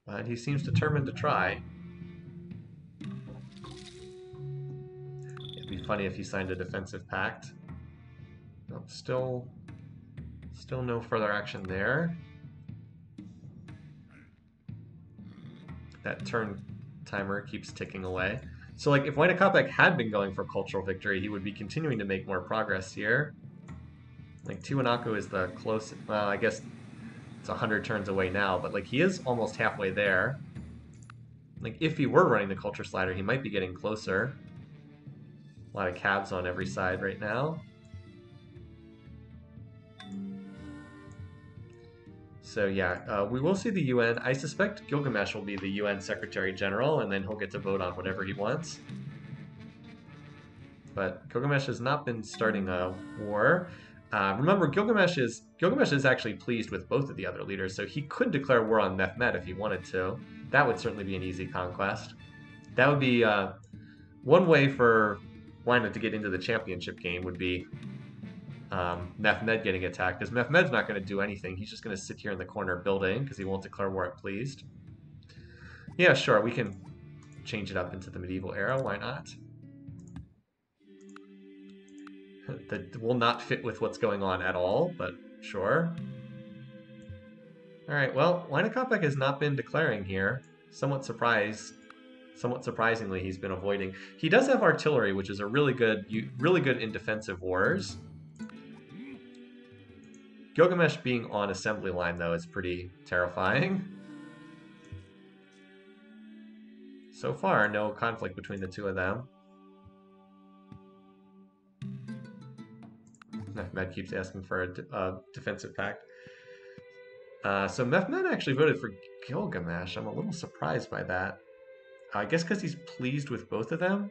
But he seems determined to try. It'd be funny if he signed a defensive pact. Nope, still no further action there. That turn timer keeps ticking away. So like if Wayne Kopek had been going for cultural victory, he would be continuing to make more progress here. Like Tiwanaku is the closest, well, I guess it's 100 turns away now, but like he is almost halfway there. Like if he were running the culture slider, he might be getting closer. A lot of cabs on every side right now. So yeah, we will see the UN. I suspect Gilgamesh will be the UN Secretary General, and then he'll get to vote on whatever he wants. But Gilgamesh has not been starting a war. Remember, Gilgamesh is actually pleased with both of the other leaders, so he could declare war on Mehmed if he wanted to. That would certainly be an easy conquest. That would be one way for Wayne to get into the championship game would be Mehmed getting attacked, because Mehmed's not going to do anything. He's just going to sit here in the corner building because he won't declare war at pleased. Yeah, sure, we can change it up into the medieval era. Why not? That will not fit with what's going on at all, but sure. All right, well, Wynakopek has not been declaring here. Somewhat surprisingly, he's been avoiding. He does have artillery, which is a really good in defensive wars. Gilgamesh being on assembly line, though, is pretty terrifying. So far, no conflict between the two of them. Mehmed keeps asking for a defensive pact. So Mehmed actually voted for Gilgamesh. I'm a little surprised by that. I guess because he's pleased with both of them.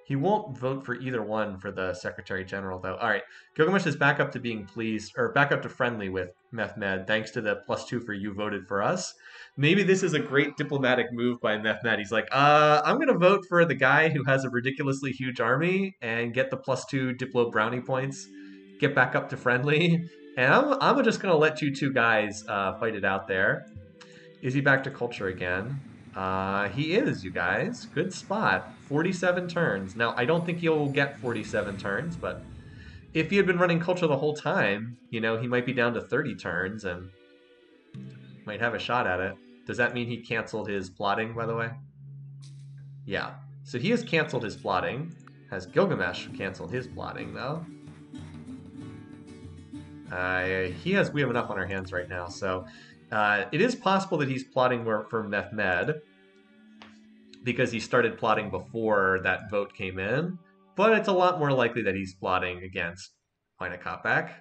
He won't vote for either one for the Secretary General, though. All right, Gilgamesh is back up to being pleased, or back up to friendly with Mehmed, thanks to the +2 for you voted for us. Maybe this is a great diplomatic move by Mehmed. He's like, I'm going to vote for the guy who has a ridiculously huge army and get the +2 Diplo brownie points, get back up to friendly, and I'm just going to let you two guys fight it out there. Is he back to culture again? He is, you guys. Good spot. 47 turns. Now, I don't think he'll get 47 turns, but if he had been running culture the whole time, you know, he might be down to 30 turns and might have a shot at it. Does that mean he canceled his plotting, by the way? Yeah. So he has canceled his plotting. Has Gilgamesh canceled his plotting, though? We have enough on our hands right now, so it is possible that he's plotting for Mehmed because he started plotting before that vote came in, but it's a lot more likely that he's plotting against Wynakopek,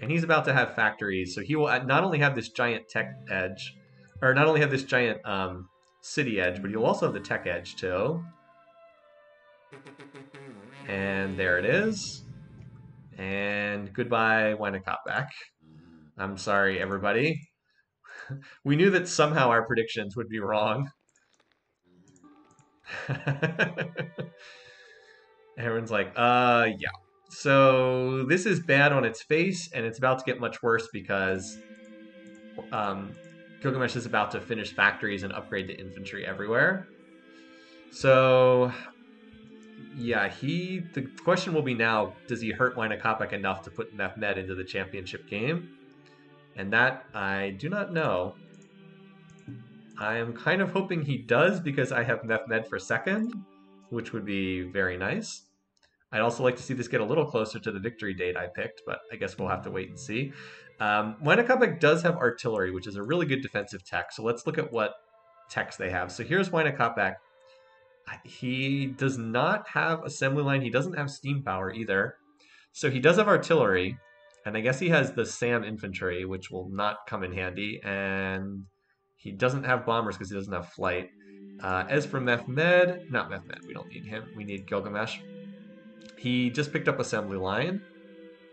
and he's about to have factories, so he will not only have this giant tech edge, or not only have this giant city edge, but he'll also have the tech edge too. And there it is. And goodbye, Wynakopek. I'm sorry, everybody. We knew that somehow our predictions would be wrong. Everyone's like, yeah. So this is bad on its face, and it's about to get much worse because Gilgamesh is about to finish factories and upgrade to infantry everywhere. So, yeah, the question will be now, does he hurt Wynakopek enough to put Mehmed into the championship game? And that, I do not know. I am kind of hoping he does because I have Mehmed for second, which would be very nice. I'd also like to see this get a little closer to the victory date I picked, but I guess we'll have to wait and see. Wynakopek does have artillery, which is a really good defensive tech, so let's look at what techs they have. So here's Wynakopek. He does not have assembly line. He doesn't have steam power either. So he does have artillery, and I guess he has the SAM infantry, which will not come in handy, and he doesn't have bombers because he doesn't have flight. As for Mehmed, not Mehmed, we don't need him. We need Gilgamesh. He just picked up assembly line.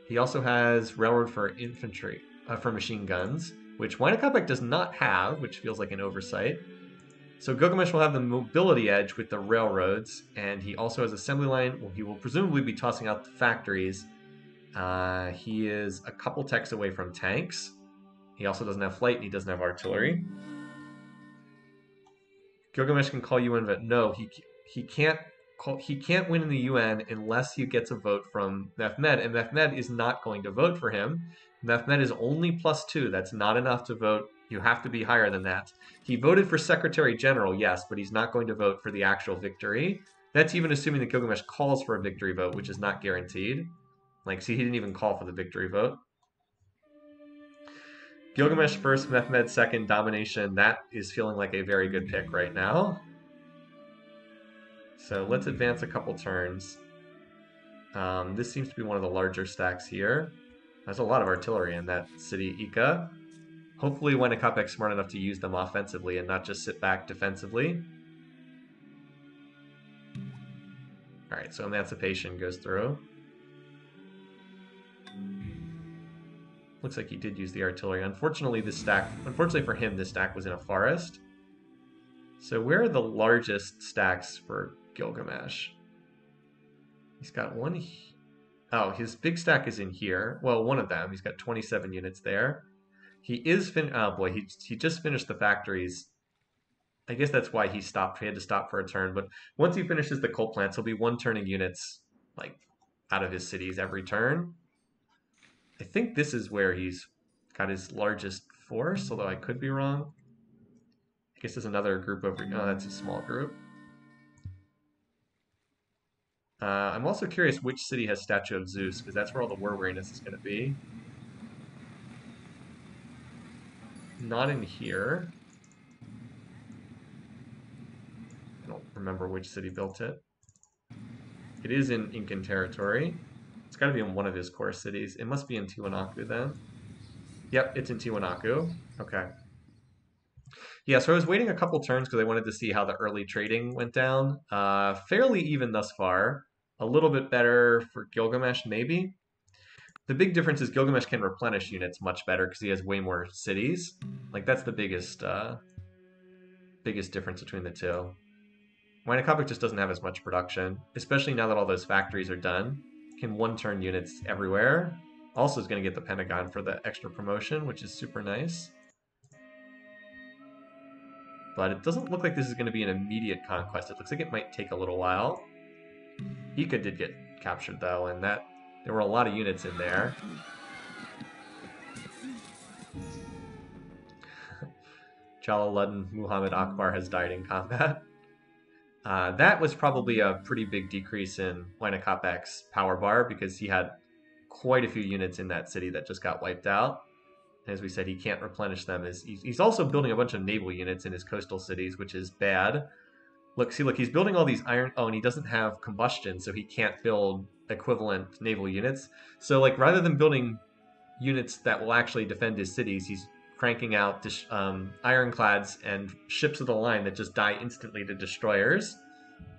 He also has railroad for infantry, for machine guns, which Wynakopek does not have, which feels like an oversight. So Gilgamesh will have the mobility edge with the railroads, and he also has assembly line. Well, he will presumably be tossing out the factories. He is a couple techs away from tanks. He also doesn't have flight, and he doesn't have artillery. Gilgamesh can call UN, but no, he can't win in the UN unless he gets a vote from Mehmed, and Mehmed is not going to vote for him. Mehmed is only +2. That's not enough to vote. You have to be higher than that. He voted for Secretary General, yes, but he's not going to vote for the actual victory. That's even assuming that Gilgamesh calls for a victory vote, which is not guaranteed. Like, see, he didn't even call for the victory vote. Gilgamesh first, Mehmed second, domination. That is feeling like a very good pick right now. So let's advance a couple turns. This seems to be one of the larger stacks here. There's a lot of artillery in that city, Ika. Hopefully Wynakopek's smart enough to use them offensively and not just sit back defensively. Alright, so Emancipation goes through. Looks like he did use the artillery. Unfortunately for him, this stack was in a forest. So where are the largest stacks for Gilgamesh? He's got one. Oh, his big stack is in here. Well, one of them. He's got 27 units there. He is oh boy, he just finished the factories. I guess that's why he stopped. He had to stop for a turn. But once he finishes the coal plants, he'll be one turning units like out of his cities every turn. I think this is where he's got his largest force, although I could be wrong. I guess there's another group over. Oh, that's a small group. I'm also curious which city has Statue of Zeus, because that's where all the war weariness is going to be. Not in here. I don't remember which city built it. It is in Incan territory. It's got to be in one of his core cities. It must be in Tiwanaku then. Yep, it's in Tiwanaku. Okay. Yeah, so I was waiting a couple turns because I wanted to see how the early trading went down. Fairly even thus far. A little bit better for Gilgamesh, maybe. The big difference is Gilgamesh can replenish units much better because he has way more cities. Like that's the biggest difference between the two. Wine just doesn't have as much production, especially now that all those factories are done. Can one-turn units everywhere. Also is going to get the Pentagon for the extra promotion, which is super nice. But it doesn't look like this is going to be an immediate conquest. It looks like it might take a little while. Ica did get captured though, and that there were a lot of units in there. Jalaluddin Muhammad Akbar has died in combat. That was probably a pretty big decrease in Wainakopek's power bar because he had quite a few units in that city that just got wiped out. As we said, he can't replenish them. He's also building a bunch of naval units in his coastal cities, which is bad. Look, he's building all these iron. Oh, and he doesn't have combustion, so he can't build equivalent naval units. So, like, rather than building units that will actually defend his cities, he's cranking out ironclads and ships of the line that just die instantly to destroyers.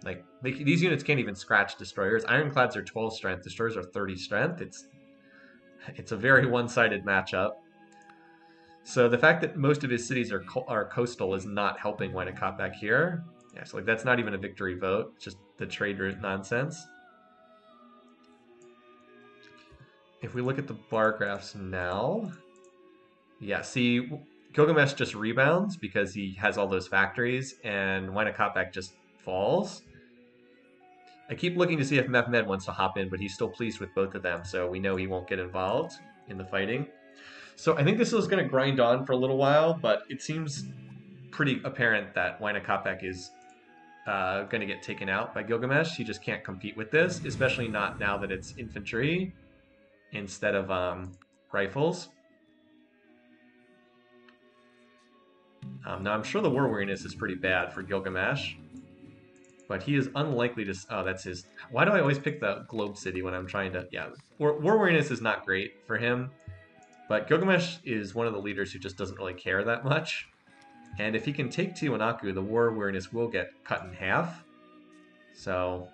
Like these units can't even scratch destroyers. Ironclads are 12 strength, destroyers are 30 strength. It's a very one-sided matchup. So the fact that most of his cities are coastal is not helping Wainakopek here. Yeah, so like that's not even a victory vote, just the trade route nonsense. If we look at the bar graphs now, yeah, see, Gilgamesh just rebounds because he has all those factories, and Wainakopek just falls. I keep looking to see if Mehmed wants to hop in, but he's still pleased with both of them, so we know he won't get involved in the fighting. So I think this is going to grind on for a little while, but it seems pretty apparent that Wainakopek is going to get taken out by Gilgamesh. He just can't compete with this, especially not now that it's infantry instead of rifles. Now I'm sure the war weariness is pretty bad for Gilgamesh, but he is unlikely to. Oh, that's his. Why do I always pick the Globe City when I'm trying to? Yeah, war weariness is not great for him, but Gilgamesh is one of the leaders who just doesn't really care that much. And if he can take Tiwanaku, the war weariness will get cut in half. So,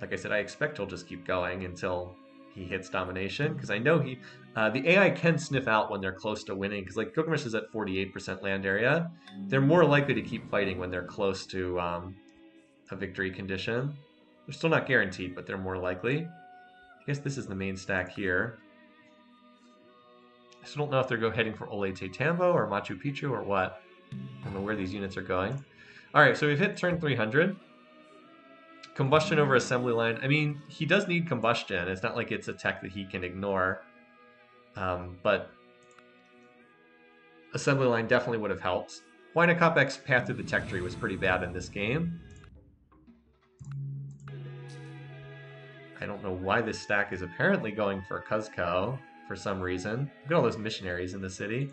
like I said, I expect he'll just keep going until he hits domination, because I know the AI can sniff out when they're close to winning, because like Gilgamesh is at 48% land area. They're more likely to keep fighting when they're close to a victory condition. They're still not guaranteed, but they're more likely. I guess this is the main stack here. I still don't know if they're heading for Ollete Tambo or Machu Picchu or what. I don't know where these units are going. All right, so we've hit turn 300. Combustion over assembly line. I mean, he does need combustion. It's not like it's a tech that he can ignore. But assembly line definitely would have helped. Wainakopek's path through the tech tree was pretty bad in this game. I don't know why this stack is apparently going for Cuzco for some reason. Look at all those missionaries in the city.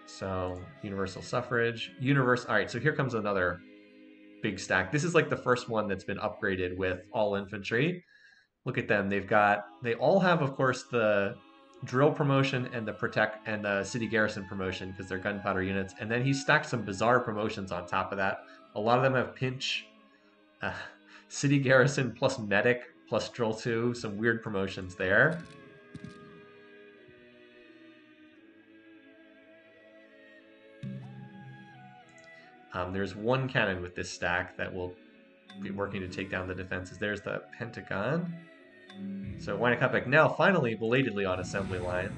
So, universal suffrage. All right, so here comes another big stack. This is like the first one that's been upgraded with all infantry. Look at them. They all have, of course, the drill promotion and the protect and the city garrison promotion because they're gunpowder units. And then he stacked some bizarre promotions on top of that. A lot of them have pinch, city garrison plus medic plus drill 2. Some weird promotions there. There's one cannon with this stack that will be working to take down the defenses. There's the Pentagon. So Wynakopek now finally belatedly on assembly line.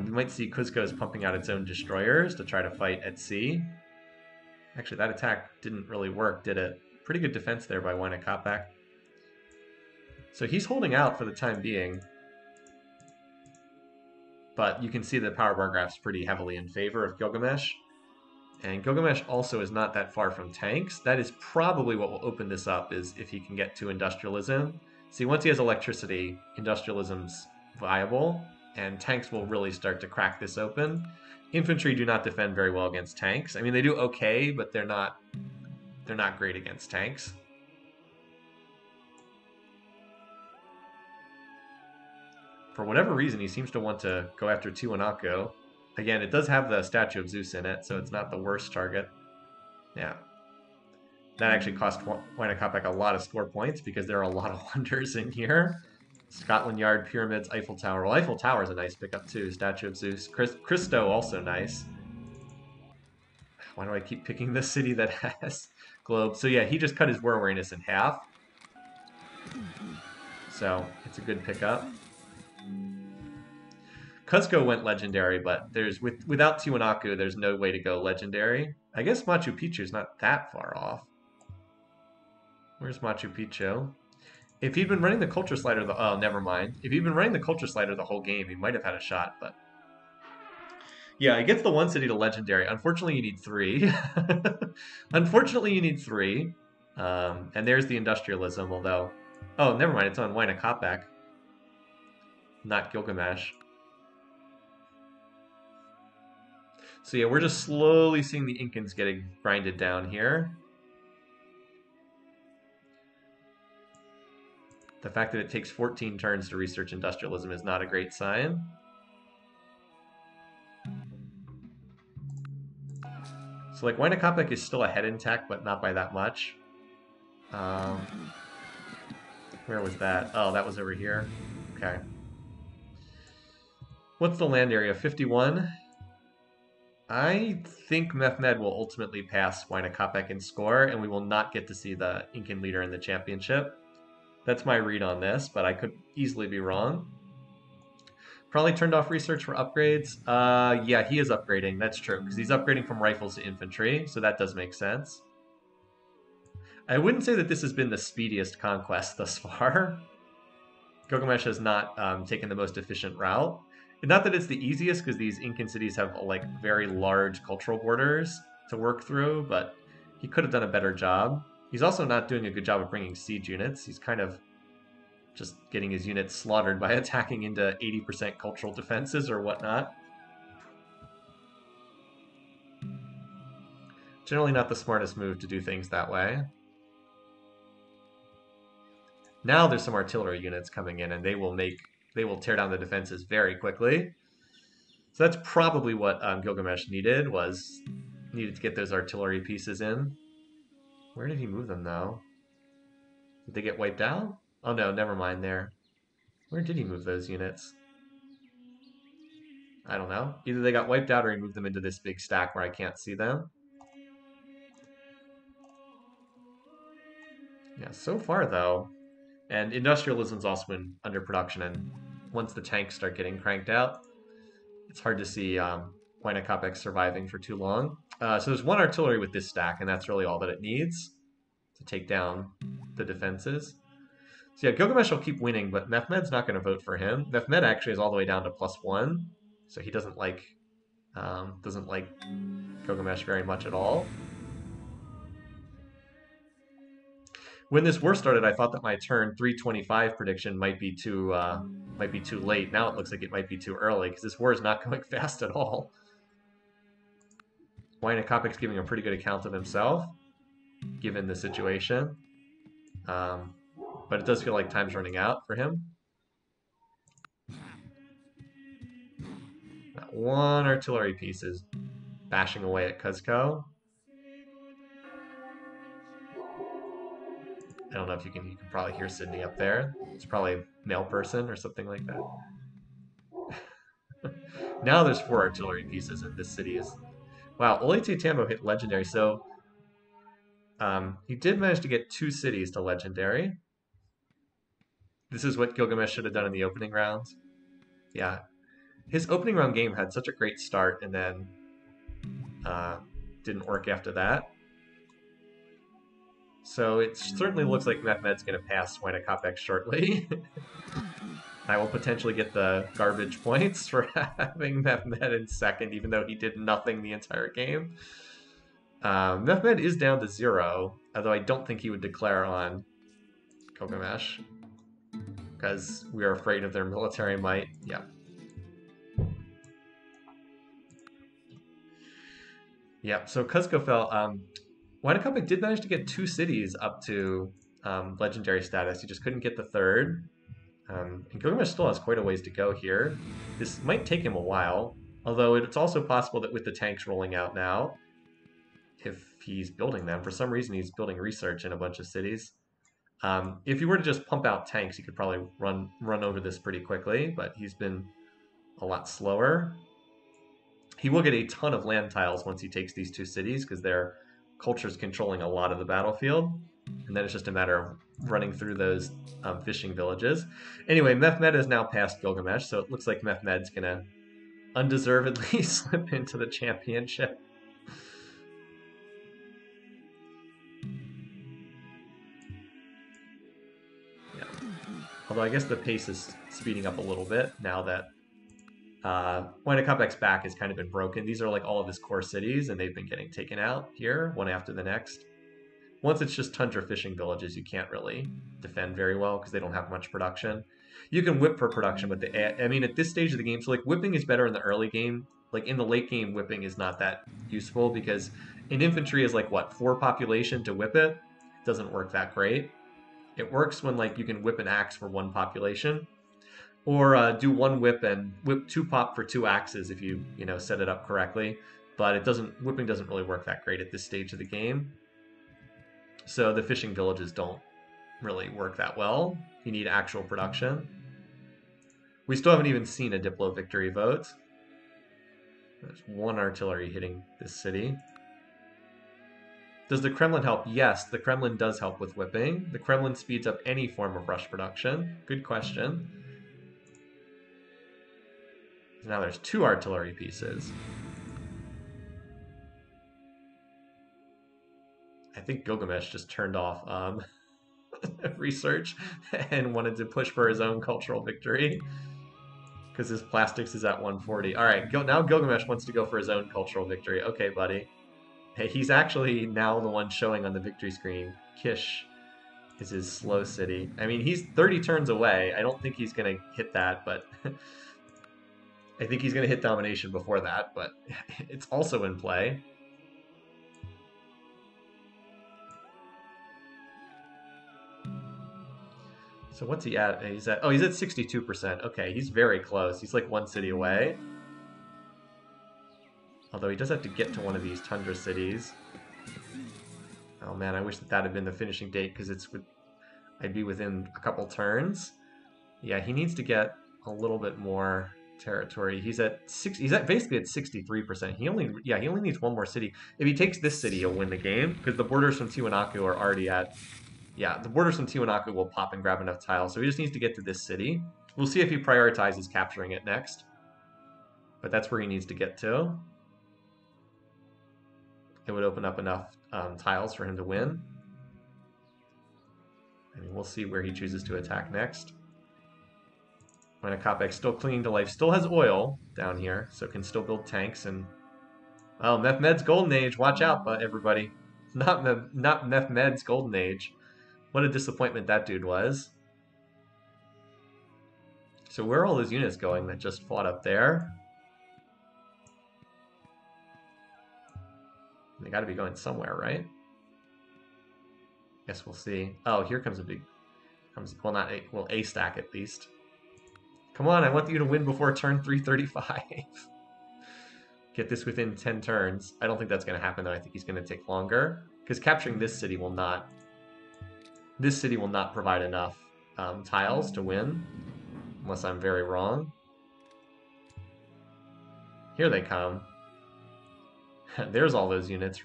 We might see Kuzco's pumping out its own destroyers to try to fight at sea. Actually, that attack didn't really work, did it? Pretty good defense there by Wynakopek. So he's holding out for the time being. But you can see the power bar graph's pretty heavily in favor of Gilgamesh. And Gilgamesh also is not that far from tanks. That is probably what will open this up, is if he can get to industrialism. See, once he has electricity, industrialism's viable, and tanks will really start to crack this open. Infantry do not defend very well against tanks. I mean, they do okay, but they're not great against tanks. For whatever reason, he seems to want to go after Tiwanaku. Again, it does have the statue of Zeus in it, so it's not the worst target. Yeah. That actually cost Wynakopek a lot of score points because there are a lot of wonders in here. Scotland Yard, Pyramids, Eiffel Tower. Well, Eiffel Tower is a nice pickup too. Statue of Zeus. Christo also nice. Why do I keep picking this city that has globe? So yeah, he just cut his war awareness in half. So it's a good pickup. Cuzco went legendary, but without Tiwanaku, there's no way to go legendary. I guess Machu Picchu's not that far off. Where's Machu Picchu? If he'd been running the culture slider, oh, never mind. If he'd been running the culture slider the whole game, he might have had a shot, but... Yeah, he gets the one city to legendary. Unfortunately, you need 3. Unfortunately, you need 3. And there's the industrialism, although... Oh, never mind, it's on Wynakopek. Not Gilgamesh. So yeah, we're just slowly seeing the Incans getting grinded down here. The fact that it takes 14 turns to research industrialism is not a great sign. So like Wynakopek is still ahead in tech, but not by that much. Where was that? Oh, that was over here. Okay. What's the land area? 51? I think Mehmed will ultimately pass Wynakopek in score, and we will not get to see the Incan leader in the championship. That's my read on this, but I could easily be wrong. Probably turned off research for upgrades. Yeah, he is upgrading. That's true, because he's upgrading from rifles to infantry, so that does make sense. I wouldn't say that this has been the speediest conquest thus far. Gilgamesh has not taken the most efficient route. Not that it's the easiest, because these Incan cities have like very large cultural borders to work through, but he could have done a better job. He's also not doing a good job of bringing siege units. He's kind of just getting his units slaughtered by attacking into 80% cultural defenses or whatnot. Generally not the smartest move to do things that way. Now there's some artillery units coming in, and they will tear down the defenses very quickly. So that's probably what Gilgamesh needed to get those artillery pieces in. Where did he move them, though? Did they get wiped out? Oh, no, never mind there. Where did he move those units? I don't know. Either they got wiped out or he moved them into this big stack where I can't see them. Yeah, so far, though. And industrialism's also been under production, and once the tanks start getting cranked out, it's hard to see Wynakopek surviving for too long. So there's one artillery with this stack, and that's really all that it needs to take down the defenses. So yeah, Gilgamesh will keep winning, but Mehmed's not going to vote for him. Mehmed actually is all the way down to +1, so he doesn't like Gilgamesh very much at all. When this war started, I thought that my turn 325 prediction might be too late. Now it looks like it might be too early, because this war is not going fast at all. Wynakopek's giving a pretty good account of himself, given the situation. But it does feel like time's running out for him. That one artillery piece is bashing away at Cuzco. I don't know if you can probably hear Sydney up there. It's probably a male person or something like that. Now there's 4 artillery pieces, and this city is... Wow, Olete Tambo hit legendary, so he did manage to get 2 cities to legendary. This is what Gilgamesh should have done in the opening rounds. Yeah, his opening round game had such a great start, and then didn't work after that. So it certainly looks like Mehmed's going to pass Swina Kopek shortly. I will potentially get the garbage points for having Mehmed in second, even though he did nothing the entire game. Mehmed is down to 0, although I don't think he would declare on Gilgamesh, because we are afraid of their military might. Yeah. Yeah, so Cuzco fell. Swina Kopek did manage to get 2 cities up to legendary status. He just couldn't get the third. And Gilgamesh still has quite a ways to go here. This might take him a while, although it's also possible that with the tanks rolling out now, if he's building them, for some reason he's building research in a bunch of cities. If he were to just pump out tanks, he could probably run over this pretty quickly, but he's been a lot slower. He will get a ton of land tiles once he takes these 2 cities, because their culture's controlling a lot of the battlefield. And then it's just a matter of running through those fishing villages. Anyway, Mehmed has now passed Gilgamesh, so it looks like Mehmed's going to undeservedly slip into the championship. Yeah. Although I guess the pace is speeding up a little bit now that Swina Kopek's back has kind of been broken. These are like all of his core cities, and they've been getting taken out here, one after the next. Once it's just tundra fishing villages, you can't really defend very well because they don't have much production. You can whip for production, but I mean, at this stage of the game, so like whipping is better in the early game. Like in the late game, whipping is not that useful because in infantry is like what, 4 population to whip it? It doesn't work that great. It works when like you can whip an axe for 1 population, or do 1 whip and whip 2 pop for 2 axes if you set it up correctly. But it doesn't. Whipping doesn't really work that great at this stage of the game. So the fishing villages don't really work that well. You need actual production. We still haven't even seen a Diplo victory vote. There's 1 artillery hitting this city. Does the Kremlin help? Yes, the Kremlin does help with whipping. The Kremlin speeds up any form of rush production. Good question. Now there's 2 artillery pieces. I think Gilgamesh just turned off research and wanted to push for his own cultural victory because his plastics is at 140. All right, now Gilgamesh wants to go for his own cultural victory. Okay, buddy. Hey, he's actually now the one showing on the victory screen. Kish is his slow city. I mean, he's 30 turns away. I don't think he's going to hit that, but I think he's going to hit domination before that, but it's also in play. So what's he at? He's at 62%. Okay, he's very close. He's like 1 city away. Although he does have to get to one of these tundra cities. Oh man, I wish that had been the finishing date because I'd be within a couple turns. Yeah, he needs to get a little bit more territory. He's basically at 63%. He only needs 1 more city. If he takes this city, he'll win the game because the borders from Tiwanaku are already at... Yeah, the borders from Tiwanaku will pop and grab enough tiles, so he just needs to get to this city. We'll see if he prioritizes capturing it next. But that's where he needs to get to. It would open up enough tiles for him to win. I mean, we'll see where he chooses to attack next. Swina Kopek still clinging to life, still has oil down here, so can still build tanks. And oh, Mehmed's Golden Age, watch out, everybody! Not Mehmed's Golden Age. What a disappointment that dude was. So where are all those units going that just fought up there? They got to be going somewhere, right? Guess we'll see. Oh, here comes a big... Well, a stack at least. Come on, I want you to win before turn 335. Get this within 10 turns. I don't think that's going to happen, though. I think he's going to take longer. Because capturing this city will not... This city will not provide enough tiles to win. Unless I'm very wrong. Here they come. There's all those units.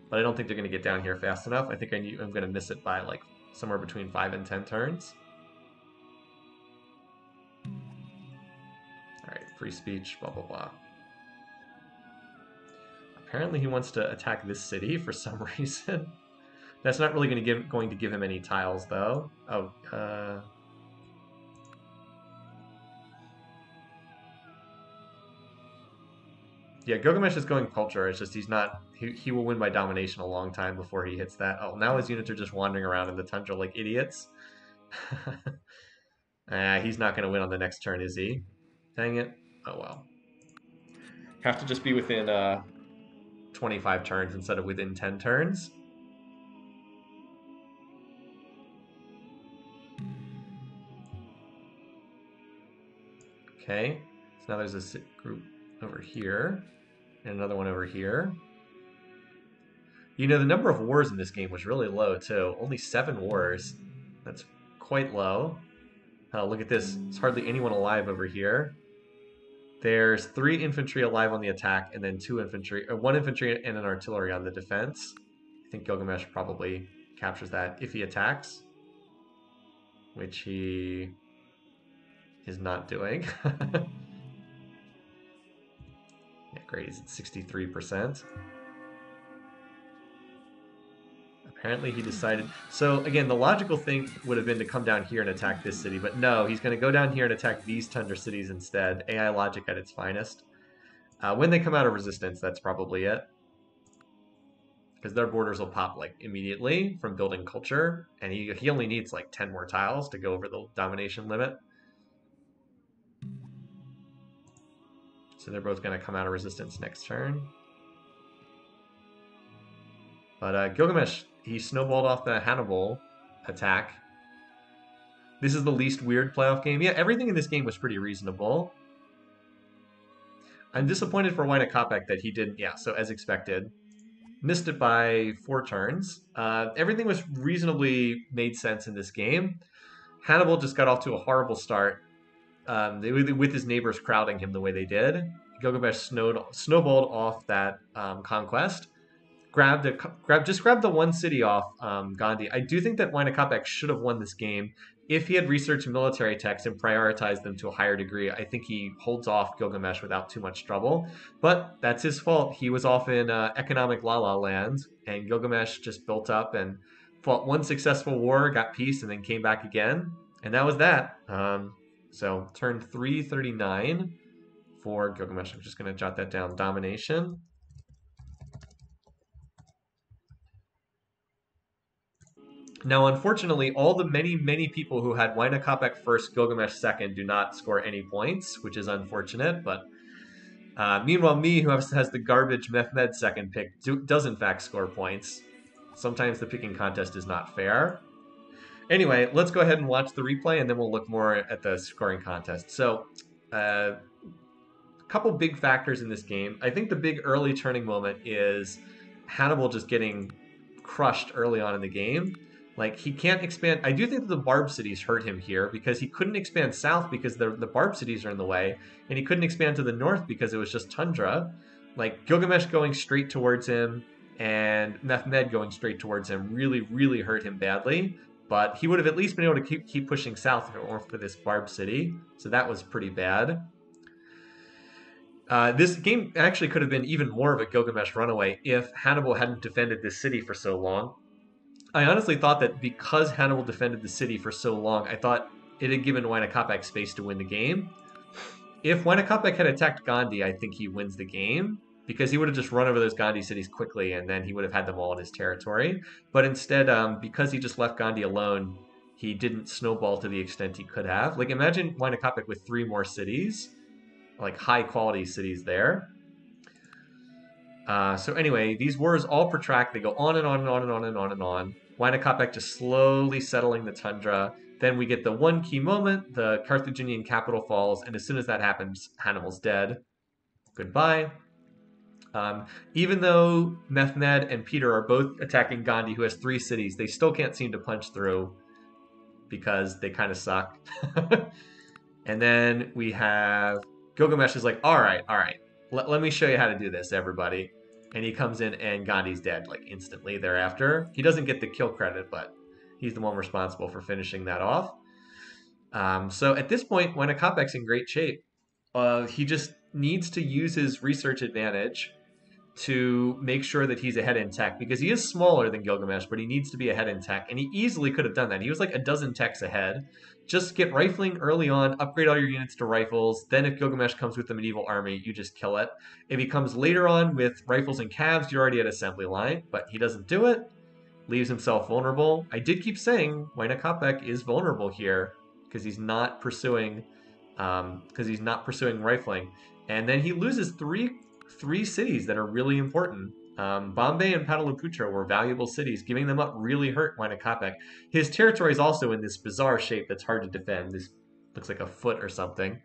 But I don't think they're going to get down here fast enough. I think I'm going to miss it by like somewhere between 5 and 10 turns. All right, free speech, blah, blah, blah. Apparently he wants to attack this city for some reason. That's not really going to give him any tiles, though. Oh, yeah, Gilgamesh is going culture. It's just he's not. He will win by domination a long time before he hits that. Oh, now his units are just wandering around in the tundra like idiots. He's not going to win on the next turn, is he? Dang it. Oh, well. Have to just be within 25 turns instead of within 10 turns. Okay, so now there's a group over here and another one over here. You know, the number of wars in this game was really low, too. Only 7 wars. That's quite low. Oh, look at this. There's hardly anyone alive over here. There's 3 infantry alive on the attack, and then 2 infantry, or 1 infantry and an artillery on the defense. I think Gilgamesh probably captures that if he attacks, which he is not doing. Yeah, great. He's at 63%. Apparently he decided... So, again, the logical thing would have been to come down here and attack this city, but no, he's going to go down here and attack these tundra cities instead. AI logic at its finest. When they come out of resistance, that's probably it. Because their borders will pop, like, immediately from building culture, and he only needs, like, 10 more tiles to go over the domination limit. So they're both going to come out of resistance next turn. But Gilgamesh, he snowballed off the Hannibal attack. This is the least weird playoff game. Yeah, everything in this game was pretty reasonable. I'm disappointed for Wayne Kopeck that he didn't, yeah, so as expected. Missed it by 4 turns. Everything was reasonably made sense in this game. Hannibal just got off to a horrible start. With his neighbors crowding him the way they did. Gilgamesh snowballed off that conquest. Grabbed the one city off Gandhi. I do think that Wayne Kopeck should have won this game if he had researched military texts and prioritized them to a higher degree. I think he holds off Gilgamesh without too much trouble, but that's his fault. He was off in economic la-la land, and Gilgamesh just built up and fought one successful war, got peace, and then came back again, and that was that. So turn 339 for Gilgamesh. I'm just going to jot that down. Domination. Now, unfortunately, all the many people who had Wayne Kopeck first, Gilgamesh second, do not score any points, which is unfortunate. But meanwhile, me, who has the garbage Mehmed second pick, does in fact score points. Sometimes the picking contest is not fair. Anyway, let's go ahead and watch the replay, and then we'll look more at the scoring contest. So, a couple big factors in this game. I think the big early turning moment is Hannibal just getting crushed early on in the game. Like, he can't expand. I do think that the Barb cities hurt him here because he couldn't expand south because the Barb cities are in the way, and he couldn't expand to the north because it was just tundra. Like, Gilgamesh going straight towards him and Mehmed going straight towards him really hurt him badly. But he would have at least been able to keep pushing south if it weren't for this Barb city. So that was pretty bad. This game actually could have been even more of a Gilgamesh runaway if Hannibal hadn't defended this city for so long. I honestly thought that because Hannibal defended the city for so long, I thought it had given Wayne Kopeck space to win the game. If Wayne Kopeck had attacked Gandhi, I think he wins the game because he would have just run over those Gandhi cities quickly and then he would have had them all in his territory. But instead, because he just left Gandhi alone, he didn't snowball to the extent he could have. Like, imagine Wayne Kopeck with 3 more cities, like high-quality cities there. So anyway, these wars all protract. They go on and on and on and on and on and on. Wayne Kopeck just slowly settling the tundra. Then we get the one key moment, the Carthaginian capital falls, and as soon as that happens, Hannibal's dead. Goodbye. Even though Mehmed and Peter are both attacking Gandhi, who has 3 cities, they still can't seem to punch through because they kind of suck. And then we have Gilgamesh is like, all right. let me show you how to do this, everybody. And he comes in and Gandhi's dead like instantly thereafter. He doesn't get the kill credit, but he's the one responsible for finishing that off. So at this point, Wanakopek's in great shape. He just needs to use his research advantage to make sure that he's ahead in tech, because he is smaller than Gilgamesh, but he needs to be ahead in tech, and he easily could have done that. He was like a dozen techs ahead. Just get rifling early on, upgrade all your units to rifles, then if Gilgamesh comes with the medieval army, you just kill it. If he comes later on with rifles and calves, you're already at assembly line, but he doesn't do it, leaves himself vulnerable. I did keep saying Wanakopek is vulnerable here because he's not pursuing rifling, and then he loses three cities that are really important. Bombay and Pataliputra were valuable cities. Giving them up really hurt Wanakopek. His territory is also in this bizarre shape that's hard to defend. This looks like a foot or something.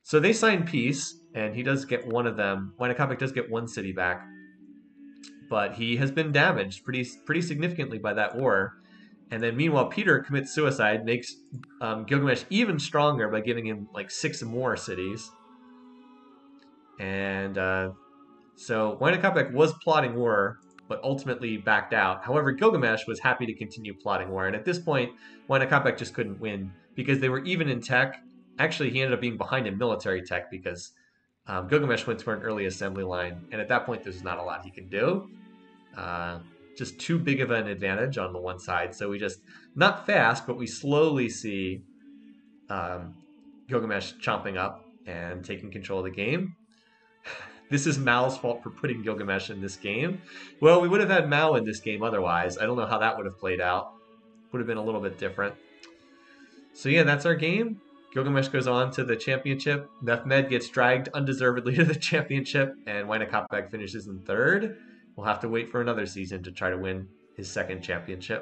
So they sign peace, and he does get one of them. Wanakopek does get one city back, but he has been damaged pretty significantly by that war. And then meanwhile, Peter commits suicide, makes Gilgamesh even stronger by giving him like 6 more cities. And so Wanakopek was plotting war, but ultimately backed out. However, Gilgamesh was happy to continue plotting war. And at this point, Wanakopek just couldn't win because they were even in tech. Actually, he ended up being behind in military tech because Gilgamesh went for an early assembly line. And at that point, there's not a lot he can do. Just too big of an advantage on the one side. So we just, not fast, but we slowly see Gilgamesh chomping up and taking control of the game. This is Mao's fault for putting Gilgamesh in this game. Well, we would have had Mao in this game otherwise. I don't know how that would have played out. Would have been a little bit different. So yeah, that's our game. Gilgamesh goes on to the championship. Mehmed gets dragged undeservedly to the championship, and Wanakopek finishes in third. We'll have to wait for another season to try to win his second championship.